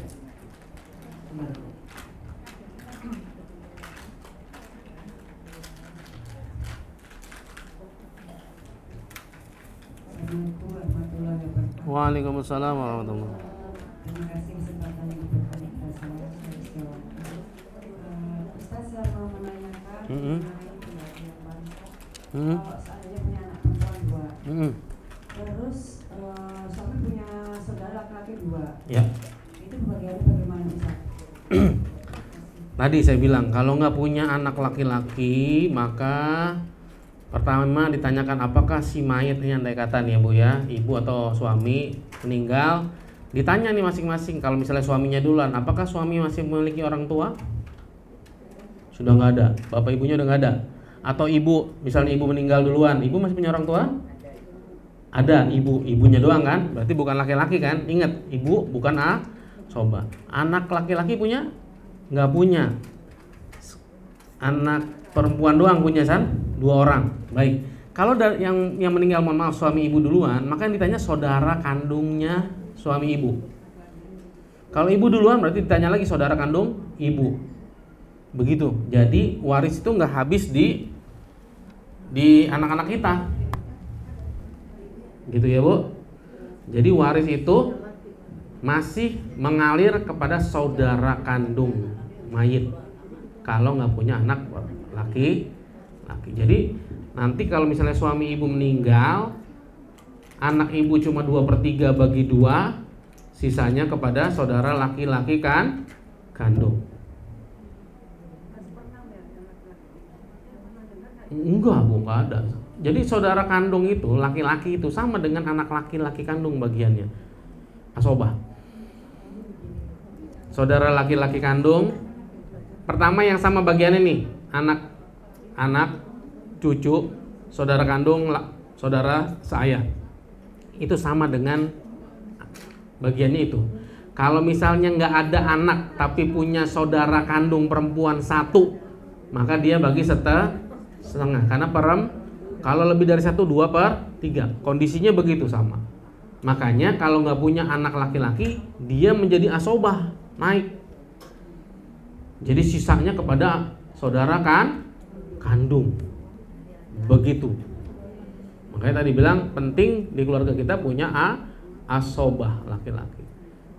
Waalaikumsalam warahmatullahi wabarakatuh. Terima kasih kesempatan yang diberikan kepada saya jawab. Ustaz, saya mau menanyakan mengenai pembagian warisan. Kalau seandainya punya anak perempuan 2, terus suami punya saudara laki-laki 2, Ya. itu pembagiannya bagaimana Ustaz? Tadi saya bilang kalau nggak punya anak laki-laki maka pertama ditanyakan apakah si mayat ini, andai kata nih ya Bu ya, ibu atau suami meninggal, ditanya nih masing-masing. Kalau misalnya suaminya duluan, apakah suami masih memiliki orang tua? Sudah nggak ada, bapak ibunya udah nggak ada. Atau ibu, misalnya ibu meninggal duluan, ibu masih punya orang tua? Ada, ibunya doang kan? Berarti bukan laki-laki kan? Ingat, ibu bukan asobah. Anak laki-laki punya? Nggak punya. Anak perempuan doang punya San? 2 orang. Baik. Kalau yang meninggal mohon maaf suami ibu duluan, maka yang ditanya saudara kandungnya suami ibu. Kalau ibu duluan berarti ditanya lagi saudara kandung ibu. Begitu. Jadi waris itu nggak habis di anak-anak kita. Gitu ya Bu. Jadi waris itu masih mengalir kepada saudara kandung mayit kalau nggak punya anak laki. Jadi nanti kalau misalnya suami ibu meninggal, anak ibu cuma 2/3 bagi 2, sisanya kepada saudara laki-laki kan kandung. Enggak Bu, enggak ada. Jadi saudara kandung itu laki-laki itu sama dengan anak laki-laki kandung bagiannya. Asobah. Saudara laki-laki kandung pertama yang sama bagiannya nih, anak, cucu, saudara kandung, saudara seayah. Itu sama dengan bagiannya itu. Kalau misalnya nggak ada anak tapi punya saudara kandung perempuan 1, maka dia bagi setengah. Karena kalau lebih dari 1, 2/3. Kondisinya begitu sama. Makanya kalau nggak punya anak laki-laki, dia menjadi asobah, naik. Jadi sisanya kepada saudara kandung. Begitu. Makanya tadi bilang penting di keluarga kita punya asobah laki-laki.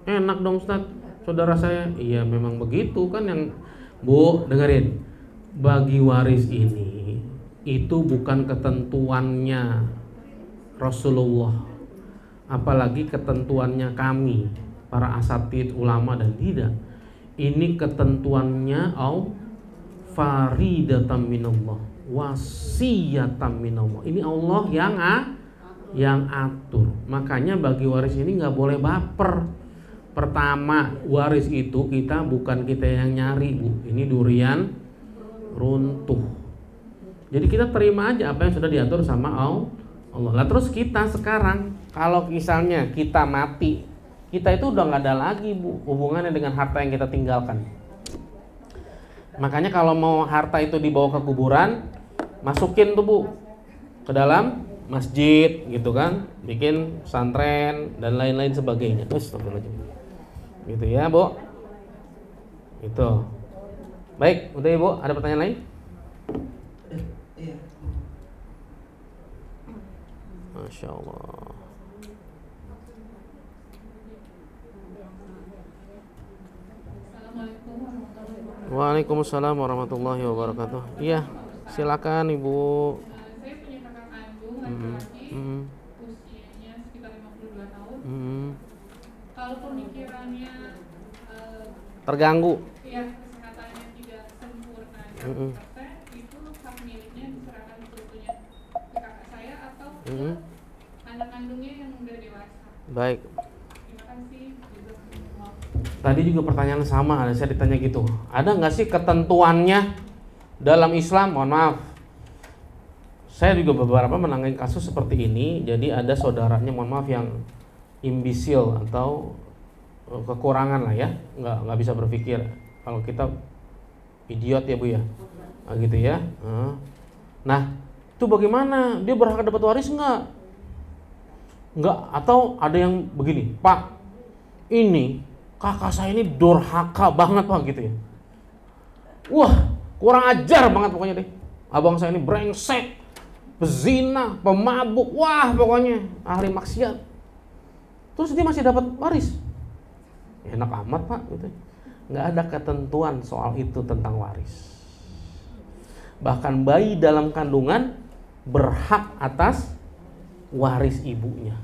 Enak dong Ustaz, saudara saya. Iya memang begitu kan yang Bu dengerin. Bagi waris ini itu bukan ketentuannya Rasulullah, apalagi ketentuannya kami para asatid, ulama dan tidak. Ini ketentuannya faridatan minallah, wasiyatan minallah. Ini Allah yang atur. Makanya bagi waris ini nggak boleh baper. Pertama, waris itu bukan kita yang nyari Bu. Ini durian runtuh. Jadi kita terima aja apa yang sudah diatur sama Allah. Lah terus kita sekarang kalau misalnya kita mati, kita itu udah nggak ada lagi Bu hubungannya dengan harta yang kita tinggalkan. Makanya kalau mau harta itu dibawa ke kuburan, masukin tuh Bu ke dalam masjid gitu kan, bikin pesantren dan lain-lain sebagainya. Gitu ya Bu. Itu. Baik, udah ya Bu, ada pertanyaan lain? Iya. Masya Allah. Waalaikumsalam warahmatullahi wabarakatuh. Iya, silakan Ibu. Saya punya kakak kandung laki-laki, usianya sekitar 52 tahun. Kalau pemikirannya Terganggu. ya kesehatannya tidak sempurna, itu hak miliknya diserahkan sebetulnya ke kakak saya atau ke anak kandungnya yang udah dewasa. Baik. Terima kasih. Tadi juga pertanyaan sama, saya ditanya gitu. Ada nggak sih ketentuannya dalam Islam? Mohon maaf, saya juga beberapa menangani kasus seperti ini. Jadi ada saudaranya, mohon maaf, yang imbisil atau kekurangan lah ya, nggak bisa berpikir. Kalau kita idiot ya Bu ya, nah, gitu ya. Nah, itu bagaimana? Dia berhak dapat waris nggak? Nggak. Atau ada yang begini, Pak, ini kakak saya ini durhaka banget Pak gitu ya. Wah, kurang ajar banget pokoknya deh. Abang saya ini brengsek, pezina, pemabuk, wah pokoknya ahli maksiat. terus dia masih dapat waris. Enak amat Pak gitu. Nggak ada ketentuan soal itu tentang waris. Bahkan bayi dalam kandungan berhak atas waris ibunya.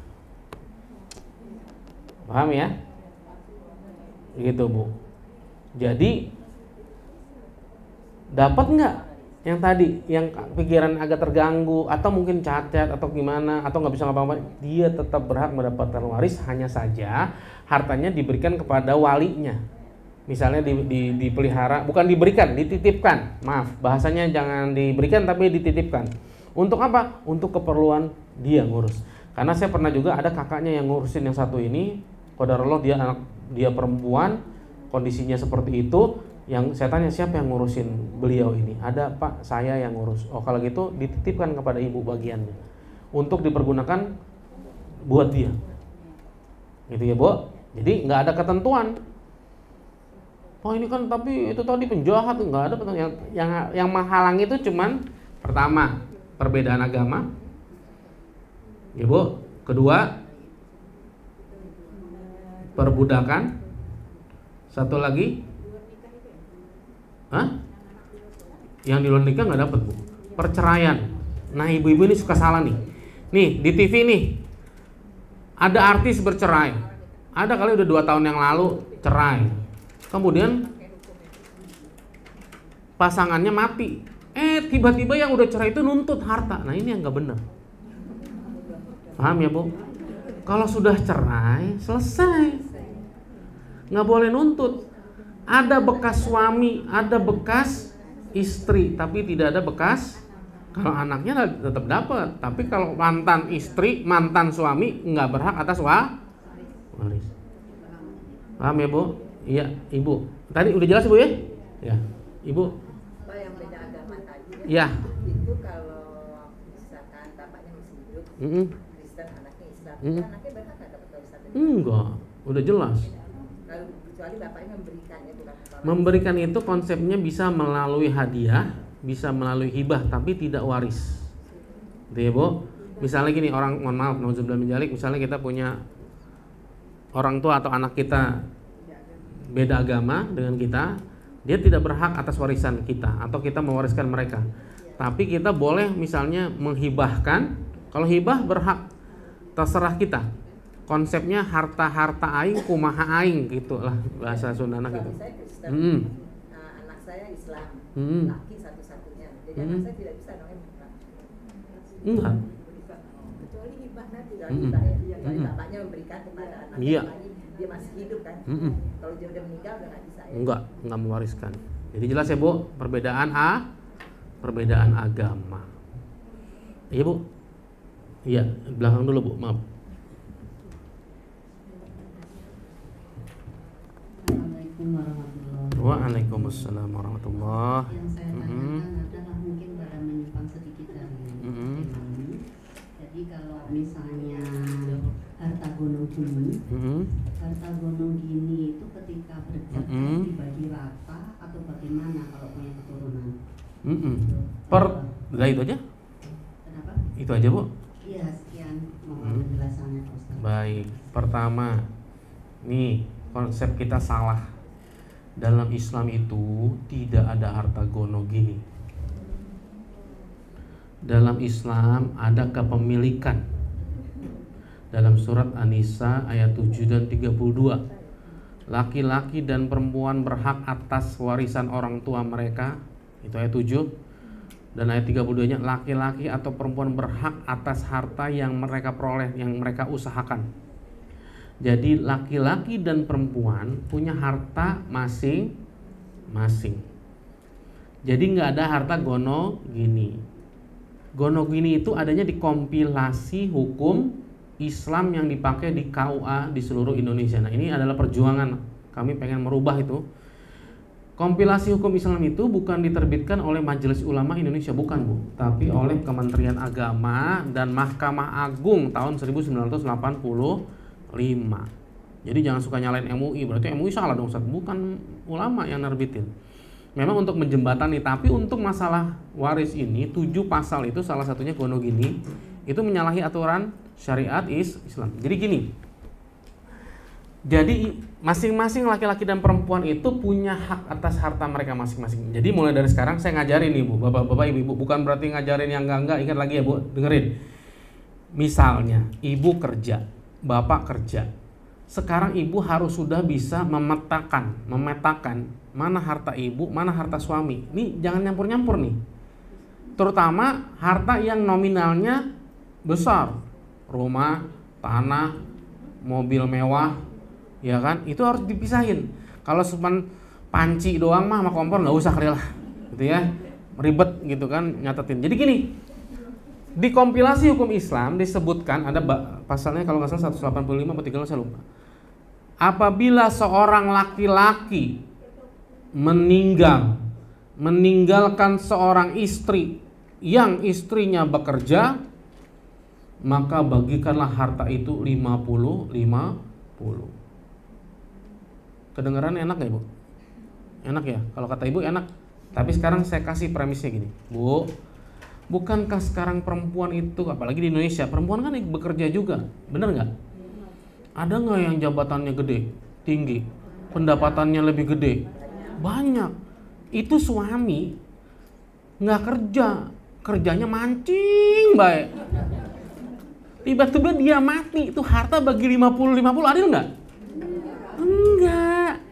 Paham ya? Gitu Bu. Jadi dapat nggak yang tadi, yang pikiran agak terganggu atau mungkin cacat atau gimana atau nggak bisa ngapa-ngapain, dia tetap berhak mendapatkan waris, hanya saja hartanya diberikan kepada walinya. Misalnya dipelihara, bukan diberikan, dititipkan. Maaf, bahasanya jangan diberikan tapi dititipkan. Untuk apa? Untuk keperluan dia ngurus. Karena saya pernah juga ada kakaknya yang ngurusin yang satu ini, qadarullah dia perempuan, kondisinya seperti itu. Yang saya tanya, siapa yang ngurusin beliau ini? Ada Pak, saya yang ngurus. Oh kalau gitu dititipkan kepada ibu bagiannya untuk dipergunakan buat dia, gitu ya Bu. Jadi nggak ada ketentuan. Oh ini kan tapi itu tadi penjahat, nggak ada ketentuan. Yang menghalangi itu cuman pertama perbedaan agama, ya Bu. Kedua perbudakan. Satu lagi, yang di luar nikah nggak dapat Bu. Perceraian. Nah ibu-ibu ini suka salah nih. Nih di TV nih ada artis bercerai. Ada kali udah 2 tahun yang lalu cerai. Kemudian pasangannya mati. Tiba-tiba yang udah cerai itu nuntut harta. Nah ini yang nggak benar. Paham ya Bu? Kalau sudah cerai selesai, nggak boleh nuntut. Ada bekas suami, ada bekas istri, tapi tidak ada bekas. Kalau anaknya tetap dapat, tapi kalau mantan istri, mantan suami nggak berhak atas waris. Paham ya Bu? Iya, Ibu. Tadi udah jelas Bu ya? Ya, Ibu. Pak yang beda agama tadi Ya. Itu kalau misalkan bapaknya masih hidup, Kristen, anaknya Islam, anaknya berhak nggak dapat warisan? Enggak, udah jelas. Lalu kecuali bapaknya memberikannya, bukan bapak. Memberikan itu konsepnya bisa melalui hadiah, bisa melalui hibah, tapi tidak waris. Gitu ya Bu. Misalnya gini, orang, mohon maaf, nauzubillah min dzalik, misalnya kita punya orang tua atau anak kita beda agama dengan kita, dia tidak berhak atas warisan kita atau kita mewariskan mereka. Tapi kita boleh misalnya menghibahkan. Kalau hibah berhak, terserah kita. Konsepnya harta-harta aing kumaha aing gitulah bahasa Sundana gitu. Suami saya Kristen, anak saya Islam, laki satu-satunya. Jadi anak saya tidak bisa dong bukan. Enggak. Kecuali hibah nanti, hibah ya. Kecuali bapaknya memberikan kepada anaknya, Iya. dia masih hidup kan. Kalau dia udah meninggal udah nggak bisa ya. Enggak mewariskan. Jadi jelas ya Bu, perbedaan agama. Iya Bu. Iya, belakang dulu Bu, maaf. Assalamualaikum warahmatullahi wabarakatuh. Waalaikumsalam warahmatullahi. Yang saya tanyakan adalah mungkin pada menyimpang sedikit dari tema ini. Jadi kalau misalnya harta gonong gini, harta gonong gini itu ketika berzakat dibagi rata atau bagaimana kalau punya keturunan? Udah itu aja? Kenapa? Itu aja Bu. Iya, sekian mohon penjelasannya Pak Ustaz. Baik, pertama, nih konsep kita salah. Dalam Islam itu tidak ada harta gono gini. Dalam Islam ada kepemilikan. Dalam surat An-Nisa ayat 7 dan 32. Laki-laki dan perempuan berhak atas warisan orang tua mereka. Itu ayat 7. Dan ayat 32-nya, laki-laki atau perempuan berhak atas harta yang mereka peroleh, yang mereka usahakan. Jadi laki-laki dan perempuan punya harta masing-masing. Jadi nggak ada harta gono gini. Gono gini itu adanya di kompilasi hukum Islam yang dipakai di KUA di seluruh Indonesia. Nah ini adalah perjuangan kami pengen merubah itu. Kompilasi hukum Islam itu bukan diterbitkan oleh Majelis Ulama Indonesia, bukan Bu, tapi oleh Kementerian Agama dan Mahkamah Agung tahun 1985. Jadi jangan suka nyalain MUI, berarti MUI salah dong Ustaz. Bukan ulama yang nerbitin. Memang untuk menjembatani, tapi untuk masalah waris ini 7 pasal itu salah satunya gono gini, itu menyalahi aturan syariat Islam. Jadi gini, Jadi masing-masing laki-laki dan perempuan itu punya hak atas harta mereka masing-masing. Jadi mulai dari sekarang saya ngajarin nih Bu, bapak-bapak, ibu-ibu, bukan berarti ngajarin yang enggak, ingat lagi ya Bu, dengerin. Misalnya ibu kerja, bapak kerja. Sekarang ibu harus sudah bisa memetakan mana harta ibu, mana harta suami. Nih jangan nyampur-nyampur nih. Terutama harta yang nominalnya besar. Rumah, tanah, mobil mewah, ya kan, itu harus dipisahin. Kalau cuma panci doang mah sama kompor nggak usah kali lah, gitu ya, ribet gitu kan nyatetin. Jadi gini, di kompilasi hukum Islam disebutkan ada pasalnya kalau nggak salah 185 atau 30 saya lupa. Apabila seorang laki-laki meninggalkan seorang istri yang istrinya bekerja, maka bagikanlah harta itu 50-50. Kedengaran enak gak Ibu? Enak ya? Kalau kata Ibu enak. Tapi sekarang saya kasih premisnya gini, Bu, bukankah sekarang perempuan itu, apalagi di Indonesia, perempuan kan bekerja juga, bener gak? Ada gak yang jabatannya gede, tinggi, pendapatannya lebih gede? Banyak. Itu suami gak kerja, kerjanya mancing baik. Tiba-tiba dia mati, itu harta bagi 50-50 adil gak? Enggak.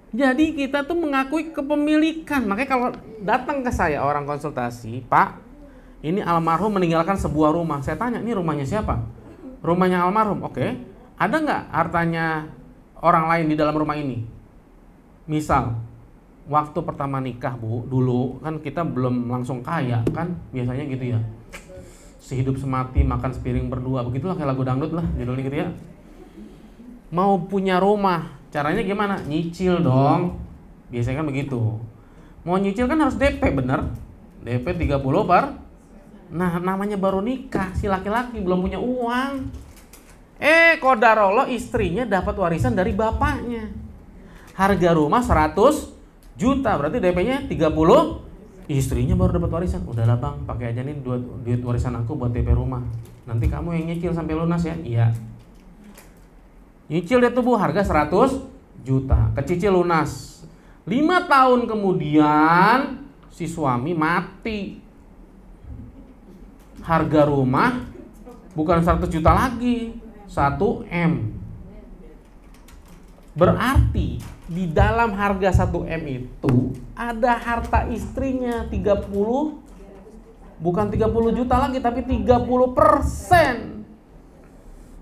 Jadi kita tuh mengakui kepemilikan. Makanya kalau datang ke saya orang konsultasi, Pak, ini almarhum meninggalkan sebuah rumah. Saya tanya, ini rumahnya siapa? Rumahnya almarhum. Oke. Ada nggak hartanya orang lain di dalam rumah ini? Misal, waktu pertama nikah Bu, dulu kan kita belum langsung kaya kan, biasanya gitu ya. Sehidup semati makan sepiring berdua, begitulah kayak lagu dangdut lah judulnya gitu ya. Mau punya rumah, caranya gimana? Nyicil dong. Biasanya kan begitu. Mau nyicil kan harus DP, bener? DP 30 per. Nah, namanya baru nikah, si laki-laki belum punya uang. Qadarullah istrinya dapat warisan dari bapaknya. Harga rumah 100 juta, berarti DP-nya 30. Istrinya baru dapat warisan. Udahlah Bang, pakai aja nih duit warisan aku buat DP rumah. Nanti kamu yang nyicil sampai lunas ya. Iya. Nyicil dia tuh Bu, harga 100 juta, kecicil lunas. 5 tahun kemudian si suami mati. Harga rumah bukan 100 juta lagi, 1 M. Berarti di dalam harga 1 M itu ada harta istrinya 30, bukan 30 juta lagi tapi 30%.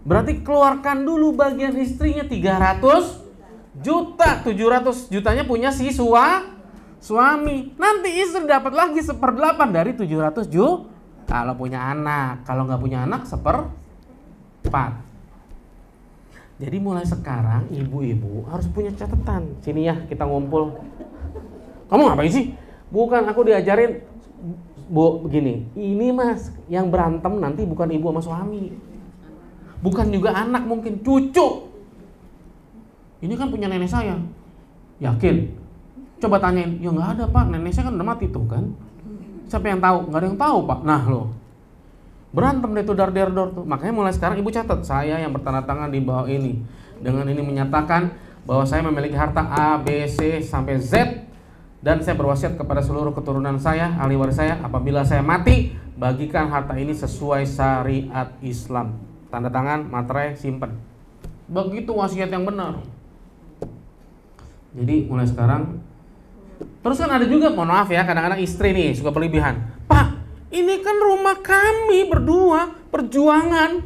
Berarti keluarkan dulu bagian istrinya 300 juta, 700 jutanya punya si suami. Nanti istri dapat lagi 1/8 dari 700 juta. Kalau punya anak, kalau nggak punya anak 1/4. Jadi mulai sekarang ibu-ibu harus punya catatan. Sini ya kita ngumpul. Kamu ngapain sih? Bukan, aku diajarin Bu begini. Ini Mas, yang berantem nanti bukan ibu sama suami. Bukan juga anak, mungkin cucu. Ini kan punya nenek saya. Yakin? Coba tanyain. Ya nggak ada Pak, nenek saya kan udah mati tuh kan. Siapa yang tahu? Nggak ada yang tahu Pak. Nah loh, berantem deh tuh dar-der-dor tuh. Makanya mulai sekarang ibu catat, saya yang bertanda tangan di bawah ini. Dengan ini menyatakan bahwa saya memiliki harta A, B, C sampai Z. Dan saya berwasiat kepada seluruh keturunan saya, ahli waris saya, apabila saya mati, bagikan harta ini sesuai syariat Islam. Tanda tangan, materai, simpen. Begitu wasiat yang benar. Jadi mulai sekarang. Terus kan ada juga, mohon maaf ya, kadang-kadang istri nih suka berlebihan. Pak, ini kan rumah kami berdua, perjuangan.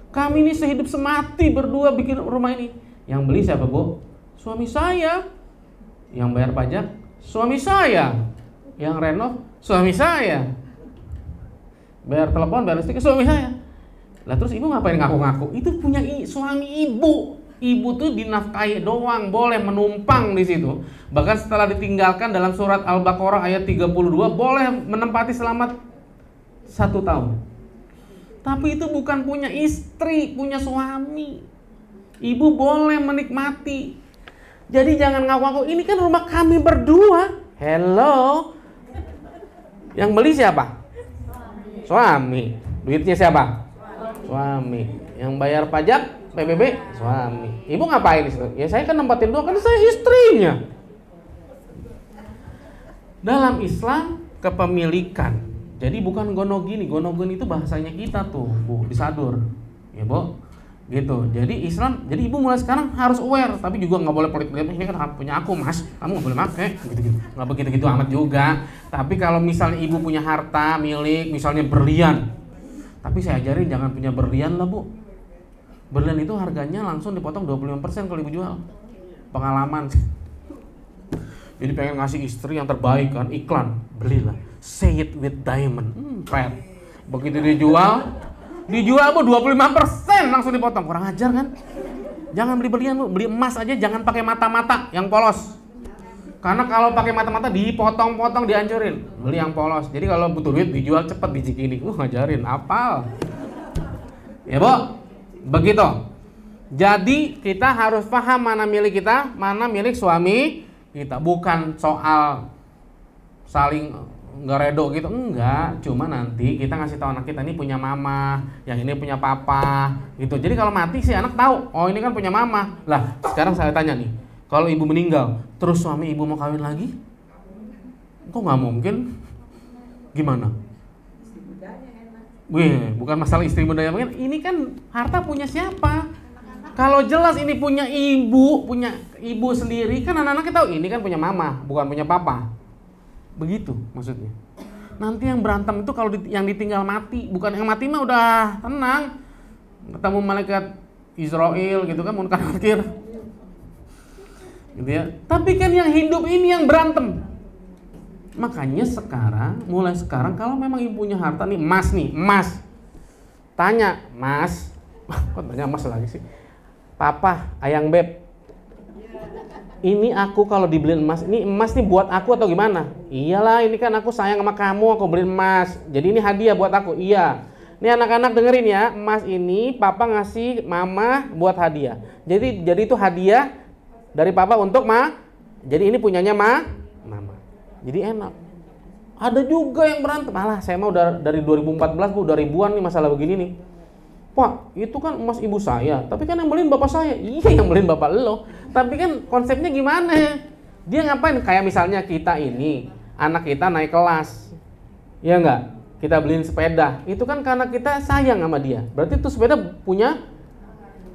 Kami ini sehidup semati berdua bikin rumah ini. Yang beli siapa Bu? Suami saya. Yang bayar pajak? Suami saya. Yang renov? Suami saya. Bayar telepon, bayar listrik? Suami saya. Lah terus ibu ngapain ngaku-ngaku? Itu punya suami ibu. Ibu tuh dinafkahi doang, boleh menumpang di situ. Bahkan setelah ditinggalkan dalam surat Al-Baqarah ayat 32 boleh menempati selama 1 tahun. Tapi itu bukan punya istri, punya suami. Ibu boleh menikmati. Jadi jangan ngaku-ngaku, ini kan rumah kami berdua. Hello. Yang beli siapa? Suami. Duitnya siapa? Suami. Yang bayar pajak PBB? Suami. Ibu ngapain di situ? Ya saya kan nempatin dua, kan saya istrinya. Dalam Islam kepemilikan. Jadi bukan gonogini. Gonogini itu bahasanya kita tuh, Bu, disadur. Ya, Bu. Gitu. Jadi Islam, jadi ibu mulai sekarang harus aware, tapi juga nggak boleh pelit-pelit. Ini kan punya aku, Mas, kamu nggak boleh pakai, gitu-gitu. Nggak begitu-gitu amat juga. Tapi kalau misalnya ibu punya harta milik, misalnya berlian, tapi saya ajarin jangan punya berlian lah, Bu. Berlian itu harganya langsung dipotong 25% kalau ibu jual. Pengalaman. Jadi pengen ngasih istri yang terbaik kan, iklan, belilah Say It With Diamond. Pet. Begitu dijual Bu 25% langsung dipotong. Kurang ajar kan? Jangan beli berlian, Bu, beli emas aja, jangan pakai mata-mata yang polos. Karena kalau pakai mata-mata dipotong-potong, dihancurin. Beli yang polos. Jadi kalau butuh duit dijual cepet di Cikini. Ngajarin apal. Ya, Bu. Begitu. Jadi kita harus paham mana milik kita, mana milik suami kita. Bukan soal saling nggak redo gitu, enggak. Cuma nanti kita ngasih tahu anak kita ini punya mama, yang ini punya papa gitu. Jadi kalau mati si anak tahu, oh ini kan punya mama. Lah sekarang saya tanya nih, kalau ibu meninggal terus suami ibu mau kawin lagi, kok nggak mungkin? Gimana? Wih, bukan masalah istri mudanya, ini kan harta punya siapa? Kalau jelas ini punya ibu sendiri, kan anak-anaknya tahu ini kan punya mama, bukan punya papa. Begitu maksudnya. Nanti yang berantem itu kalau yang ditinggal mati, bukan yang mati mah udah tenang. Ketemu malaikat Israel gitu kan, Munkar Nakir. Gitu ya. Tapi kan yang hidup ini yang berantem. Makanya mulai sekarang kalau memang ibu punya harta nih, emas. Tanya, Mas. Kok tanya Mas lagi sih? Papa, ayang beb. Ini aku kalau dibeliin emas, ini emas nih buat aku atau gimana? Iyalah, ini kan aku sayang sama kamu, aku beliin emas. Jadi ini hadiah buat aku. Iya. Ini anak-anak dengerin ya, emas ini papa ngasih mama buat hadiah. Jadi itu hadiah dari papa untuk Jadi ini punyanya mama. Jadi enak. Ada juga yang berantem. Alah, saya mau dari 2014 Bu, udah ribuan nih masalah begini nih. Pak, itu kan emas ibu saya, tapi kan yang beliin bapak saya. Iya, yang beliin bapak lo. Tapi kan konsepnya gimana? Dia ngapain? Kayak misalnya kita ini, anak kita naik kelas. Ya enggak? Kita beliin sepeda. Itu kan karena kita sayang sama dia. Berarti itu sepeda punya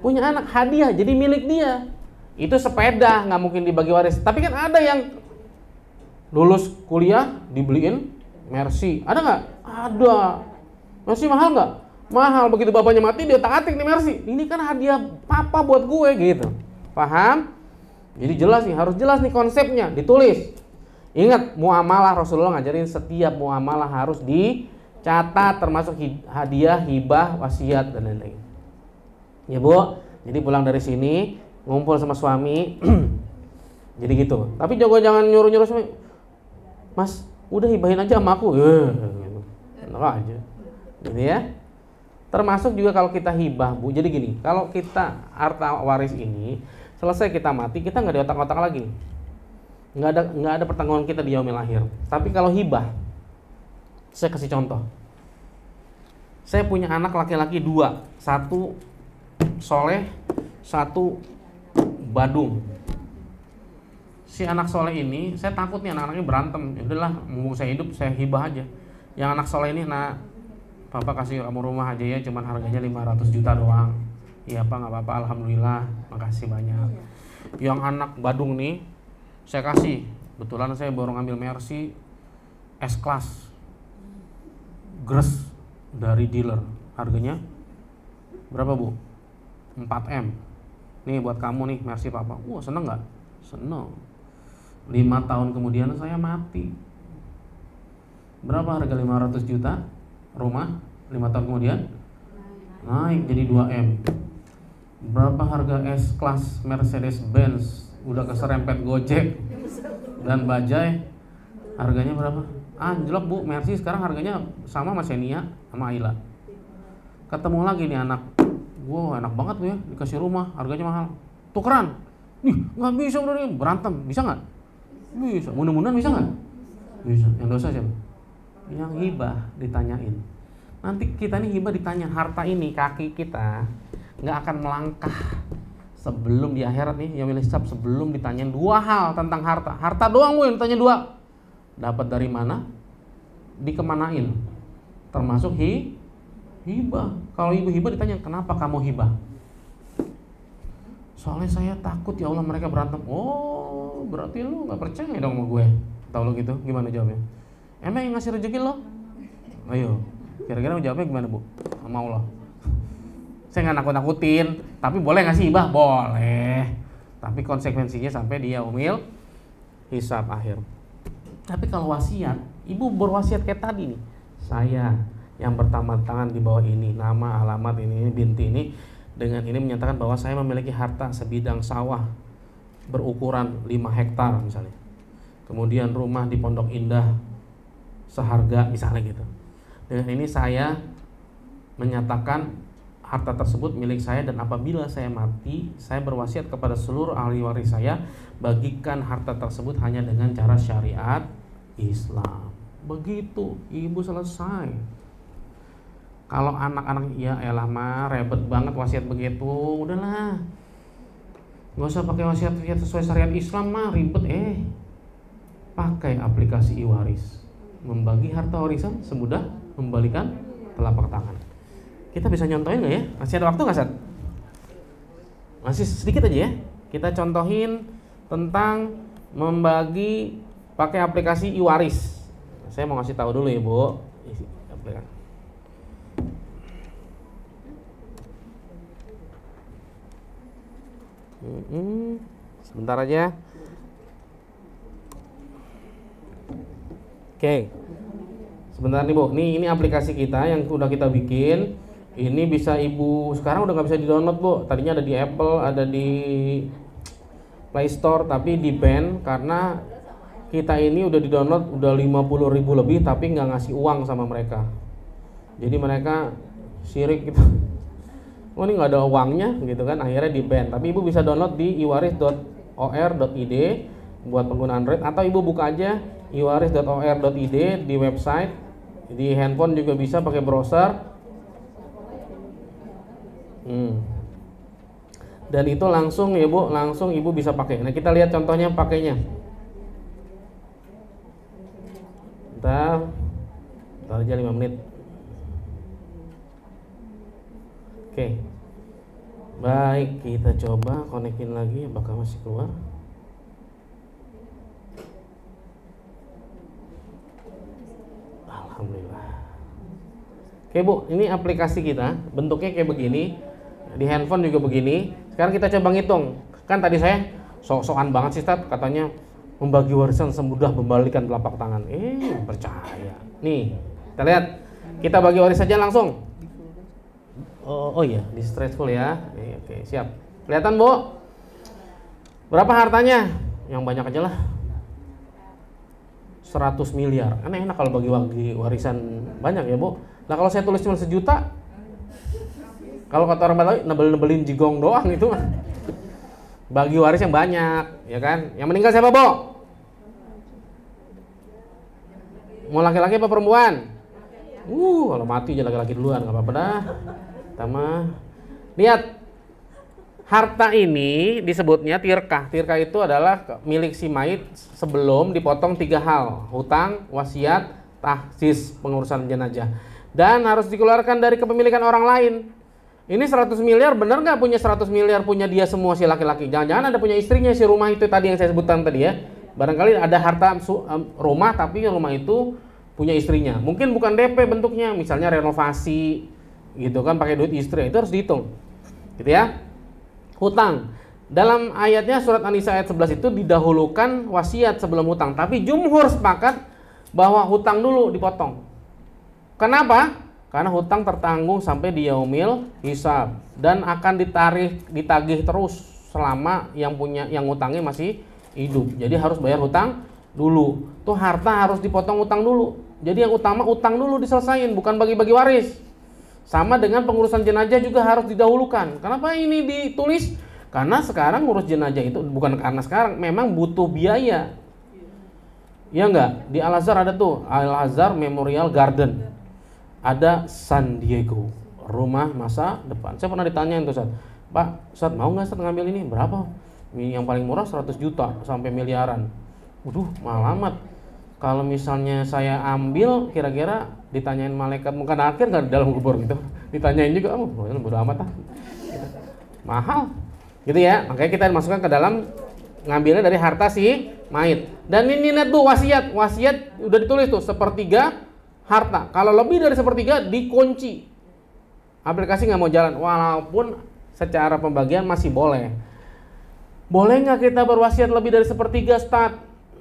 anak, hadiah, jadi milik dia. Itu sepeda, nggak mungkin dibagi waris. Tapi kan ada yang lulus kuliah dibeliin Mercy. Ada nggak? Ada. Mercy mahal nggak? Mahal. Begitu bapaknya mati dia otak-atik nih Mercy. Ini kan hadiah papa buat gue gitu. Paham? Jadi jelas nih, harus jelas nih konsepnya, ditulis. Ingat, muamalah Rasulullah ngajarin setiap muamalah harus dicatat, termasuk hadiah, hibah, wasiat dan lain-lain. Ya Bu, jadi pulang dari sini ngumpul sama suami. Jadi gitu. Tapi juga jangan nyuruh-nyuruh suami. Mas, udah hibahin aja sama aku. Gitu. Enak aja. Gitu ya. Termasuk juga kalau kita hibah, Bu. Jadi gini, kalau kita harta waris ini selesai kita mati, kita nggak diotak-otak lagi. Nggak ada pertanggungan kita di yaumil akhir. Tapi kalau hibah, saya kasih contoh. Saya punya anak laki-laki 2, satu soleh, satu badung. Si anak soleh ini, saya takut nih anak-anaknya berantem. Ya udahlah, mumpung saya hidup, saya hibah aja. Yang anak soleh ini, papa kasih kamu rumah aja ya, cuman harganya 500 juta doang. Iya Pak, nggak apa-apa, alhamdulillah, makasih banyak. Yang anak badung nih, saya kasih. Kebetulan saya baru ngambil Mercy S-Class Gres dari dealer. Harganya berapa Bu? 4M. Nih buat kamu nih Mercy papa. Wah, seneng nggak? Seneng. 5 tahun kemudian saya mati. Berapa harga 500 juta? Rumah 5 tahun kemudian naik jadi 2M. Berapa harga S-Class Mercedes Benz? Udah keserempet Gojek dan Bajaj. Harganya berapa? Anjlok Bu, Mercy sekarang harganya sama Xenia sama Ayla. Ketemu lagi nih anak. Wow, enak banget tuh ya, dikasih rumah, harganya mahal. Tukeran. Nih, nggak bisa udah nih, berantem. Bisa nggak? Bisa. Mudah-mudahan bisa nggak? Bisa. Yang dosa siapa? Yang hibah ditanyain. Nanti kita nih hibah ditanya harta ini, kaki kita nggak akan melangkah sebelum di akhirat nih yaumil hisab, sebelum ditanyain dua hal tentang harta. Harta doang yang ditanya dua. Dapat dari mana? Dikemanain? Termasuk hibah. Kalau ibu hibah ditanya, kenapa kamu hibah? Soalnya saya takut ya Allah mereka berantem. Oh, berarti lu nggak percaya dong sama gue. Tahu lo gitu? Gimana jawabnya? Emang yang ngasih rezeki lo? Ayo, kira-kira jawabnya gimana bu? Sama Allah. Saya nggak nakut-nakutin, tapi boleh ngasih hibah? Boleh. Tapi konsekuensinya sampai di yaumil hisab akhir. Tapi kalau wasiat, ibu berwasiat kayak tadi nih. Saya yang pertama tangan di bawah ini, nama, alamat ini binti ini, dengan ini menyatakan bahwa saya memiliki harta sebidang sawah berukuran 5 hektar misalnya. Kemudian rumah di Pondok Indah seharga misalnya gitu. Dengan ini saya menyatakan harta tersebut milik saya, dan apabila saya mati, saya berwasiat kepada seluruh ahli waris saya, bagikan harta tersebut hanya dengan cara syariat Islam. Begitu, ibu selesai. Kalau anak-anak ya elah mah ribet banget wasiat begitu, udahlah. Nggak usah pakai wasiat sesuai syariat Islam mah ribet. Pakai aplikasi e-waris. Membagi harta warisan semudah membalikan telapak tangan. Kita bisa nyontohin nggak ya? Masih ada waktu nggak, Sat? Masih sedikit aja ya. Kita contohin tentang membagi pakai aplikasi e-waris. Saya mau ngasih tahu dulu ya, Bu. Aplikasi. Sebentar aja. Oke. Sebentar nih Bu. Nih ini aplikasi kita yang udah kita bikin. Ini bisa ibu sekarang udah nggak bisa di-download Bu. Tadinya ada di Apple, ada di Play Store, tapi di ban karena kita ini udah di-download udah 50.000 lebih, tapi nggak ngasih uang sama mereka. Jadi mereka syirik gitu. Oh ini nggak ada uangnya gitu kan, akhirnya di ban. Tapi ibu bisa download di iwaris.or.id buat pengguna Android, atau ibu buka aja iwaris.or.id di website, di handphone juga bisa pakai browser. Dan itu langsung ya Bu, langsung ibu bisa pakai. Nah kita lihat contohnya pakainya. Bentar aja 5 menit. Oke. Baik, kita coba konekin lagi, apakah masih keluar? Alhamdulillah. Oke Bu, ini aplikasi kita, bentuknya kayak begini. Di handphone juga begini. Sekarang kita coba ngitung. Kan tadi saya sok-sokan banget sih Ustaz, katanya membagi warisan semudah membalikan telapak tangan. Percaya. Nih, kita lihat. Kita bagi waris saja langsung. Oh iya, di stressful ya. Oke, siap. Kelihatan Bu? Berapa hartanya? Yang banyak aja lah. 100 miliar. Kan enak kalau bagi warisan banyak ya Bu. Nah kalau saya tulis cuma 1 juta, kalau kata orang Betawi nebelin jigong doang itu mah. Bagi waris yang banyak, ya kan? Yang meninggal siapa Bu? Mau laki-laki apa perempuan? Kalau mati aja laki-laki duluan, nggak apa-apa dah. Pertama, lihat harta ini disebutnya tirkah. Tirkah itu adalah milik si mayit sebelum dipotong 3 hal: hutang, wasiat, tahsis, pengurusan jenazah, dan harus dikeluarkan dari kepemilikan orang lain. Ini 100 miliar benar nggak punya 100 miliar punya dia semua si laki-laki? Jangan-jangan ada punya istrinya si rumah itu tadi yang saya sebutkan tadi ya. Barangkali ada harta rumah tapi rumah itu punya istrinya. Mungkin bukan DP bentuknya, misalnya renovasi gitu kan pakai duit istri, itu harus dihitung. Gitu ya. Hutang. Dalam ayatnya surat An-Nisa ayat 11 itu didahulukan wasiat sebelum hutang, tapi jumhur sepakat bahwa hutang dulu dipotong. Kenapa? Karena hutang tertanggung sampai di yaumil hisab dan akan ditagih terus selama yang hutangnya masih hidup. Jadi harus bayar hutang dulu. Tuh harta harus dipotong hutang dulu. Jadi yang utama utang dulu diselesain, bukan bagi-bagi waris. Sama dengan pengurusan jenazah juga harus didahulukan. Kenapa ini ditulis? Karena sekarang ngurus jenazah itu bukan karena sekarang, memang butuh biaya. Ya enggak? Di Al-Azhar ada tuh Al-Azhar Memorial Garden. ada San Diego, rumah masa depan. Saya pernah ditanyain tuh, Ustaz, Pak, Ustaz mau nggak Ustaz ngambil ini? Berapa? Ini yang paling murah 100 juta sampai miliaran. Waduh, mahal amat. Kalau misalnya saya ambil, kira-kira ditanyain malaikat muka nakir nggak di dalam kubur gitu? Ditanyain juga, bodo amat ah. Gitu. Mahal, gitu ya. Makanya kita masukkan ke dalam, ngambilnya dari harta si mayit. Dan ini lihat tuh wasiat udah ditulis tuh 1/3 harta. Kalau lebih dari 1/3 dikunci. Aplikasi nggak mau jalan, walaupun secara pembagian masih boleh. Boleh nggak kita berwasiat lebih dari 1/3, Ustaz?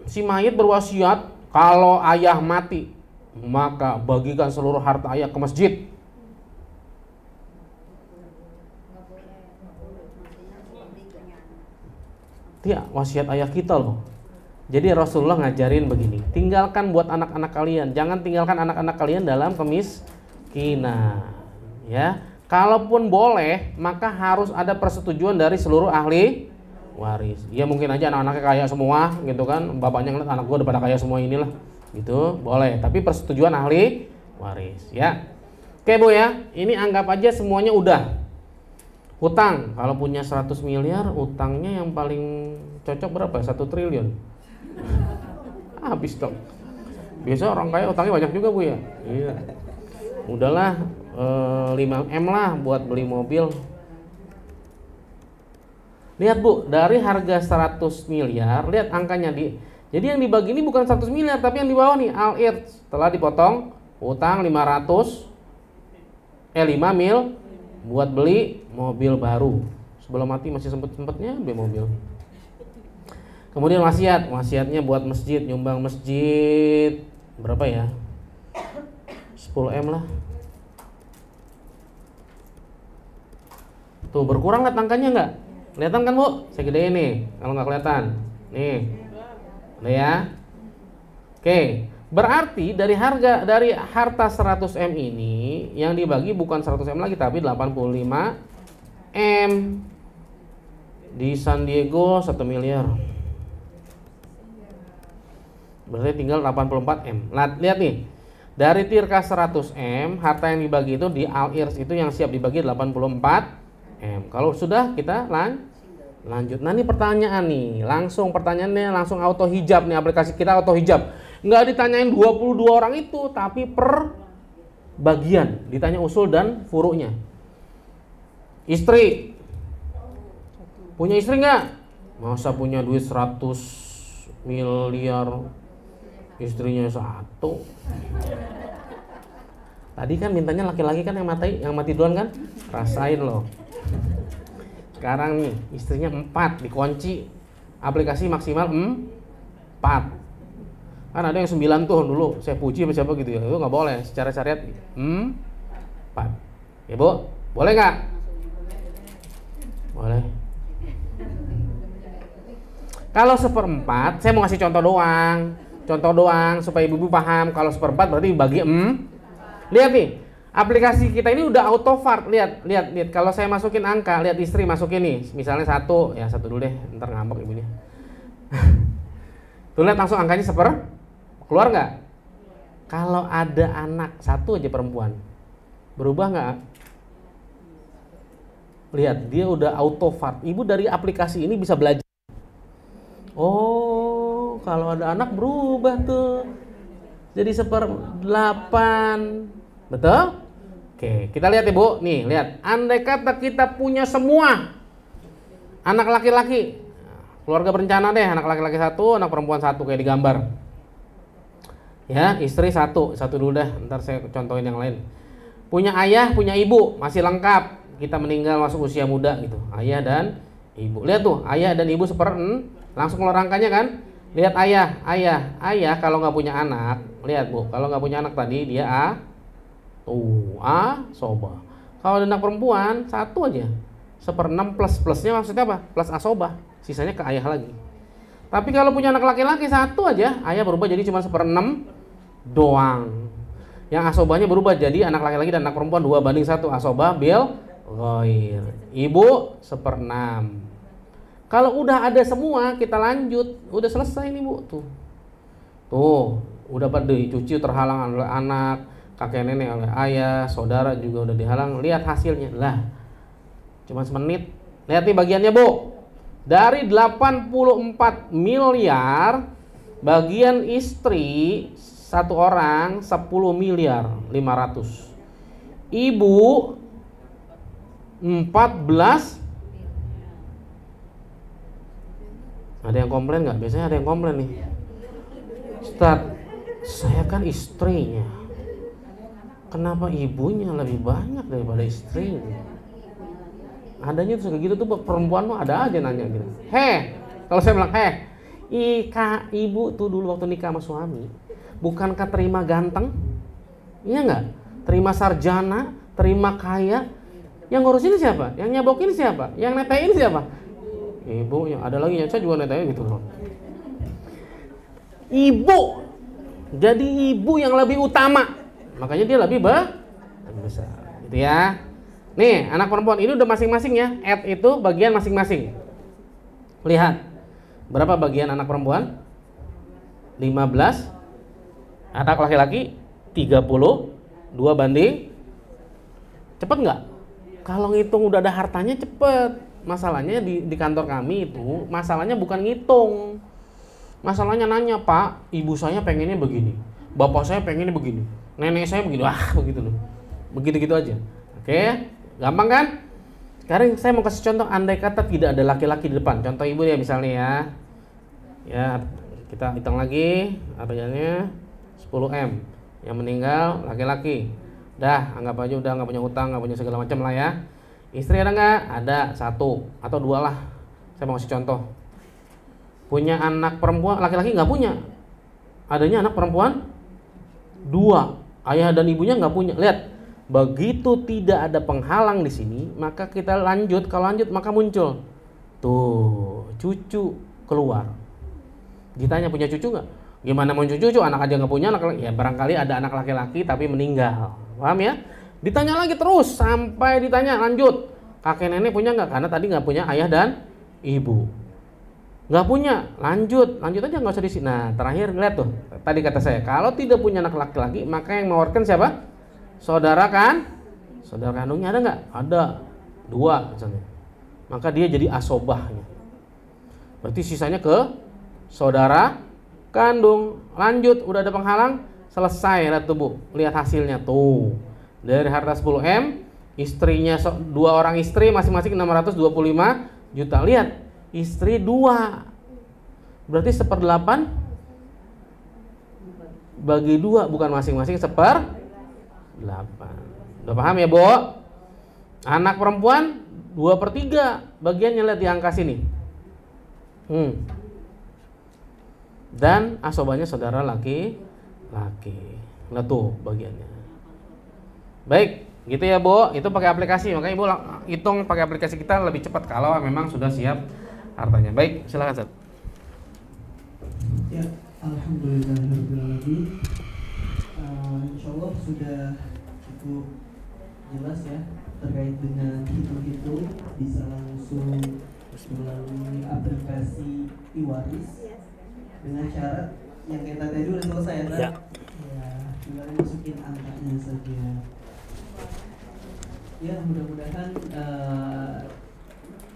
Si mayit berwasiat, kalau ayah mati, maka bagikan seluruh harta ayah ke masjid. Iya, wasiat ayah kita loh. Jadi Rasulullah ngajarin begini, tinggalkan buat anak-anak kalian, jangan tinggalkan anak-anak kalian dalam kemiskinan. Ya, kalaupun boleh, maka harus ada persetujuan dari seluruh ahli waris. Ya mungkin aja anak-anaknya kaya semua, gitu kan? Bapaknya ngeliat anak gue udah pada kaya semua inilah, gitu boleh. Tapi persetujuan ahli waris, ya. Oke Bu ya, ini anggap aja semuanya udah. Hutang, kalau punya 100 miliar, utangnya yang paling cocok berapa? 1 triliun. Habis dong. Biasa orang kaya utangnya banyak juga Bu ya. Iya. Udahlah 5M lah buat beli mobil. Lihat Bu, dari harga 100 miliar, lihat angkanya jadi yang dibagi ini bukan 100 miliar, tapi yang di bawah nih Al-Irt setelah dipotong utang 5 mil buat beli mobil baru. Sebelum mati masih sempet-sempetnya beli mobil. Kemudian wasiatnya buat masjid, nyumbang masjid berapa ya? 10M lah. Tuh berkurang lihat angkanya nggak? Kelihatan kan Bu? Saya gedein nih, kalau nggak kelihatan. Nih, udah ya. Oke, berarti dari harta 100M ini yang dibagi bukan 100M lagi, tapi 85M. Di San Diego 1 miliar. Berarti tinggal 84M. Lihat nih, dari Tirka 100M, harta yang dibagi itu di Al-Irs itu yang siap dibagi 84M. Kalau sudah kita lanjut. Nah ini pertanyaan nih, pertanyaannya langsung auto hijab nih, aplikasi kita auto hijab. Nggak ditanyain 22 orang itu, tapi per bagian ditanya usul dan furu'nya. Istri, punya istri nggak? Masa punya duit 100 miliar, istrinya 1. Tadi kan mintanya laki-laki kan yang mati duluan kan? Rasain loh. Sekarang nih istrinya 4, dikunci. Aplikasi maksimal 4. Kan ada yang 9 tuh dulu, saya puji sama siapa gitu ya. Itu nggak boleh, secara syariat 4. Ya Bu, boleh nggak? Boleh. Kalau 1/4, saya mau ngasih contoh doang supaya ibu-ibu paham. Kalau 1/4 berarti bagi Lihat nih, aplikasi kita ini udah auto fart. Lihat. Kalau saya masukin angka, lihat istri masukin nih, misalnya 1, ya 1 dulu deh, ntar ngambek ibunya. Tuh lihat langsung angkanya keluar nggak? Kalau ada anak 1 aja perempuan, berubah nggak? Lihat, dia udah auto fart. Ibu dari aplikasi ini bisa belajar. Oh, kalau ada anak berubah tuh. Jadi 1/8. Betul? Oke, kita lihat ya Bu. Nih, lihat. Andai kata kita punya semua anak laki-laki, keluarga berencana deh, anak laki-laki 1, anak perempuan 1 kayak di gambar. Ya, istri 1 dulu dah. Ntar saya contohin yang lain. Punya ayah, punya ibu, masih lengkap. Kita meninggal masuk usia muda gitu. Ayah dan ibu. Lihat tuh, ayah dan ibu langsung keluar angkanya kan? Lihat ayah kalau nggak punya anak, lihat Bu, kalau nggak punya anak tadi dia asobah. Kalau ada anak perempuan 1 aja, 1/6 plusnya maksudnya apa? Plus asobah, sisanya ke ayah lagi. Tapi kalau punya anak laki-laki 1 aja, ayah berubah jadi cuma 1/6 doang. Yang asobahnya berubah jadi anak laki-laki dan anak perempuan 2/1, asobah bil ghair. Ibu 1/6. Kalau udah ada semua, kita lanjut. Udah selesai nih Bu. Tuh, udah pada dicuci terhalang oleh anak. kakek nenek, oleh ayah, saudara juga udah dihalang. Lihat hasilnya. Lah, cuma semenit. Lihat nih bagiannya, Bu. Dari 84 miliar, bagian istri satu orang 10 miliar 500. Ibu 14. Ada yang komplain nggak? Biasanya ada yang komplain nih. Ustaz, saya kan istrinya. Kenapa ibunya lebih banyak daripada istrinya? Adanya tuh kayak gitu tuh, perempuan mah ada aja nanya gitu. Kalau saya bilang, ibu tuh dulu waktu nikah sama suami, bukankah terima ganteng? Iya nggak? Terima sarjana, terima kaya. Yang ngurusin siapa? Yang nyabokin siapa? Yang netain siapa? Ibu. Yang ada lagi yang saya juga netain gitu loh. Ibu. Jadi ibu yang lebih utama. Makanya dia lebih besar. Gitu ya. Nih, anak perempuan ini udah masing-masing ya. Add itu bagian masing-masing. Lihat. Berapa bagian anak perempuan? 15. Anak laki-laki 30. 2 banding. Cepet nggak? Kalau ngitung udah ada hartanya cepet. Masalahnya di kantor kami itu, masalahnya bukan ngitung. Masalahnya nanya, Pak, ibu saya pengennya begini, bapak saya pengennya begini, nenek saya begini, begitu loh. Begitu-gitu aja. Oke, gampang kan? Sekarang saya mau kasih contoh, andai kata tidak ada laki-laki di depan. Contoh ibu ya misalnya ya. Ya, kita hitung lagi, harganya 10M. Yang meninggal laki-laki. Dah, anggap aja udah nggak punya utang, nggak punya segala macam lah ya. Istri ada nggak? Ada 1 atau 2 lah. Saya mau kasih contoh. Punya anak perempuan, laki-laki nggak punya. Adanya anak perempuan 2. Ayah dan ibunya nggak punya. Lihat, begitu tidak ada penghalang di sini, maka kita lanjut. Kalau lanjut maka muncul tuh cucu keluar. Ditanya punya cucu nggak? Gimana mau cucu? Anak aja nggak punya. Ya barangkali ada anak laki-laki tapi meninggal. Paham ya? Ditanya lagi terus sampai ditanya lanjut. Kakek nenek punya nggak? Karena tadi nggak punya ayah dan ibu. Nggak punya, lanjut aja, nggak usah di sini. Nah terakhir lihat tuh. Tadi kata saya kalau tidak punya anak laki-laki maka yang mewariskan siapa? Saudara kan? Saudara kandungnya ada nggak? Ada 2 misalnya. Maka dia jadi asobahnya. Berarti sisanya ke saudara kandung. Lanjut, udah ada penghalang, selesai. Lihat tuh Bu, lihat hasilnya tuh. Dari harta 10M, istrinya 2 orang istri masing-masing 625 juta. Lihat, istri 2. Berarti 1/8 bagi 2, bukan masing-masing 1/8. Udah paham ya, Bu? Anak perempuan 2/3 bagiannya, lihat di angka sini. Dan asobahnya saudara laki-laki. Nah tuh bagiannya. Baik, gitu ya Bu. Itu pakai aplikasi, makanya Ibu hitung pakai aplikasi kita lebih cepat kalau memang sudah siap hartanya. Baik, silakan Ustaz. Ya, alhamdulillahirobbilalamin. Insyaallah sudah cukup jelas ya terkait dengan hitung-hitung, bisa langsung melalui aplikasi e-waris dengan syarat yang kita tadi udah selesai ya, Ustaz? Ya. Tinggal masukin angkanya saja. Ya, mudah-mudahan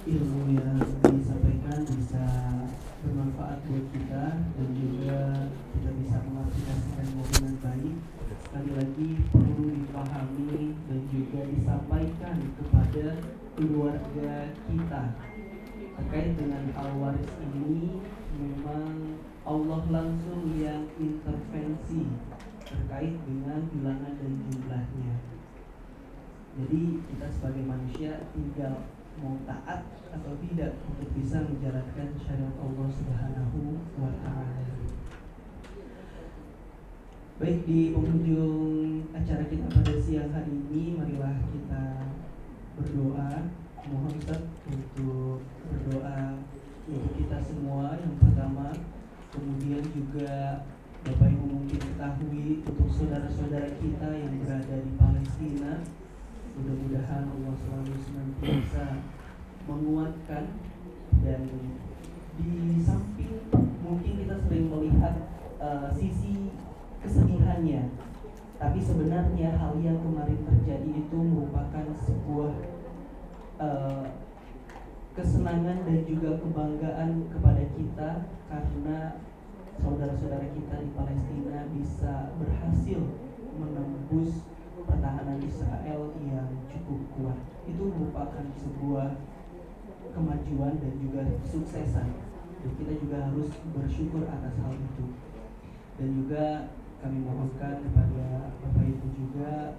ilmu yang disampaikan bisa bermanfaat buat kita dan juga kita bisa mengaplikasikannya dengan baik. Sekali lagi perlu dipahami dan juga disampaikan kepada keluarga kita terkait dengan al-waris ini. Memang Allah langsung yang intervensi terkait dengan bilangan dan jumlahnya. Jadi kita sebagai manusia tinggal mau taat atau tidak untuk bisa menjalankan syariat Allah Subhanahu wa Ta'ala. Baik, di penghujung acara kita pada siang hari ini, marilah kita berdoa. Mohon Ustaz untuk berdoa untuk kita semua yang pertama. Kemudian juga Bapak Ibu mungkin ketahui untuk saudara-saudara kita yang berada di Palestina. Mudah-mudahan Allah selalu senantiasa menguatkan. Dan di samping mungkin kita sering melihat sisi kesedihannya Tapi sebenarnya hal yang kemarin terjadi itu merupakan sebuah kesenangan dan juga kebanggaan kepada kita, karena saudara-saudara kita di Palestina bisa berhasil menembus pertahanan Israel yang cukup kuat. Itu merupakan sebuah kemajuan dan juga kesuksesan, dan kita juga harus bersyukur atas hal itu. Dan juga kami mohonkan kepada Bapak Ibu juga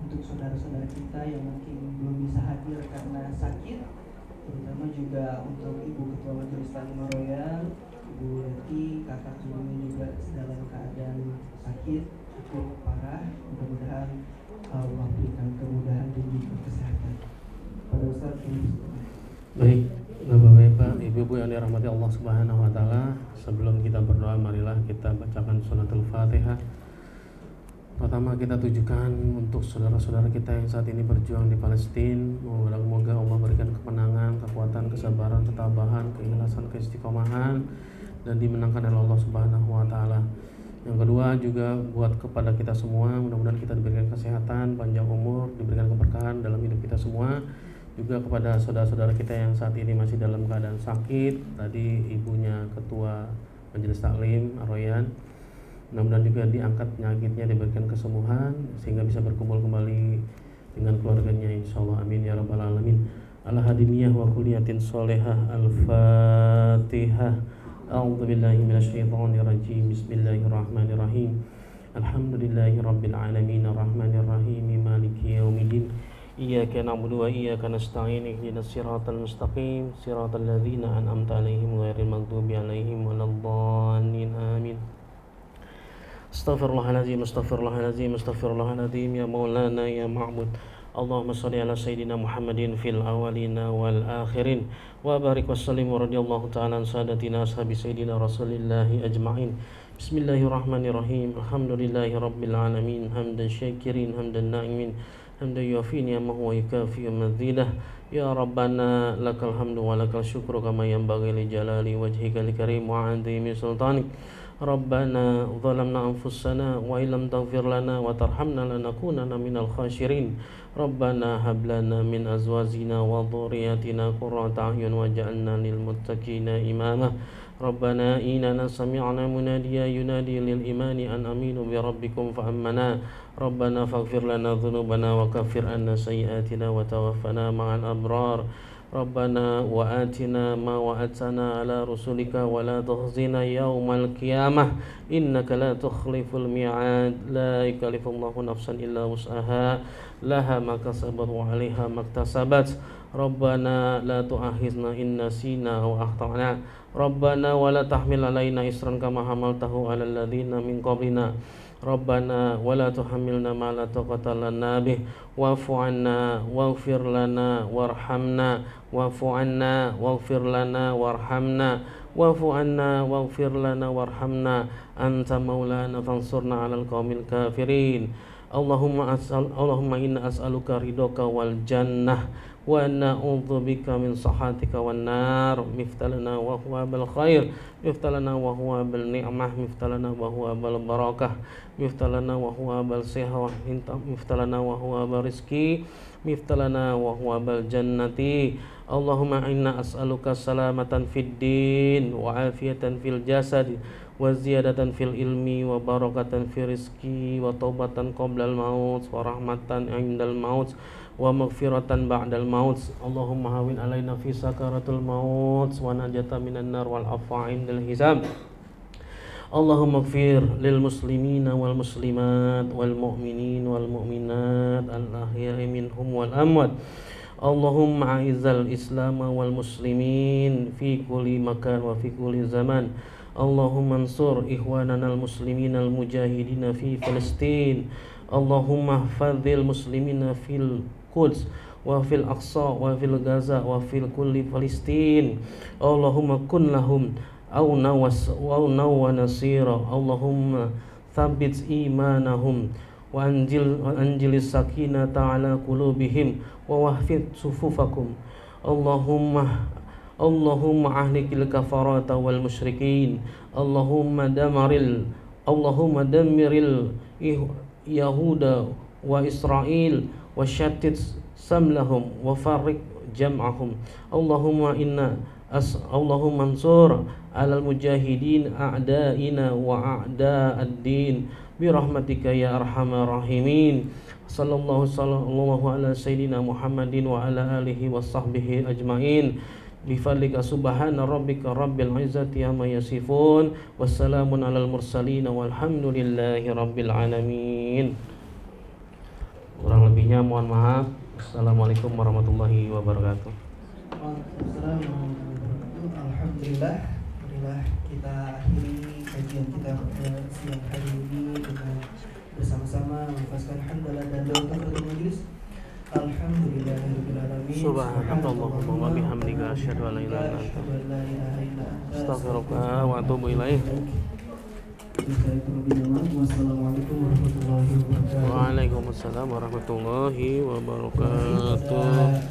untuk saudara-saudara kita yang mungkin belum bisa hadir karena sakit, terutama juga untuk Ibu Ketua Majelis Taklim Royal, Ibu Leti, kakak Juni juga dalam keadaan sakit cukup parah. Mudah-mudahan Allah berikan kemudahan dan juga kesehatan. Pada Ustaz ini. Baik, Bapak-bapak, Ibu-ibu yang dirahmati Allah Subhanahu wa taala, sebelum kita berdoa marilah kita bacakan suratul Fatihah. Pertama kita tujukan untuk saudara-saudara kita yang saat ini berjuang di Palestina. Moga Allah berikan kemenangan, kekuatan, kesabaran, ketabahan, keikhlasan, keistiqomahan, dan dimenangkan oleh Allah Subhanahu wa taala. Yang kedua juga buat kepada kita semua, mudah-mudahan kita diberikan kesehatan, panjang umur, diberikan keberkahan dalam hidup kita semua. Juga kepada saudara-saudara kita yang saat ini masih dalam keadaan sakit, tadi ibunya Ketua Majelis Taklim Royan, mudah-mudahan juga diangkat penyakitnya, diberikan kesembuhan sehingga bisa berkumpul kembali dengan keluarganya insyaallah, amin ya rabbal alamin. Ala hadiniyah wa kuliyatin sholihah. Al-Fatihah. A'udzu billahi minasyaitonir rajim. Bismillahirrahmanirrahim. Alhamdulillahi rabbil alamin arrahmanir rahim maliki yaumiddin. Iyyaka na'budu wa iyyaka nasta'in ihdinas siratal mustaqim siratal ladzina an'amta 'alaihim ghairil maghdubi 'alaihim waladdallin amin. Astaghfirullahaladzim, astaghfirullahaladzim, astaghfirullahaladzim, ya maulana ya ma'bud. Allahumma salli ala sayyidina Muhammadin fil awalina wal akhirin wa barik wa sallim wa radiyallahu ta'ala an sadatina ashabi sayyidina rasulillahi ajma'in. Bismillahirrahmanirrahim. Alhamdulillahi rabbil alamin, hamdan syakirin, hamdan na'imin, hamdan yuafi ni'amahu wa yukafi madzidah. Ya Rabbana lakal hamdu wa lakal syukru kama yanbaghi li jalali wajhika al-karim wa 'azimi sultanik. Rabbana zalamna anfusana wa illam taghfir lana wa tarhamna lanakunanna minal khasirin. Rabbana hab lana min azwajina wa dhurriyyatina qurrata a'yun waj'alna lil muttaqina imama. Rabbana inana sami'na munadiya yunadi lil imani an aminu bi rabbikum fa ammana. Rabbana faghfir lana dhunubana wa kaffir anna sayyi'atina wa tawaffana ma'al abrar. Rabbana wa atina ma wa'adtana ala rusulika wa la tukhzina yawmal qiyamah innaka la tukhliful mi'ad. La yukallifullahu nafsan illa wus'aha laha ma kasabat wa 'alaiha maktasabat. Rabbana la tu'akhizna in nasina aw akhtana. Rabbana wa la tahmil 'alaina isran kama hamaltahu 'alal ladzina min qablina. Rabbana wa la tuhammilna ma la taqata lana bih wa'fu 'anna waghfir lana warhamna wa'fu 'anna waghfir lana warhamna wa'fu 'anna waghfir lana warhamna anta maulana fansurna 'alal qaumil kafirin. Allahumma inna as'aluka ridhaka wal jannah wa na'udzubika min sakhatika wan nar. Miftalana wa huwa bil khair, miftalana wa huwa bil ni'mah, miftalana wa huwa bil barakah, miftalana wa huwa bil sihah, miftalana wa huwa bil rizqi, miftalana wa huwa bil jannati. Allahumma inna as'aluka salamatan fid din wa afiyatan fil jasad wa ziyadatan fil ilmi wa barakatan fil rizqi wa taubatan qoblal maut wa rahmatan indal maut wa maghfiratan ba'dal maut. Allahumma hawin alaina fi sakaratul maut wa najata minan nar wal afwa indal hisab. Allahumma ighfir lil muslimina wal muslimat wal mu'minin wal mu'minat al ahya'i minhum wal amwat. Allahumma a'izzal islam wal muslimin fi kulli makan wa fi kulli zaman. Allahumma ansur ikhwanana al muslimin al mujahidina fi Palestin. Allahumma hfadhil muslimina fil Quds wa fil Aqsa wa fil Gaza wa fil kulli Palestin. Allahumma kun lahum aw nawa nasira. Allahumma thabbit imanahum wa anjilis sakinata ala qulubihim wa wahfid sufufakum. Allahumma ahlikil kafarata wal musyrikin. Allahumma damiril Yahuda wa Israel wa shattit samlahum wa farriq jam'ahum. Allahumma Allahumma ansur alal mujahidin a'da'ina wa a'da'ad-din birahmatika ya arhamar rahimin. Sallallahu ala sayyidina Muhammadin wa ala alihi wa sahbihi ajmain. Bifadlika subhana rabbika rabbil izzati amma yasifun. Wassalamun alal mursalin walhamdulillahi rabbil alamin. Kurang lebihnya mohon maaf. Assalamualaikum warahmatullahi wabarakatuh. Waalaikumsalam warahmatullahi wabarakatuh. Alhamdulillah, marilah kita akhiri kajian kita pada siang hari ini dengan bersama-sama menghafazkan hamdalah dan doa kafaratul majelis. Alhamdulillahirabbil alamin. Subhanakallahumma wa bihamdika asyhadu an la ilaha illa anta astaghfiruka wa atubu ilaik. Wassalamualaikum warahmatullahi wabarakatuh. Waalaikumsalam warahmatullahi wabarakatuh.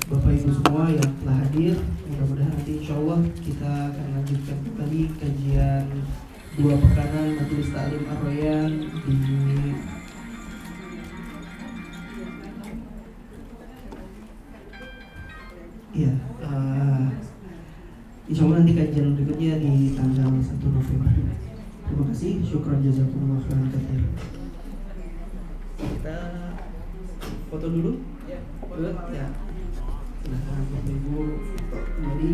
Bapak Ibu semua yang telah hadir, mudah-mudahan nanti insyaallah kita akan lanjutkan kembali kajian 2 pekanan Majelis Ta'lim Ar-Rayyan di insya Allah nanti kajian berikutnya di tanggal 1 November. Terima kasih, syukran jazakumullah khairan katsir. Kita foto dulu? Ya. Silahkan Bapak Ibu kembali.